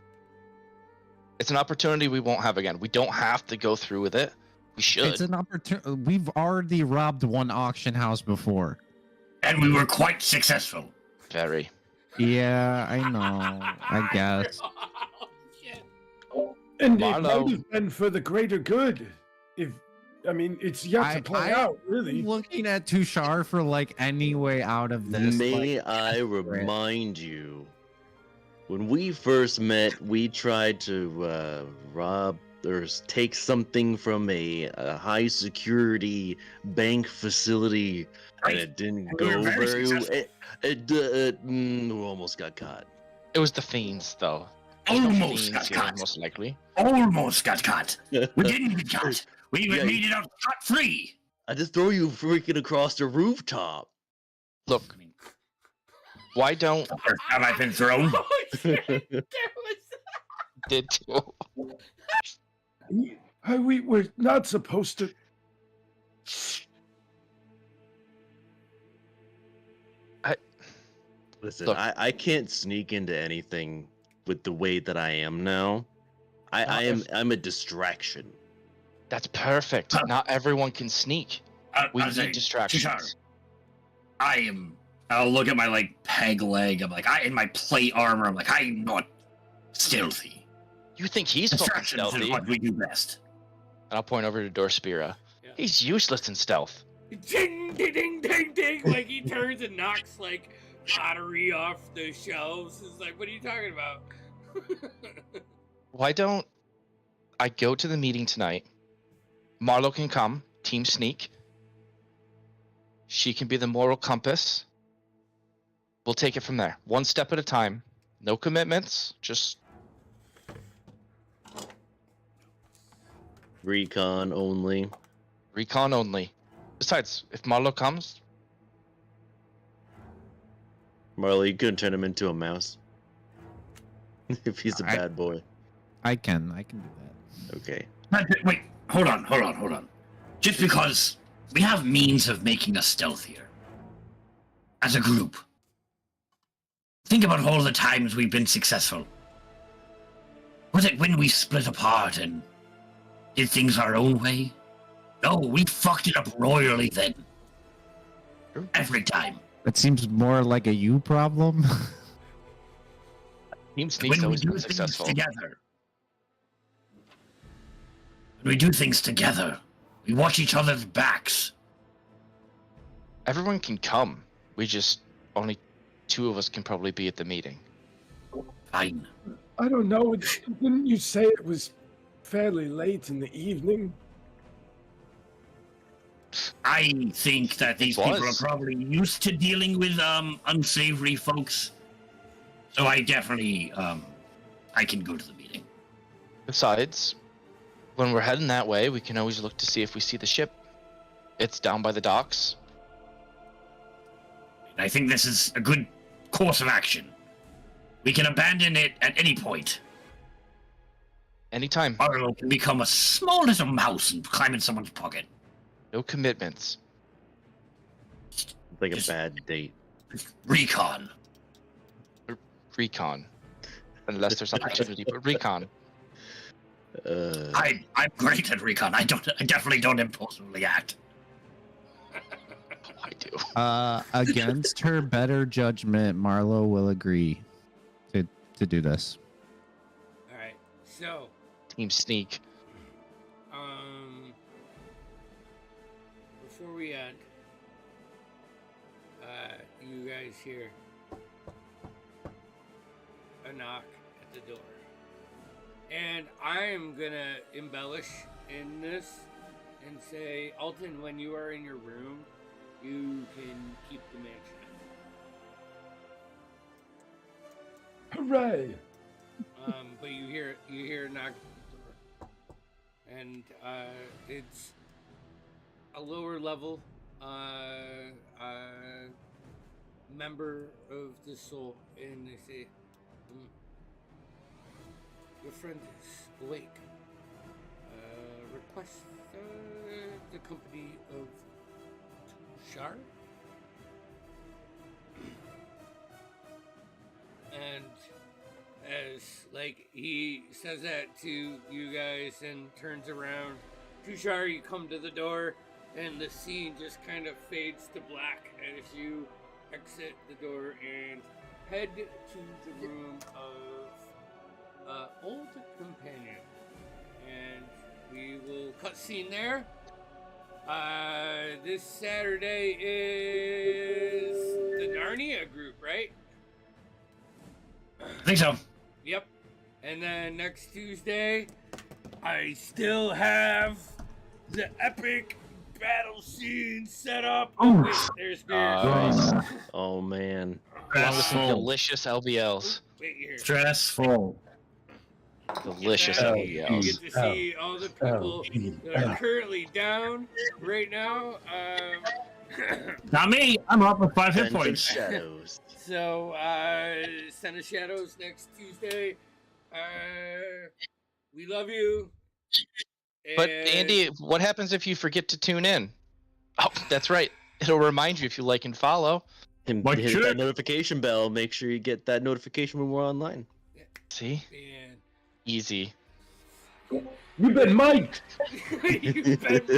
C: It's an opportunity we won't have again. We don't have to go through with it. We should.
B: It's an opportunity. We've already robbed one auction house before.
E: And we were quite successful.
C: Very.
B: Yeah, I know. I guess.
D: Oh, shit.
G: it
C: Marlo.
G: might have been for the greater good. It's yet to play out, really.
B: I'm looking at Tushar for like any way out of this.
H: May
B: like,
H: I remind you, when we first met, we tried to rob or take something from a high security bank facility, and it didn't
E: We were
H: go
E: very
H: very well.
E: successful.
H: We almost got caught.
C: It was the fiends, though. There's no
E: Almost
C: fiends
E: got
C: here,
E: caught.
C: most likely.
E: Almost got caught. We didn't get caught. We even
H: Yeah,
E: made it out scot-free.
H: I just throw you freaking across the rooftop.
C: Look,
E: I mean,
C: why don't
E: have I been thrown?
D: Oh, shit. There was.
C: did too?
G: We were not supposed to.
H: Listen,
C: Look.
H: I can't sneak into anything with the way that I am now. I'm a distraction.
C: That's perfect. Not everyone can sneak. We
E: I'll say,
C: need distractions.
E: Shishar, I'll look at my like peg leg. I'm like, in my plate armor. I'm like, I'm not stealthy.
C: You think he's fucking
E: Distractions is
C: stealthy?
E: what we do best.
C: And I'll point over to Dorspira.
D: Yeah.
C: He's useless in stealth.
D: Ding, ding, ding, ding, ding. Like he turns and knocks like pottery off the shelves. It's like, what are you talking about?
C: Why don't I go to the meeting tonight? Marlo can come, team sneak. She can be the moral compass. We'll take it from there. One step at a time. No commitments, just
H: Recon only.
C: recon only. Besides, if Marlo comes,
H: Marley, you couldn't turn him into a mouse. If he's a
B: I-
H: bad boy.
B: I can do that.
H: Okay.
E: Wait, hold on. Just because we have means of making us stealthier. As a group. Think about all the times we've been successful. Was it when we split apart and did things our own way? No, we fucked it up royally then. Every time.
B: That seems more like a you problem.
C: team sneak's
E: When we
C: always
E: do
C: been
E: things
C: successsul.
E: together. When we do things together, we watch each other's backs.
C: Everyone can come. We just only two of us can probably be at the meeting.
E: Fine.
G: I don't know. Didn't you say it was fairly late in the evening?
E: I think that these
C: It
E: people are
C: was.
E: probably used to dealing with unsavory folks. So I definitely I can go to the meeting.
C: Besides, when we're heading that way, we can always look to see if we see the ship. It's down by the docks.
E: I think this is a good course of action. We can abandon it at any point.
C: Anytime.
E: Arlo can become a small little mouse and climb in someone's pocket.
C: No commitments.
H: It's like a
E: Just-
H: bad date.
E: Recon.
C: Recon. Unless there's opportunity, but recon.
E: I'm great at recon. I definitely don't impulsively act.
C: I do.
B: Against her better judgment, Marlo will agree to do this.
D: All right. So,
C: Team sneak.
D: before we end, you guys hear a knock at the door, and I am gonna embellish in this and say, Alton, when you are in your room, you can keep the mansion.
G: Hooray!
D: But you hear a knock at the door, and it's a lower level member of the soul, and they say, "Your friend is awake. Request the company of Shar." And as like he says that to you guys and turns around, Tushar, you come to the door, and the scene just kind of fades to black as you exit the door and head to the room of old companion. And we will cut scene there. This Saturday is the Narnia group, right?
E: I think so.
D: Yep. And then next Tuesday, I still have the epic battle scene set up.
E: Oh.
D: Wait, there's beer.
C: Nice.
H: Oh man.
C: Along with some
E: Stressful.
C: delicious LBLs.
D: Wait here.
E: Stressful.
C: Delicious
D: You
C: LELs.
D: get to see all the people that are currently down right now.
E: Not me. I'm up with 5 hit
H: Sons of
E: points.
H: Shadows.
D: So, Son of Shadows next Tuesday. We love you.
C: But
D: And-
C: Andy, what happens if you forget to tune in? Oh, that's right. It'll remind you if you like and follow.
H: And
E: Like
H: hit
E: shit.
H: that notification bell. Make sure you get that notification when we're online.
C: See?
D: Man.
C: Easy.
A: You've been mic'd.
D: You've been